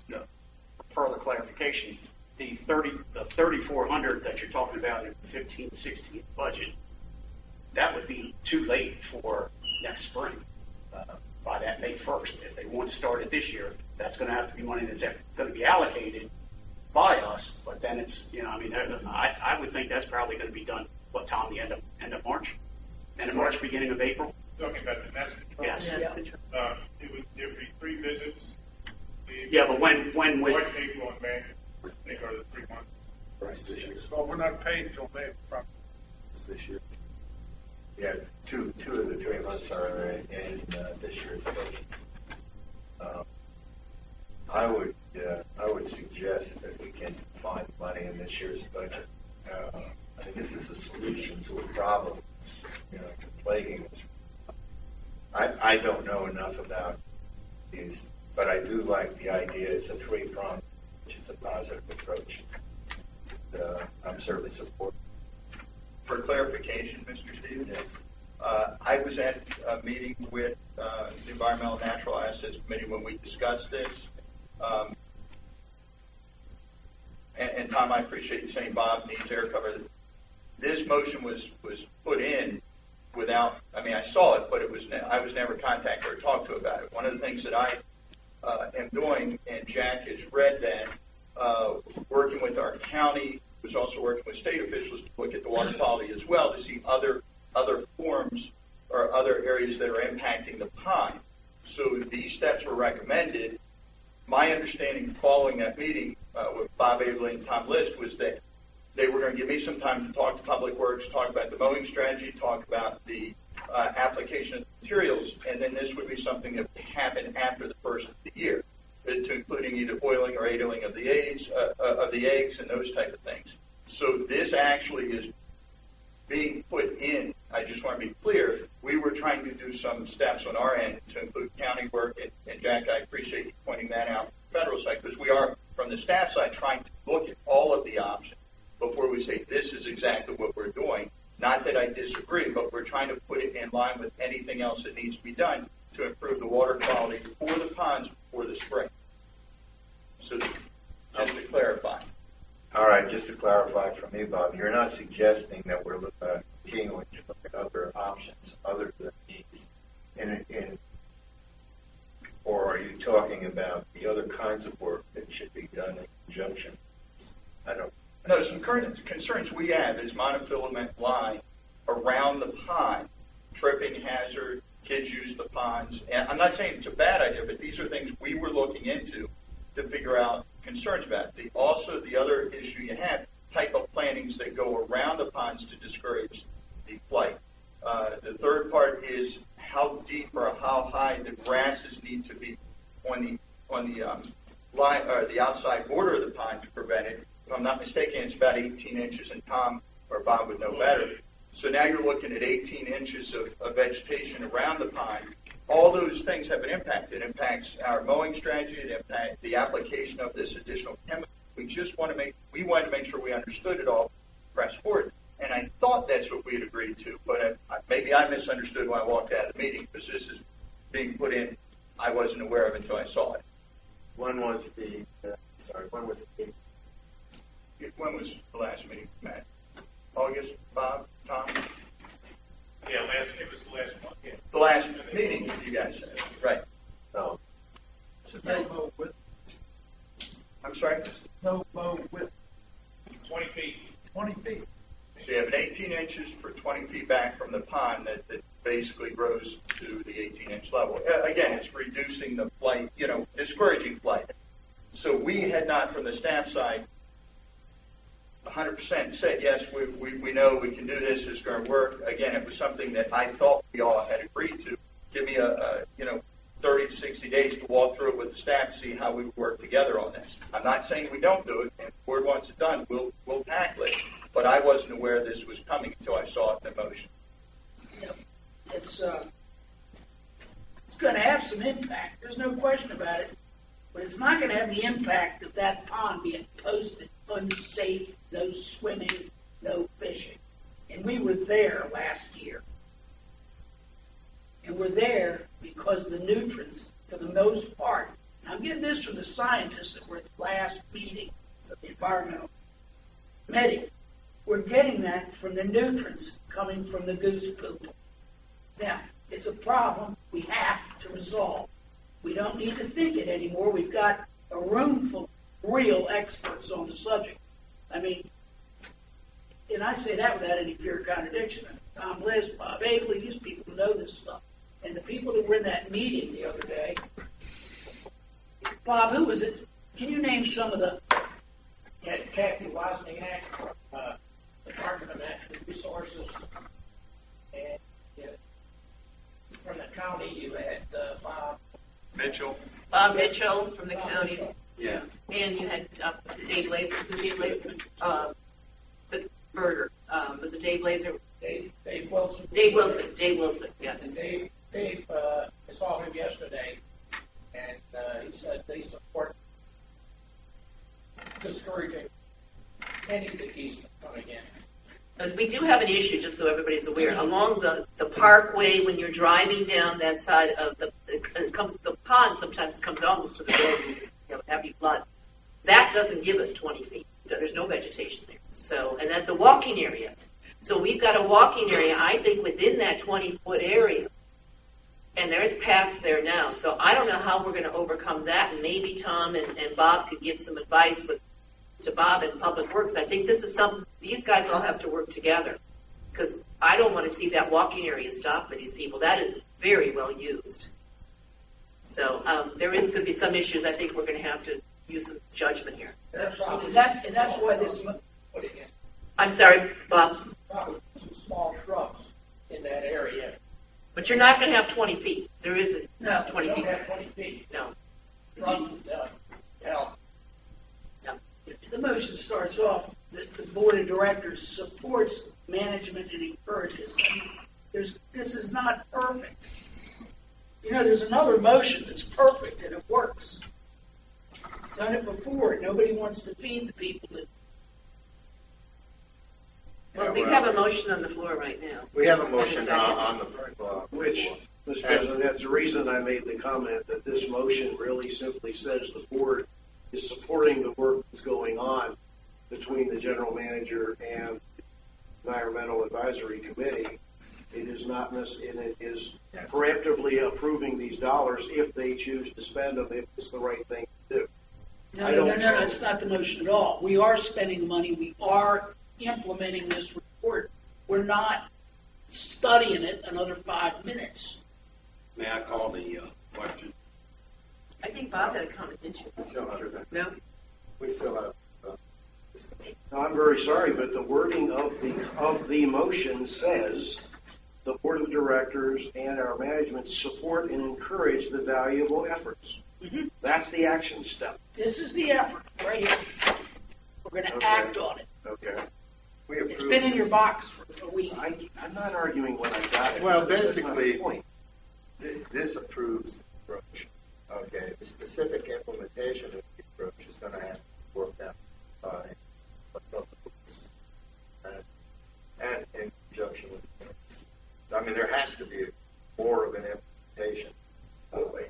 further clarification, the 3,400 that you're talking about in the 15-16 budget, that would be too late for next spring. By that May 1st, if they want to start it this year, that's going to have to be money that's going to be allocated by us. But then it's, I would think that's probably going to be done. What, Tom? The end of March, beginning of April. Talking about the nest control. Yes. It would be 3 visits. Yeah, but when would March, April, and May? I think are the 3 months. Well, we're not paid until May from This year. Yeah, two of the 3 months are in this year's budget. I would suggest that we can find money in this year's budget. I think this is a solution to a problem that's plaguing us don't know enough about these, but I do like the idea. It's a three-pronged, which is a positive approach. I'm certainly supportive. For clarification, Mr. Stevens, Yes. I was at a meeting with the Environmental and Natural Assets Committee when we discussed this. And Tom, I appreciate you saying Bob needs air cover. This motion was put in without, I mean, I saw it, but I was never contacted or talked to about it. One of the things that I am doing, and Jack has read that, working with our county, was also working with state officials to look at the water quality as well to see other forms or other areas that are impacting the pond. So these steps were recommended. My understanding following that meeting with Bob Abley and Tom List was that they were going to give me some time to talk to Public Works, talk about the mowing strategy, talk about the application of materials, and then this would be something that would happen after the first of the year, to including either oiling or aidling of the eggs and those type of things. So this actually is being put in. I just want to be clear. We were trying to do some steps on our end to include county work, and Jack, I appreciate you pointing that out from the federal side, because we are, from the staff side, trying to look at all of the options before we say this is exactly what we're doing. Not that I disagree, but we're trying to put it in line with anything else that needs to be done to improve the water quality for the ponds before the spring. So just to clarify. All right, just to clarify for me, Bob, you're not suggesting that we're continuing to look at other options other than these, or are you talking about the other kinds of work that should be done in conjunction? I don't. No, some current concerns we have is monofilament line around the pond, tripping hazard, kids use the ponds. And I'm not saying it's a bad idea, but these are things we were looking into to figure out concerns about. Also, the other issue you have, type of plantings that go around the ponds to discourage the flight. The third part is how deep or how high the grasses need to be on the line or the outside border of the pond to prevent it. If I'm not mistaken, it's about 18 inches, and Tom or Bob would know better. So now you're looking at 18 inches of vegetation around the pond. All those things have an impact. It impacts our mowing strategy. It impacts the application of this additional chemical. We wanted to make sure we understood it all, press forward. And I thought that's what we had agreed to, but maybe I misunderstood when I walked out of the meeting, because this is being put in I wasn't aware of until I saw it. When was the When was the last meeting, Matt? August, Bob, Tom? Yeah, it was the last one. Yeah. The last meeting, you guys said, right? No. No mow width. I'm sorry? No mow width. 20 feet. 20 feet. So you have an 18 inches for 20 feet back from the pond that basically grows to the 18-inch level. Again, it's reducing the flight, discouraging flight. So we had not, from the staff side, 100% said, yes, we know we can do this, it's going to work. Again, it was something that I thought we all had agreed to. Give me 30 to 60 days to walk through it with the staff to see how we work together on this. I'm not saying we don't do it, and if the board wants it done, we'll tackle it. But I wasn't aware this was coming until I saw it in motion. Yep. It's going to have some impact. There's no question about it. But it's not going to have the impact of that pond being posted unsafe, no swimming, no fishing. And we were there last year. And we're there because the nutrients, for the most part, and I'm getting this from the scientists that were at the last meeting of the environmental committee, we're getting that from the nutrients coming from the goose poop. Now, it's a problem we have to resolve. We don't need to think it anymore. We've got a room full of real experts on the subject. I mean, and I say that without any pure contradiction. Tom Liz, Bob Abley, these people know this stuff. And the people that were in that meeting the other day, Bob, who was it? Can you name some of the... Kathy Wozniak, Department of Natural Resources, and from the county you had Bob Mitchell. Bob Mitchell from the county. Yeah. And you had Dave Laser. Dave Laser. The birder. Was it Dave Laser? Dave Wilson. Dave Wilson. Yes. And Dave, as far encouraging any of the easement coming in. We do have an issue, just so everybody's aware, along the parkway when you're driving down that side of the pond sometimes comes almost to the road, you have heavy flood. That doesn't give us 20 feet. There's no vegetation there. So, and that's a walking area. So we've got a walking area, I think, within that 20-foot area. And there's paths there now. So I don't know how we're going to overcome that. And maybe Tom and Bob could give some advice to Bob in Public Works. I think this is something, these guys all have to work together. Because I don't want to see that walking area stop for these people. That is very well used. So there is going to be some issues. I think we're going to have to use some judgment here. That's why this. I'm sorry, Bob. Probably some small shrubs in that area. But you're not going to have 20 feet. There isn't 20 don't feet. have 20 feet. No. Shrubs, help. The motion starts off that the board of directors supports management and encourages. This is not perfect. You know, there's another motion that's perfect and it works. Done it before. Nobody wants to feed the people that. Well, we have a motion on the floor right now. We have a motion on the floor. Which, Mr. President, that's the reason I made the comment that this motion really simply says the board is supporting the work that's going on between the general manager and the environmental advisory committee. It is not, and it is preemptively approving these dollars if they choose to spend them, if it's the right thing to do. No, that's not the motion at all. We are spending the money. We are implementing this report. We're not studying it another 5 minutes. May I call the question? I think Bob had a comment, didn't you? No? We still have. No, I'm very sorry, but the wording of the motion says the board of directors and our management support and encourage the valuable efforts. Mm-hmm. That's the action step. This is the effort right here. We're going to act on it. Okay. It's been in your box for a week. I'm not arguing when I got it. Well, That's not the basically, point. this approves the approach. Okay, the specific implementation of the approach is going to have to be worked out by both the books and in conjunction with the parents. I mean, there has to be more of an implementation.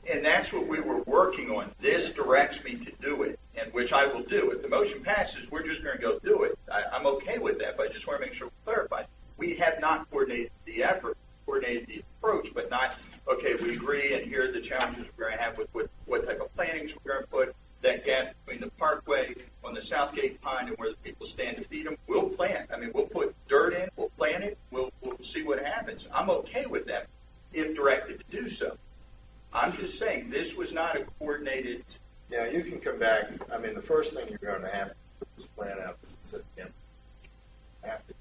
And that's what we were working on. This directs me to do it, and which I will do. If the motion passes, we're just going to go do it. I'm okay with that, but I just want to make sure we clarify. We have not coordinated the effort, coordinated the approach, but not, okay, we agree, and here are the challenges we're going to have with what type of plantings we're going to put, that gap between the parkway on the Southgate Pond and where the people stand to feed them. We'll plant. I mean, we'll put dirt in, we'll plant it, we'll see what happens. I'm okay with that if directed to do so. I'm just saying this was not a coordinated. Yeah, you can come back. I mean, the first thing you're going to have to do is plan out the specific implementation.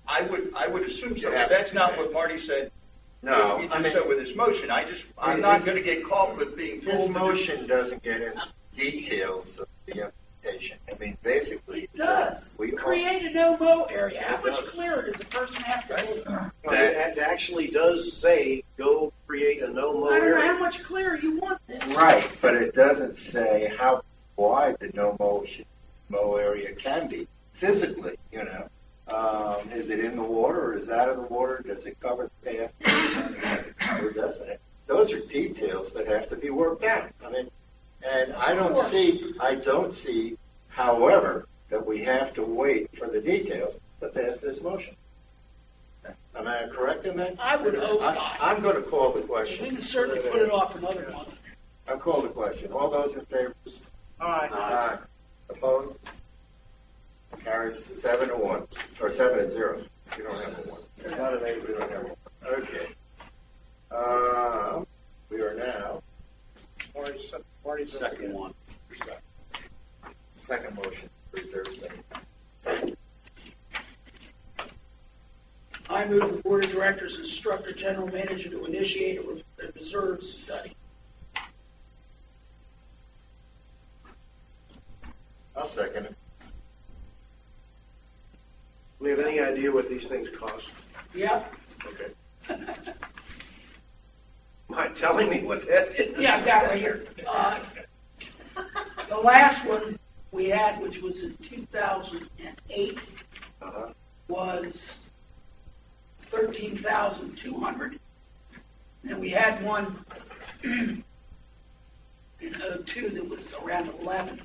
I would assume so. Yeah. That's not what Marty said. No, He just said with his motion. I'm not going to get caught with being told. This to do- motion doesn't get into details of the implementation. I mean, basically, It does. we Create a no-mow area. How much clearer does a person have to do? No, it actually does say go create a no-mow I don't know area. how much clearer you want this. Right, but it doesn't say how wide the no-mow area can be physically, you know. Is it in the water or is it out of the water? Does it cover the path or doesn't it? Those are details that have to be worked out. I mean, and I don't see, however, that we have to wait for the details to pass this motion. Am I correct in that? I would hope not. I'm going to call the We question. can certainly put it off another month. I'll call the question. All those in favor? Aye. Opposed? Carries 7-1, or 7-0. We don't have a 1. There's not an 8, we don't have a 1. Okay. We are now. Marty's Second one. Second motion, reserve state. I move the board of directors instruct the general manager to initiate a reserve study. I'll second it. Do we have any idea what these things cost? Yep. Okay. Mind telling me what that is? Yeah, I've got it right here. The last one we had, which was in 2008, was 13,200. And we had one in 2002 that was around 11.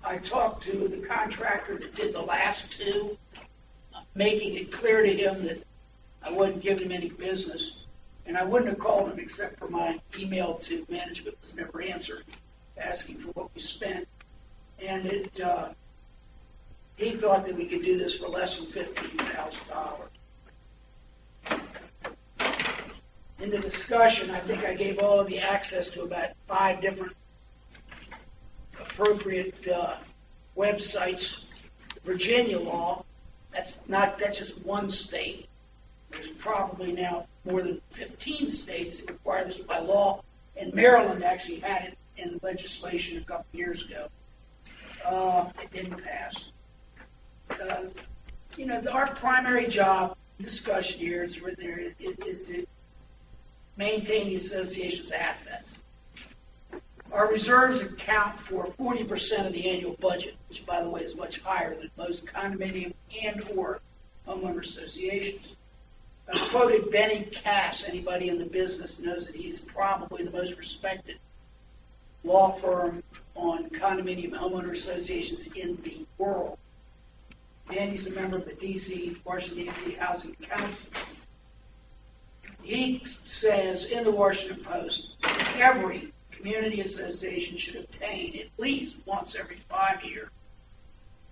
I talked to the contractor that did the last two, making it clear to him that I wasn't giving him any business. And I wouldn't have called him except for my email to management was never answered, asking for what we spent. And he thought that we could do this for less than $15,000. In the discussion, I think I gave all of you access to about 5 different appropriate websites. Virginia law, that's just one state. There's probably now more than 15 states that require this by law, and Maryland actually had it in legislation a couple years ago. It didn't pass. Our primary job, discussion here is to maintain the association's assets. Our reserves account for 40% of the annual budget, which, by the way, is much higher than most condominium and/or homeowner associations. I've quoted Benny Cass. Anybody in the business knows that he's probably the most respected law firm on condominium homeowner associations in the world. And he's a member of the Washington, D.C. Housing Council. He says in the Washington Post, every community association should obtain at least once every 5 years.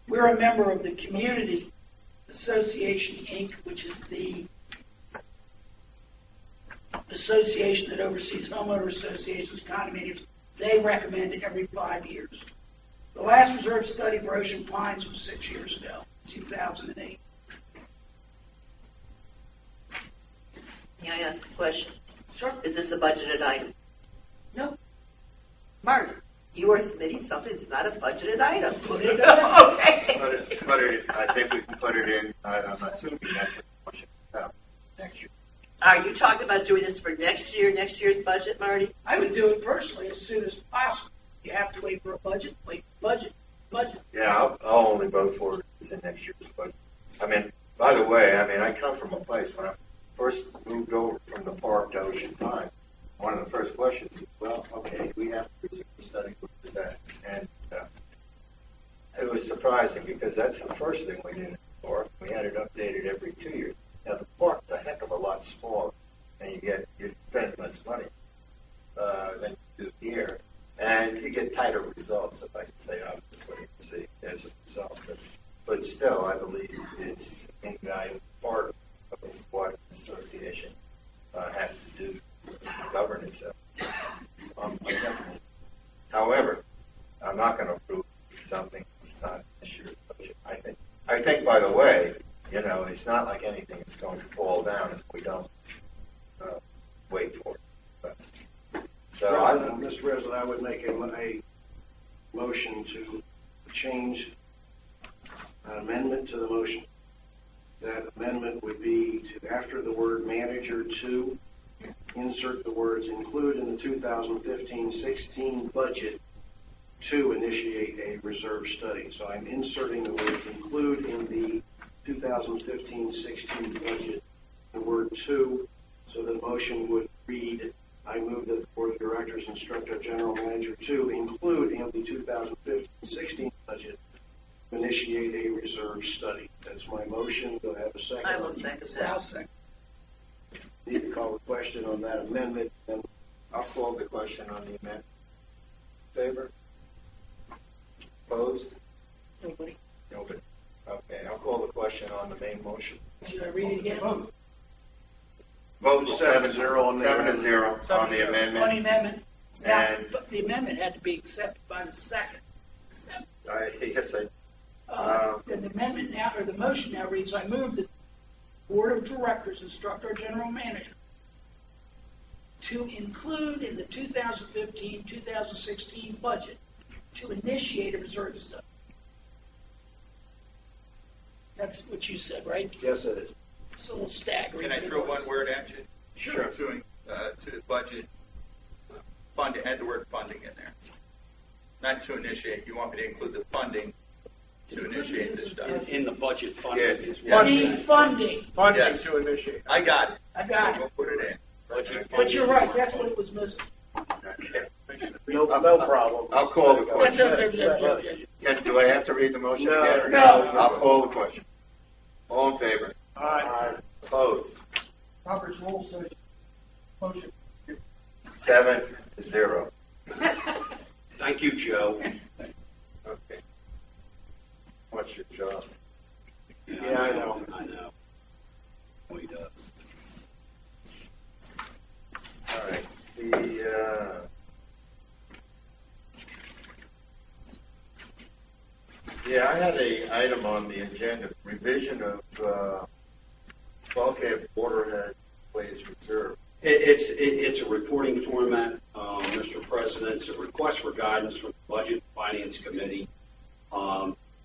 We're a member of the Community Association, Inc., which is the association that oversees homeowner associations, condominiums. They recommend it every 5 years. The last reserve study for Ocean Pines was 6 years ago, 2008. May I ask a question? Sure. Is this a budgeted item? No. Marty, you are submitting something that's not a budgeted item. Okay. I think we can put it in. I'm assuming that's what the question is about. Next year. Are you talking about doing this for next year's budget, Marty? I would do it personally as soon as possible. You have to wait for a budget, budget. Yeah, I'll only vote for it in next year's budget. I mean, by the way, I come from a place when I first moved over from the park to Ocean Pine. One of the first questions is, well, okay, we have to do a study with that. And it was surprising because that's the first thing we did in the park. We had it updated every 2 years. Now, the park's a heck of a lot smaller, and you spend less money than you do here. And you get tighter results, if I can say obviously, as a result. But still, I believe it's an invaluable part of what an association has to do to govern itself. Definitely. However, I'm not going to approve something that's not this year's budget. I think, by the way, it's not like anything is going to fall down if we don't wait for it. Mr. President, I would make a motion to change an amendment to the motion. That amendment would be to, after the word manager 2, insert the words include in the 2015-16 budget to initiate a reserve study. So I'm inserting the word include in the 2015-16 budget, the word to, so the motion would read, I move that the Board of Directors instruct our General Manager to include in the 2015-16 budget to initiate a reserve study. That's my motion. Do I have a second? I will second that. I'll second. Need to call the question on that amendment. And I'll call the question on the amendment. Favor? Opposed? Nobody. Nobody. Okay, I'll call the question on the main motion. Should I read it again? Vote 7-0 on the 7-0 on the amendment. On the amendment. Now, And- but the amendment had to be accepted by the second. Yes, Then the amendment now, or the motion now reads, I move that the Board of Directors instruct our General Manager to include in the 2015-2016 budget to initiate a reserve study. That's what you said, right? yes, it is. It's a little staggering. Can I throw one word at you? Sure. To the budget, add the word funding in there. not to initiate. You want me to include the funding to initiate this stuff? In the budget funding Yeah, is yeah. Need funding. Funding Yes. to initiate. I got it. I got We'll it. put it in. budget But funding. you're right, that's what was missing. No problem. I'll call the That's question. okay. Do I have to read the motion No. again? or No. I'll call the question. All in favor? Aye. Opposed? Robert's rule says motion. 7-0. Thank you, Joe. Okay. What's your job? Yeah, I know. I know. We does. All right. I had a item on the agenda, revision of bulkhead waterhead waste reserve. It's a reporting format, Mr. President. It's a request for guidance from the Budget and Finance Committee.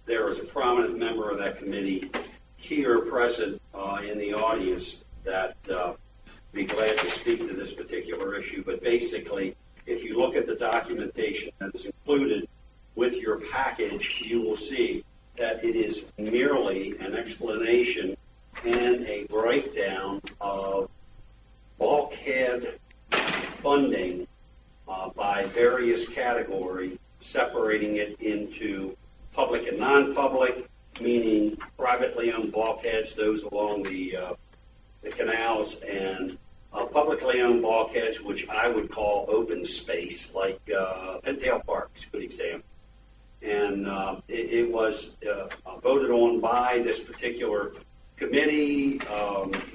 There is a prominent member of that committee here present in the audience that be glad to speak to this particular issue. But basically, if you look at the documentation that is included with your package, you will see that it is merely an explanation and a breakdown of bulkhead funding by various categories, separating it into public and non-public, meaning privately owned bulkheads, those along the canals, and publicly owned bulkheads, which I would call open space, like Pintail Park is a good example. And it was voted on by this particular committee,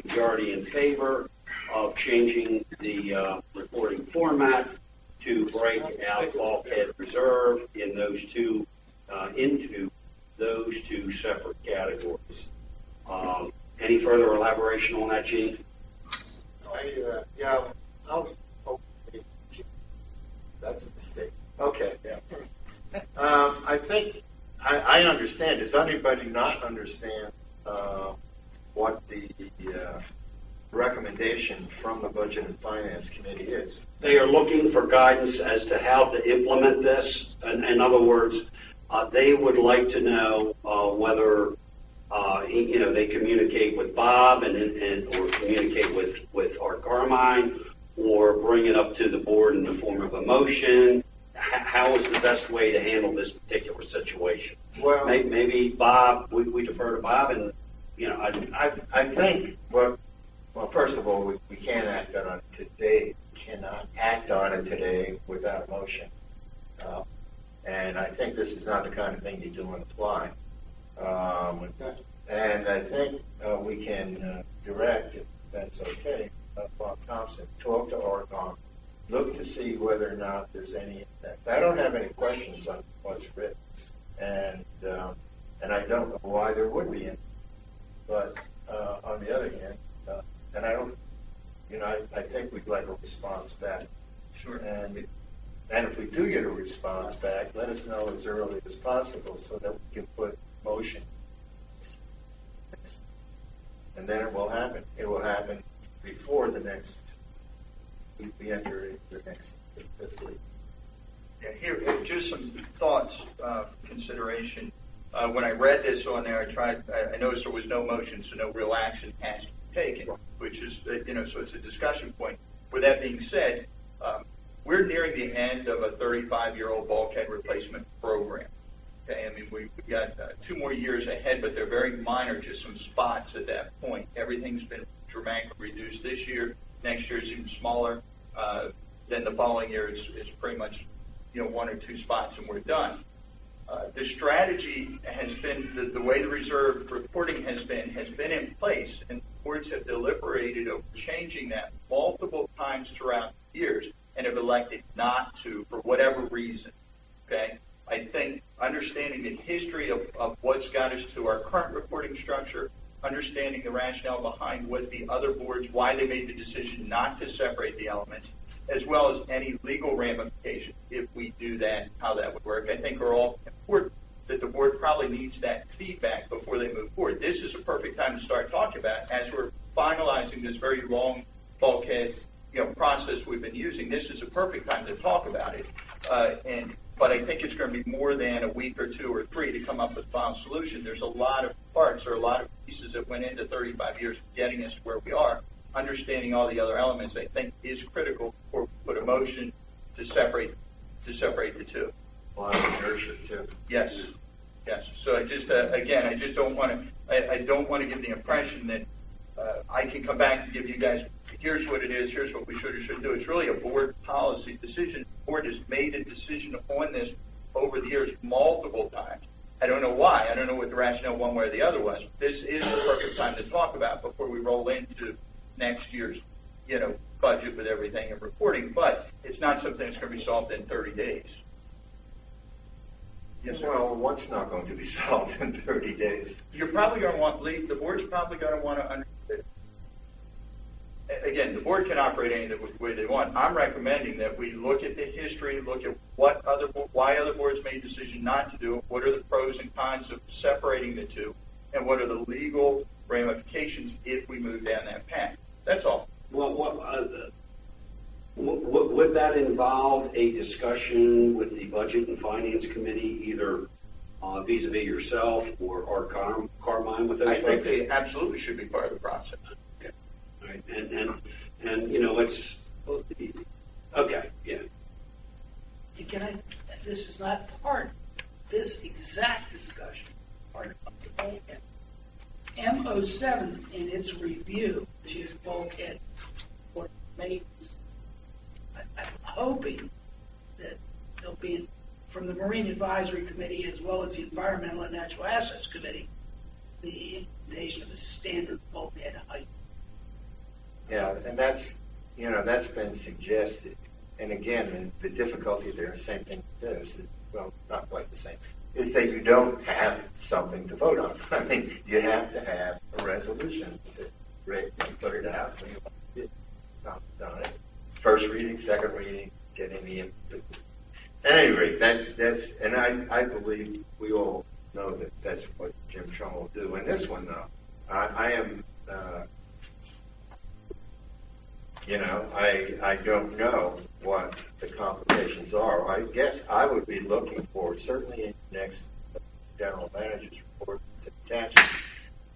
majority in favor of changing the reporting format to break out bulkhead reserve in those two into those two separate categories. Any further elaboration on that, Gene? That's a mistake. Okay. I think I understand. Does anybody not understand what the recommendation from the Budget and Finance Committee is? They are looking for guidance as to how to implement this. In other words, they would like to know whether they communicate with Bob and or communicate with Art Carmine, or bring it up to the board in the form of a motion. How is the best way to handle this particular situation? Well, maybe Bob. We defer to Bob, and I think well, first of all, we can't act on it today. Cannot act on it today without a motion. And I think this is not the kind of thing you do on the fly. And I think we can direct, if that's okay, Bob Thompson, talk to Argonne, look to see whether or not there's any impact. I don't have any questions on what's written, and I don't know why there would be any. But on the other hand, and I don't, I think we'd like a response back. Sure. And if we do get a response back, let us know as early as possible so that we can put motion. And then it will happen. It will happen before we enter the next fiscal year. Yeah, here, just some thoughts, consideration. When I read this on there, I noticed there was no motion, so no real action has to be taken, which is, so it's a discussion point. With that being said, we're nearing the end of a 35-year-old bulkhead replacement program. Okay, I mean, we've got 2 more years ahead, but they're very minor, just some spots at that point. Everything's been dramatically reduced this year. Next year is even smaller. Then the following year is pretty much, 1 or 2 spots, and we're done. The strategy has been, the way the reserve reporting has been in place, and boards have deliberated over changing that multiple times throughout the years and have elected not to for whatever reason. Okay? I think understanding the history of what's got us to our current reporting structure, understanding the rationale behind what the other boards, why they made the decision not to separate the elements, as well as any legal ramifications if we do that, how that would work, I think are all important, that the board probably needs that feedback before they move forward. This is a perfect time to start talking about, as we're finalizing this very long bulkhead process we've been using. This is a perfect time to talk about it. And but I think it's going to be more than a week or 2 or 3 to come up with a final solution. There's a lot of parts or a lot of pieces that went into 35 years of getting us to where we are. Understanding all the other elements, I think, is critical before we put a motion to separate the two. A lot of inertia too. Yes. So I just, again, I just don't want to. I don't want to give the impression that I can come back and give you guys. Here's what it is. Here's what we should or shouldn't do. It's really a board policy decision. The board has made a decision on this over the years multiple times. I don't know why. I don't know what the rationale one way or the other was. This is the perfect time to talk about before we roll into next year's, budget with everything and reporting. But it's not something that's going to be solved in 30 days. Yes, sir. Well, what's not going to be solved in 30 days? You're probably going to want the board's probably going to want to. Again, the board can operate any way they want. I'm recommending that we look at the history, look at why other boards made a decision not to do it, what are the pros and cons of separating the two, and what are the legal ramifications if we move down that path. That's all. Well, would that involve a discussion with the Budget and Finance Committee, either vis-a-vis yourself or Art Carmine with those I think folks? they absolutely should be part of the process. Okay. Right. And it's okay. Yeah. This is not part of this exact discussion. Part of the bulkhead. M07 in its review, which is bulkhead, what made. I'm hoping that there'll be, from the Marine Advisory Committee as well as the Environmental and Natural Assets Committee, the implementation of a standard bulkhead height. Yeah, and that's been suggested. And again, the difficulty there, same thing with this, well, not quite the same, is that you don't have something to vote on. I mean, you have to have a resolution. Rick, you put it out, so you want to get done it. First reading, second reading, getting the input. At any rate, that's, and I believe we all know that that's what Jim Chung will do. In this one, though, I am, I don't know what the complications are. I guess I would be looking for, certainly in the next general manager's report,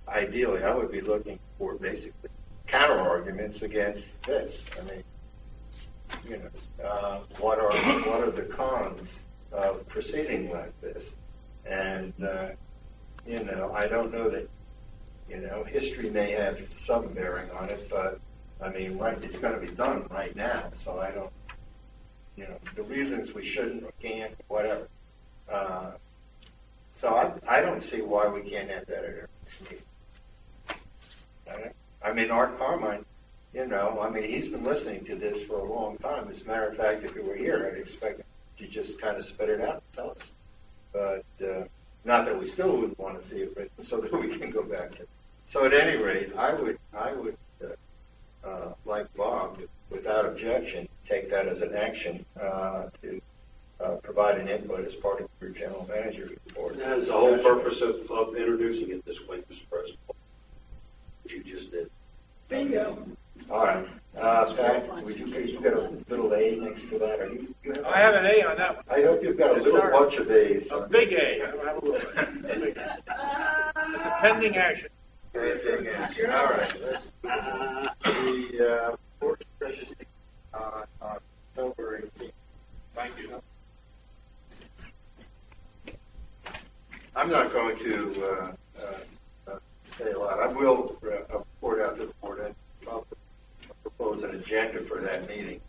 ideally, I would be looking for basically counter arguments against this. I mean, what are the cons of proceeding like this? And I don't know that history may have some bearing on it, but I mean, right, it's going to be done right now. So I don't, the reasons we shouldn't or can't, whatever. So I don't see why we can't have that at our next meeting. I mean, Art Carmine, he's been listening to this for a long time. As a matter of fact, if he were here, I'd expect him to just kind of spit it out and tell us. But not that we still wouldn't want to see it written, so that we can go back to it. So at any rate, I would like Bob, without objection, take that as an action to provide an input as part of your general manager report. That is the whole purpose of introducing it this way, Mr. President. What you just did. Bingo. All right. Pat, would you get a little A next to that? I have an A on that one. I hope you've got a little bunch of A's. A big A. I don't have a little A. It's a pending action. Pending action. All right. Let's the board presentation on October 18th. Thank you. I'm not going to say a lot. I will report out to the board and propose an agenda for that meeting.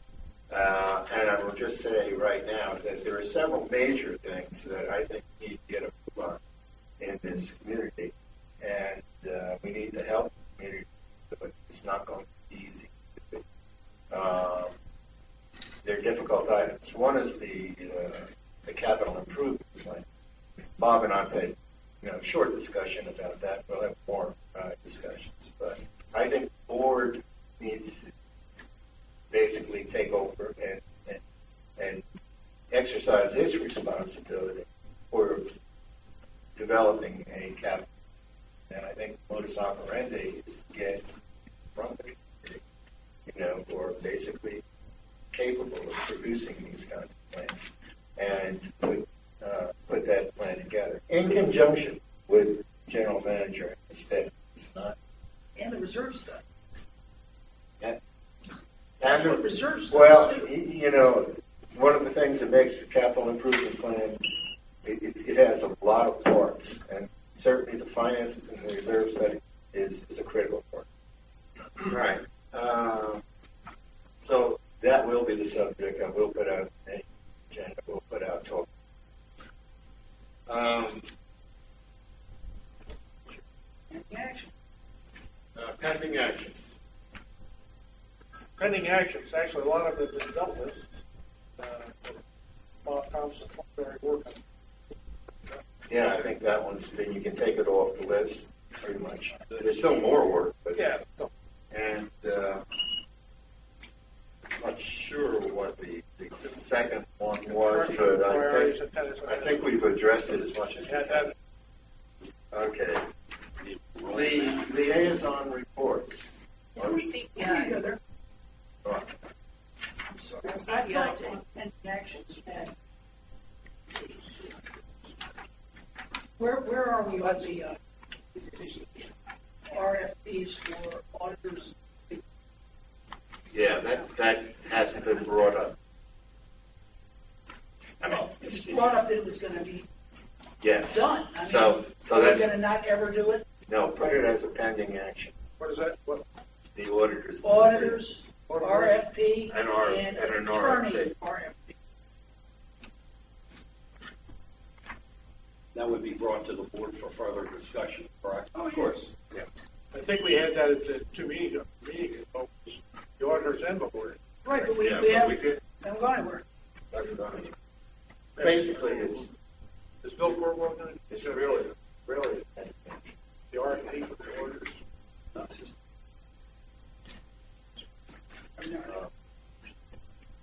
And I will just say right now that there are several major things that I think need to get a move on in this community. And we need to help the community, but it's not going to be easy to do. They're difficult items. One is the capital improvement plan. Bob and I had a short discussion about that. We'll have more discussions. But I think the board needs to basically take over and exercise its responsibility for developing a capital. And I think modus operandi is to get from the community, who are basically capable of producing these kinds of plans. and put that plan together in conjunction with general manager and the staff. It's not. And the reserve study. And That's what reserve studies well, do. you know, one of the things that makes the capital improvement plan, it has a lot of parts, and certainly the finances and the reserve study is a critical part. Right. So that will be the subject. I will put out an agenda. We'll put out talk. Action. Pending actions. Pending actions, actually, a lot of it has been dealt with. Bob Thompson, very working. Yeah, I think that one's been, you can take it off the list, pretty much. There's still more work, but. Yeah. And, I'm not sure what the second one was, but I think we've addressed it as much as we can. Okay. The liaison reports. CPI. Oh, I'm sorry. I thought on pending actions, and where are we on the RFPs for auditors? Yeah, that hasn't been brought up. I mean, It's brought up that it was going to be yes. done. I mean, So are we that's, going to not ever do it? no, put it as a pending action. What is that? What? The auditors. Auditors, RFP, And an attorney RFP. RFP. That would be brought to the board for further discussion, correct? Of course. Yeah. I think we had that at the two meetings ago, the auditors and the board. Right, but we Yeah, but haven't we could. gone anywhere. Basically, it's Bill Court working on it? it's really The RFP for the auditors.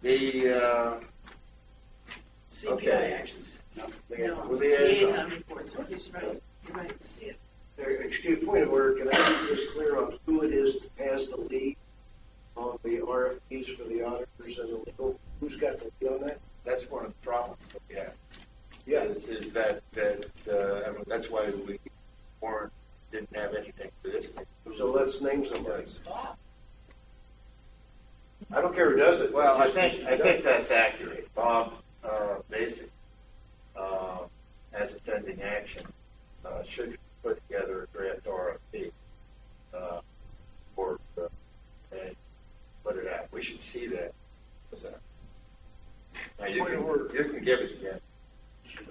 the CPI okay. actions. No, Liaison. liaison reports. That's right. You're right. See it. Excuse, point of order, can I be just clear on who it is that has the lead on the RFPs for the auditors and the legal? Who's got the lead on that? That's one of the problems that we have. Yeah. Is that I mean, that's why we didn't have anything for this thing. So let's name somebody. I don't care who does it. Well, I Just needs think to be done. that's accurate. Bob Basic as a pending action should put together a draft RFP for and put it out. We should see that. Now you can give it again.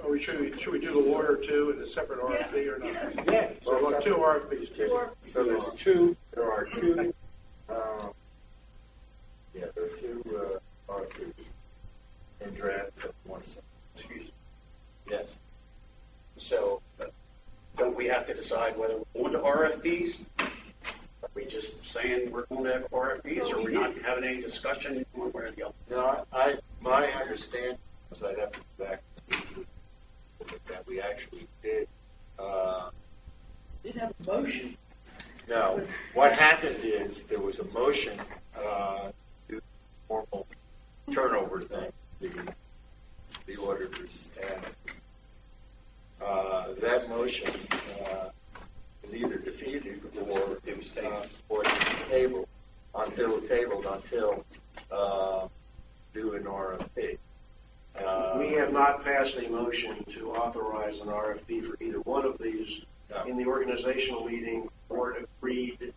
Or should we do the water too in a separate RFP or not? Yeah. So we'll have two RFPs. So there's two. There are two. Yeah, there are two RFPs in draft. Excuse me. Yes. So, don't we have to decide whether we're going to RFPs? Are we just saying we're going to have RFPs, or are we not having any discussion one way or the other? No, my understanding was I'd have to go back and speak to that we actually did. Didn't have a motion. No, what happened is there was a motion to do formal turnover thing, the auditors, and that motion was either defeated or it was tabled until do an RFP. We have not passed a motion to authorize an RFP for either one of these. No. In the organizational meeting, the board agreed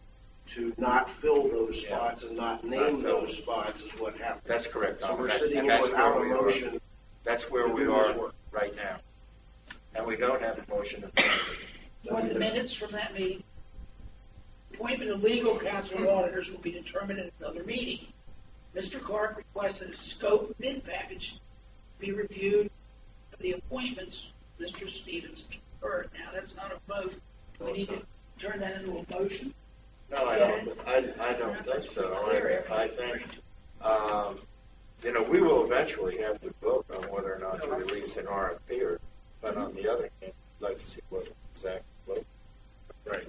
to not fill those spots and not name those spots is what happened. That's correct. So we're That- sitting and here that's without a where we are. motion. That's where to we do are this work. right now. And we don't have a motion in front of us. On the minutes from that meeting, appointment of legal counsel and auditors will be determined in another meeting. Mr. Clark requested a scope bid package be reviewed for the appointments. Mr. Stevens concurred. Now, that's not a vote. We need to turn that into a motion. No, I don't think so. I think, we will eventually have to vote on whether or not to release an RFP, but on the other hand, I'd like to see what exact vote. Right.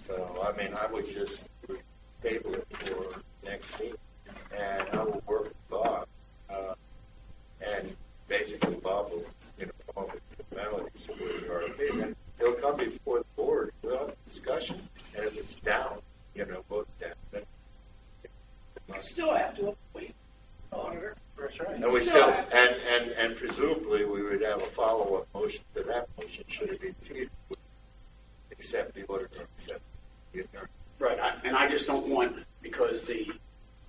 So, I mean, I would just table it for next meeting, and I will work with Bob, and basically Bob And we still, and presumably we would have a follow-up motion to that motion should it be defeated. Accept the order or accept the attorney. Right, and I just don't want, because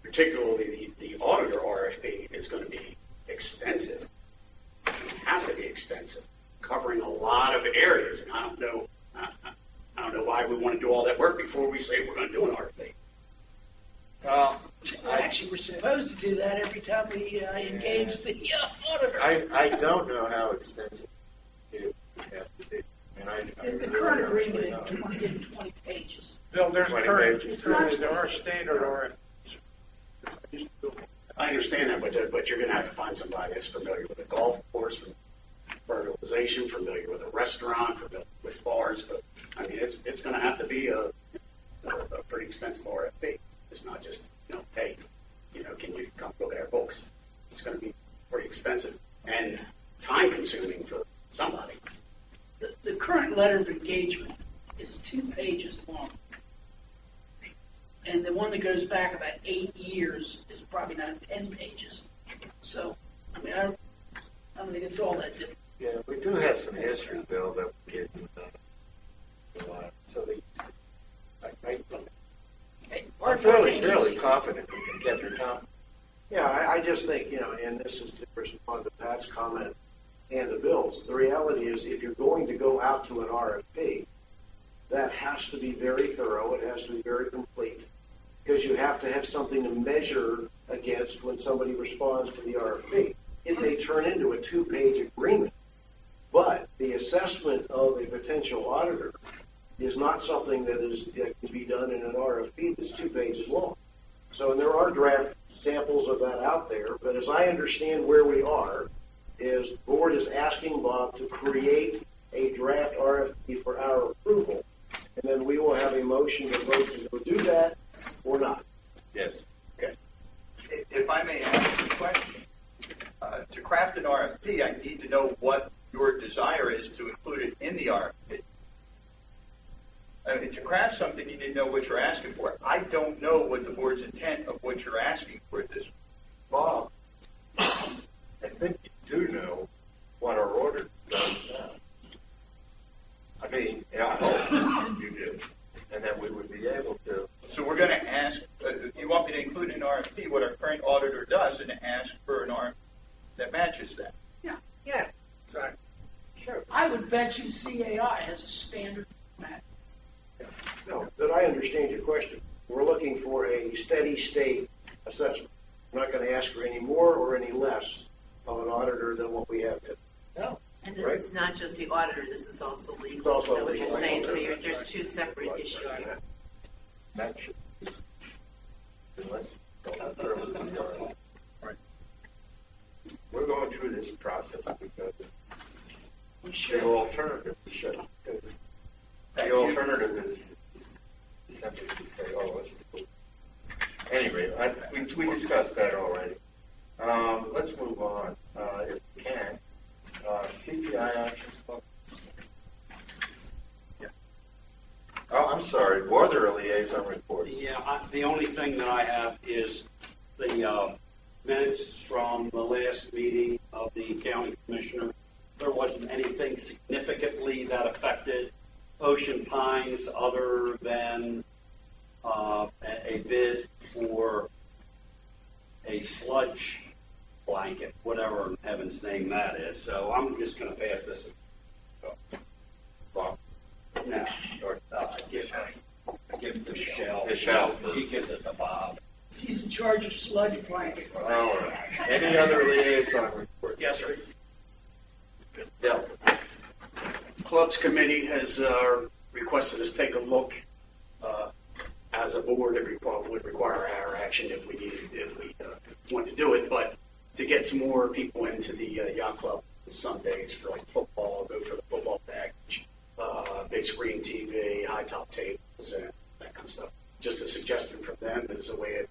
particularly the auditor RFP is going to be extensive, it has to be extensive, covering a lot of areas, and I don't know why we want to do all that work before we say we're going to do an RFP. Well, Actually, we're supposed to do that every time we engage the auditor. I don't know how extensive it would have to be. The current agreement is 20 pages. Bill, there's 20 current, pages. there are standard RFPs. I understand that, but you're going to have to find somebody that's familiar with a golf course, fertilization, familiar with a restaurant, familiar with bars. But I mean, it's going to have to be a pretty extensive RFP. It's not just, hey, can you come look at our books? It's going to be pretty expensive and time consuming for somebody. The current letter of engagement is 2 pages long. And the one that goes back about 8 years is probably not 10 pages. So, I mean, I don't think it's all that different. Yeah, we do have some history, Bill, that we can, so I'm fairly confident we can get your comment. Yeah, I just think, and this is to respond to Pat's comment and the Bill's, the reality is if you're going to go out to an RFP, that has to be very thorough, it has to be very complete, because you have to have something to measure against when somebody responds to the RFP. It may turn into a 2-page agreement, but the assessment of a potential auditor is not something that can be done in an RFP that's 2 pages long. So, and there are draft samples of that out there, but as I understand where we are, is the board is asking Bob to create a draft RFP for our approval, and then we will have a motion to vote to go do that or not. Yes. Okay. If I may ask a question, to craft an RFP, I need to know what your desire is to include it in the RFP. To craft something, you need to know what you're asking for. I don't know what the board's intent of what you're asking for at this. Bob, I think you do know what our order does now. I mean, I hope you do, and that we would be able to. So we're going to ask, you want me to include in an RFP what our current auditor does and ask for an RFP that matches that? Yeah. Sorry. Sure. I would bet you CAI has a standard format. No, but I understand your question. We're looking for a steady state assessment. We're not going to ask for any more or any less of an auditor than what we have today. No. And this is not just the auditor, this is also legal. It's also so what legal. you're saying, so there's 2 separate issues here. That should, unless we're going through this process because the alternative we should. Because the alternative is simply to say, "Oh, let's do it." Anyway, we discussed that already. Let's move on, if we can. CPI actions club. Yeah. Oh, I'm sorry. Border liaison report. Yeah, the only thing that I have is the minutes from the last meeting of the county commissioner. There wasn't anything significantly that affected Ocean Pines other than a bid for a sludge blanket, whatever in heaven's name that is. So I'm just going to pass this. Bob. No, I give it to Michelle. Michelle. He gives it to Bob. She's in charge of sludge blankets. All right. Any other liaison reports? Yes, sir. Bill. Clubs committee has requested us take a look as a board. It would require our action if we wanted to do it, but to get some more people into the yacht club Sundays for like football, go for the football package, big screen TV, high top tables, and that kind of stuff. Just a suggestion from them as a way of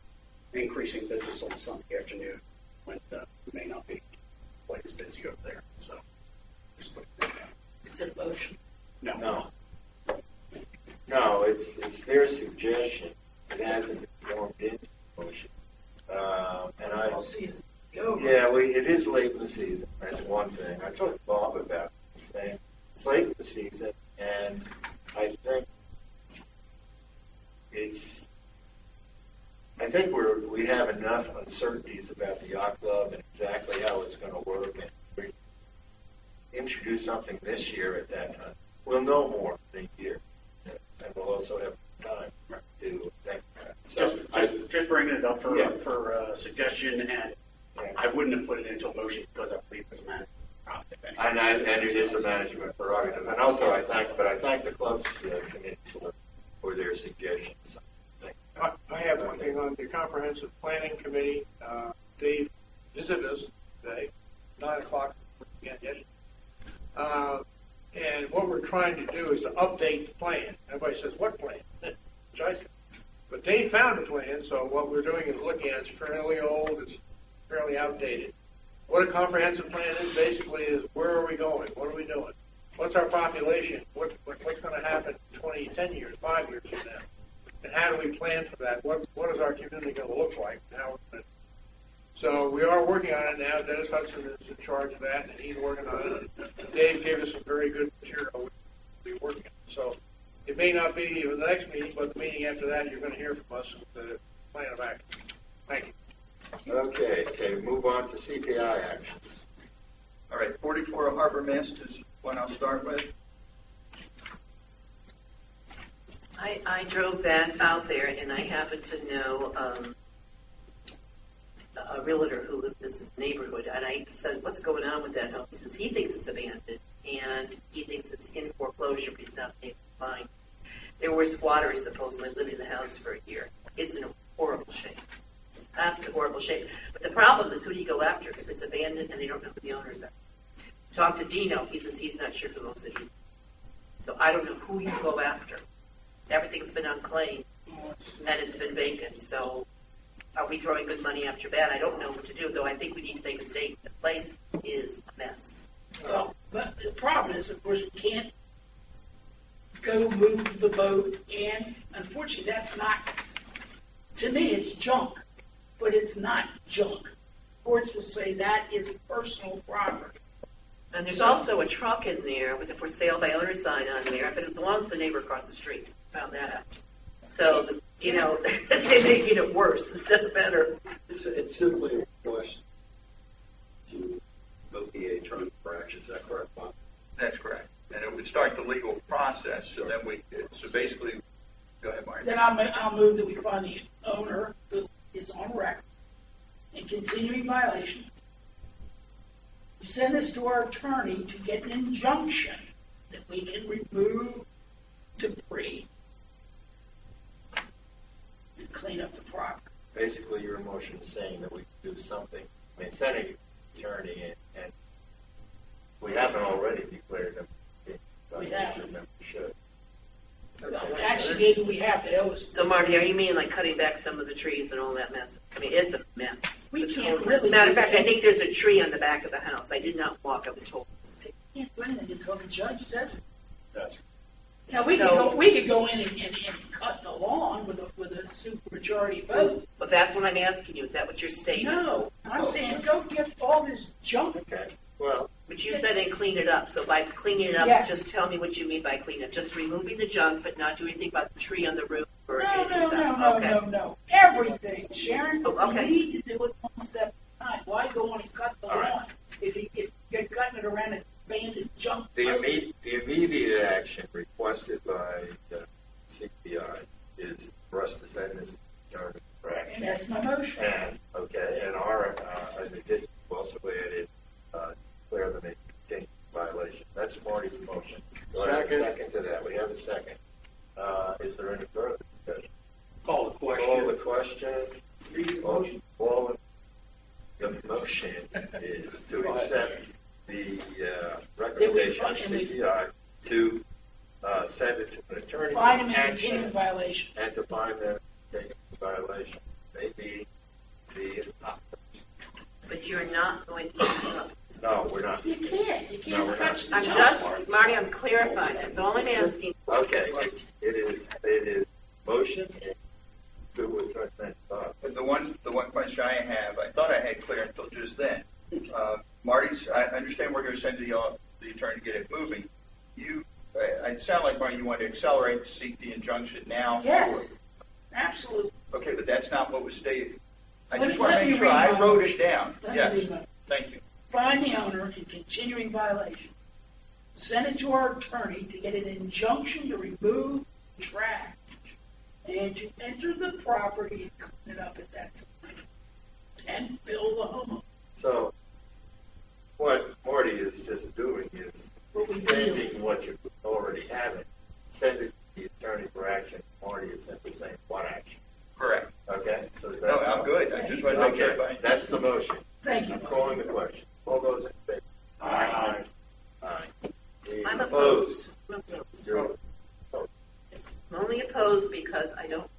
increasing business on Sunday afternoon when it may not be quite as busy over there. So just put that down. Is it a motion? No, it's their suggestion. It hasn't been formed into motion. And I I'll see it go. Yeah, it is late in the season. That's one thing. I talked to Bob about this thing. It's late in the season, and I think we have enough uncertainties about the yacht club and exactly how it's going to work. And we introduce something this year at that time. We'll know more in a year, and we'll also have time to think about it. So just bringing it up Yeah. for a suggestion, and I wouldn't have put it into a motion because I believe it's a management prerogative. And it is a management prerogative. And also, I thank the club's committee for their suggestions. I have one thing on the comprehensive planning committee. Dave visited us today, 9 o'clock again yesterday. And what we're trying to do is to update the plan. Everybody says, what plan? Which I said. But Dave found a plan, so what we're doing is looking at it. It's fairly old, it's fairly outdated. What a comprehensive plan is basically is where are we going? What are we doing? What's our population? What's going to happen in 10 years, 5 years from now? And how do we plan for that? What is our community going to look like? So we are working on it now. Dennis Hudson is in charge of that, and he's working on it. Dave gave us some very good material we'll be working on. So it may not be the next meeting, but the meeting after that, you're going to hear from us with the plan of action. Thank you. Okay, move on to CPI actions. All right, 44 Harbor Mist is one I'll start with. I drove that out there, and I happen to know a realtor who lived in this neighborhood, and I said, what's going on with that home? He says he thinks it's abandoned, and he thinks it's in foreclosure, but he's not able to find. There were squatters supposedly living in the house for a year. It's in a horrible shape. Absolutely horrible shape. But the problem is, who do you go after if it's abandoned and they don't know who the owners are? Talk to Dino. He says he's not sure who owns it either. So I don't know who you go after. Everything's been unclaimed, and it's been vacant. So are we throwing good money after bad? I don't know what to do, though I think we need to make a statement. The place is a mess. Well, but the problem is, of course, we can't go move the boat, and unfortunately, that's not, to me, it's junk, but it's not junk. Courts will say that is personal property. And there's also a truck in there with a for sale by owner sign on there, but it belongs to the neighbor across the street. Found that out. So, it's making it worse instead of better. It's simply a request to vote the attorney for action. Is that correct, Bob? That's correct. And it would start the legal process. So then so basically, go ahead, Mark. Then I'll move that we find the owner who is on record in continuing violation. We send this to our attorney to get an injunction that we can remove debris and clean up the property. Basically, your motion is saying that we can do something. I mean, sending the attorney and we haven't already declared them. We have. We should. Actually, maybe we have to. So, Marty, are you mean like cutting back some of the trees and all that mess? I mean, it's a mess. We can't really. Matter of fact, I think there's a tree on the back of the house. I did not walk. I was told. We can't do anything until the judge says it. That's Now we could go in and cut the lawn with a supermajority vote. Well, that's what I'm asking you. Is that what you're stating? No, I'm saying go get all this junk. Okay. Well, but you said and clean it up. So by cleaning it up, Yes. just tell me what you mean by clean up. Just removing the junk, but not doing anything about the tree on the roof or any stuff. No. Everything, Sharon. Oh, okay. We need to do it one step at a time. Why go on and cut the lawn right. if you're cutting it around an abandoned junk? the immediate action requested by CPI is for us to send this attorney for action. And that's my motion. And our, in addition, we also added, declare them a continuing violation. That's Marty's motion. Do I have a second to that? We have a second. Is there any further discussion? Call the question. Call the question. The motion is to accept the recommendation of CPI to send it to an attorney Find him for in continuing violation. and to find them taking violation. Maybe the But you're not going to clean it up. no, we're not. You can't. You No, can't we're touch not. the I'm junk. just, Marty, I'm clarifying. That's all I'm asking. Okay, it is motion and good with recommend. But the one question I have, I thought I had clear until just then. understand we're going to send the attorney to get it moving. It sounded like, Marty, you want to accelerate to seek the injunction now. Yes, absolutely. Okay, but that's not what was stated. I Let- just want to let me make sure read I my wrote motion. it down. Let me Yes, read my- thank you. Find the owner in continuing violation. Send it to our attorney to get an injunction to remove trash and to enter the property and clean it up at that time and bill the homeowner. So what Marty is just doing is What we extending what you already have it. Send it to the attorney for action. Marty is simply saying what action. Correct. Okay? So is that No, I'm good. I just want to make sure Okay, everybody. that's the motion. Thank you. I'm calling the question. All those in favor? Aye. Aye. Any I'm opposed. I'm opposed. You're I'm only opposed because I don't.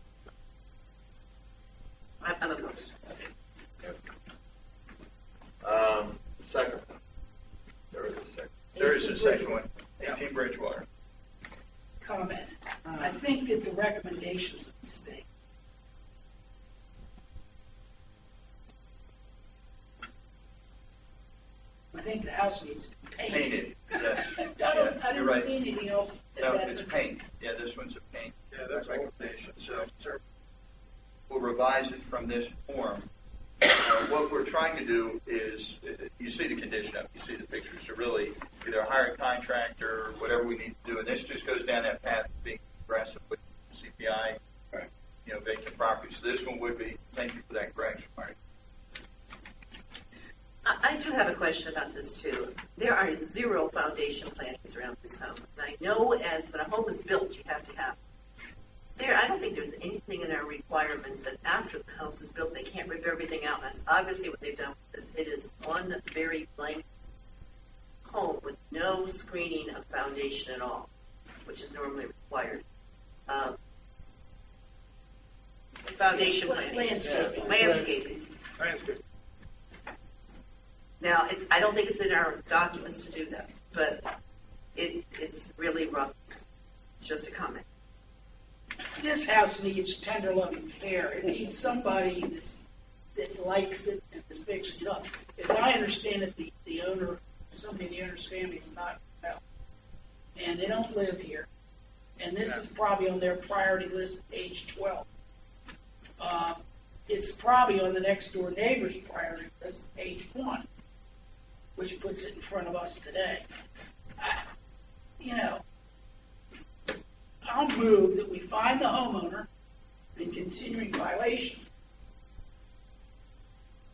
I'm opposed. Second one. There is a second. There is a second one. 18 Bridgewater. Comment. I think that the recommendations of the state. I think the house needs to be painted. Painted, yes. I Yeah, didn't you're right. see anything else. No, it's paint. Yeah, this one's a paint. Yeah, that's all. recommendation. So we'll revise it from this form. What we're trying to do is, you see the condition of it, you see the pictures, so really either hire a contractor or whatever we need to do, and this just goes down that path of being aggressive with CPI, vacant property. So this one would be, thank you for that correction, Marty. I do have a question about this too. There are 0 foundation plantings around this home. And I know when a home is built, you have to have. I don't think there's anything in our requirements that after the house is built, they can't rip everything out. That's obviously what they've done with this. It is one very blank home with no screening of foundation at all, which is normally required. Foundation planting. Landscaping. Landscaping. Landscape. Now, I don't think it's in our documents to do that, but it's really rough. Just a comment. This house needs tender loving care. It needs somebody that likes it and is fixing it up. As I understand it, the owner, somebody in the owner's family is not well, and they don't live here. And this is probably on their priority list, age 12. It's probably on the next door neighbor's priority list, age 1, which puts it in front of us today. I'll move that we find the homeowner in continuing violation.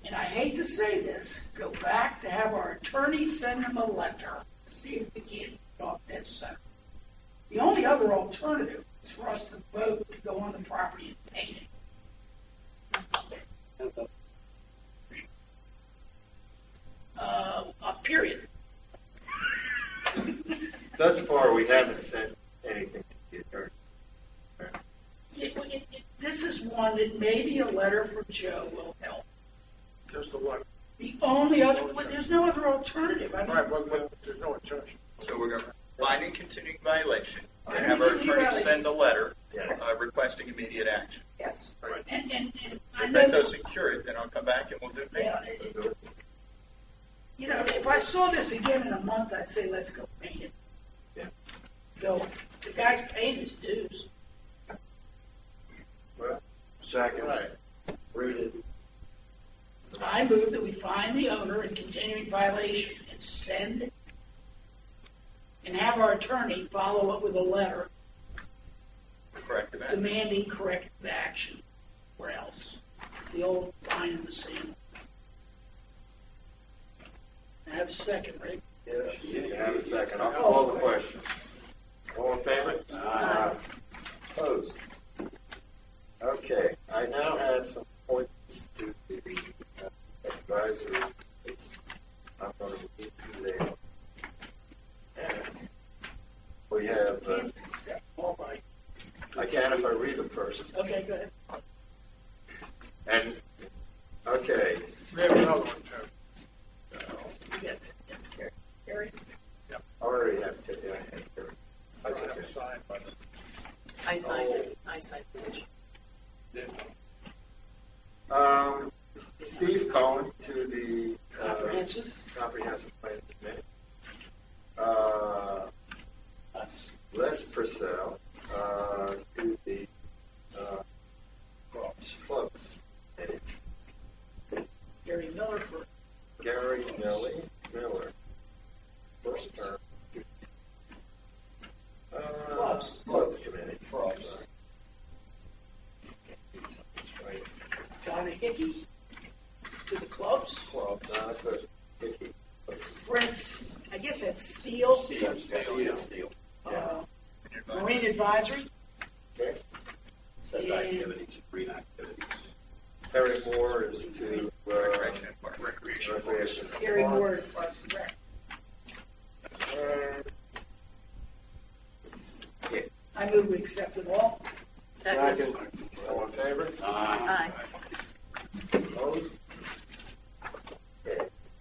And I hate to say this, go back to have our attorney send them a letter, see if we can't get off dead center. The only other alternative is for us to vote to go on the property and paint it. Period. Thus far, we haven't sent anything to the attorney. This is one that maybe a letter from Joe will help. Just a what? The only other, there's no other alternative. I mean, Right, but there's no injunction. So we're going to find a continuing violation and have our attorney send a letter requesting immediate action. Yes. Right. And I If know that doesn't cure it, then I'll come back and we'll do it. if I saw this again in a month, I'd say, let's go paint it. Yeah. Go. The guy's paying his dues. Well, Second. right. Read it. I move that we find the owner in continuing violation and send and have our attorney follow up with a letter Corrective action. demanding corrective action, or else. The old line in the sand. I have a second, right? Yes, you have a second. I'll call the question. All in favor? Aye. Opposed? Okay, I now have some points to the advisory. I'm going to read through there. And we have, All right. I can if I read them first. Okay, go ahead. And, okay, We have another one, too. You got that. Gary? I already have to, yeah, I have to. I I said, have to sign, but I signed it. I signed it. Steve Cohen to the Comprehensive. Comprehensive Plan Gary Miller for Gary Miller. First term. Clubs committee. Clubs. John Hickey to the clubs. Clubs. Hickey. Brent, I guess that's Steel. Steel. Marine Advisory. Okay. Says activities, green activities. Terry Moore is to Recreation. Terry Moore, Parks and Rec. I move we accept them all. Second. All in favor? Aye. Opposed?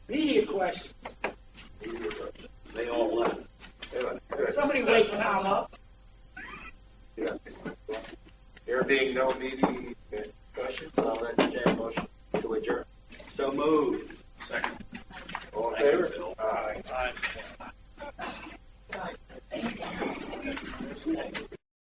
Media question. They all left. Somebody wake Tom up. Yeah. There being no meeting questions, I'll entertain a motion to adjourn. So moved. Second. All in Thank you, favor? Bill. Aye.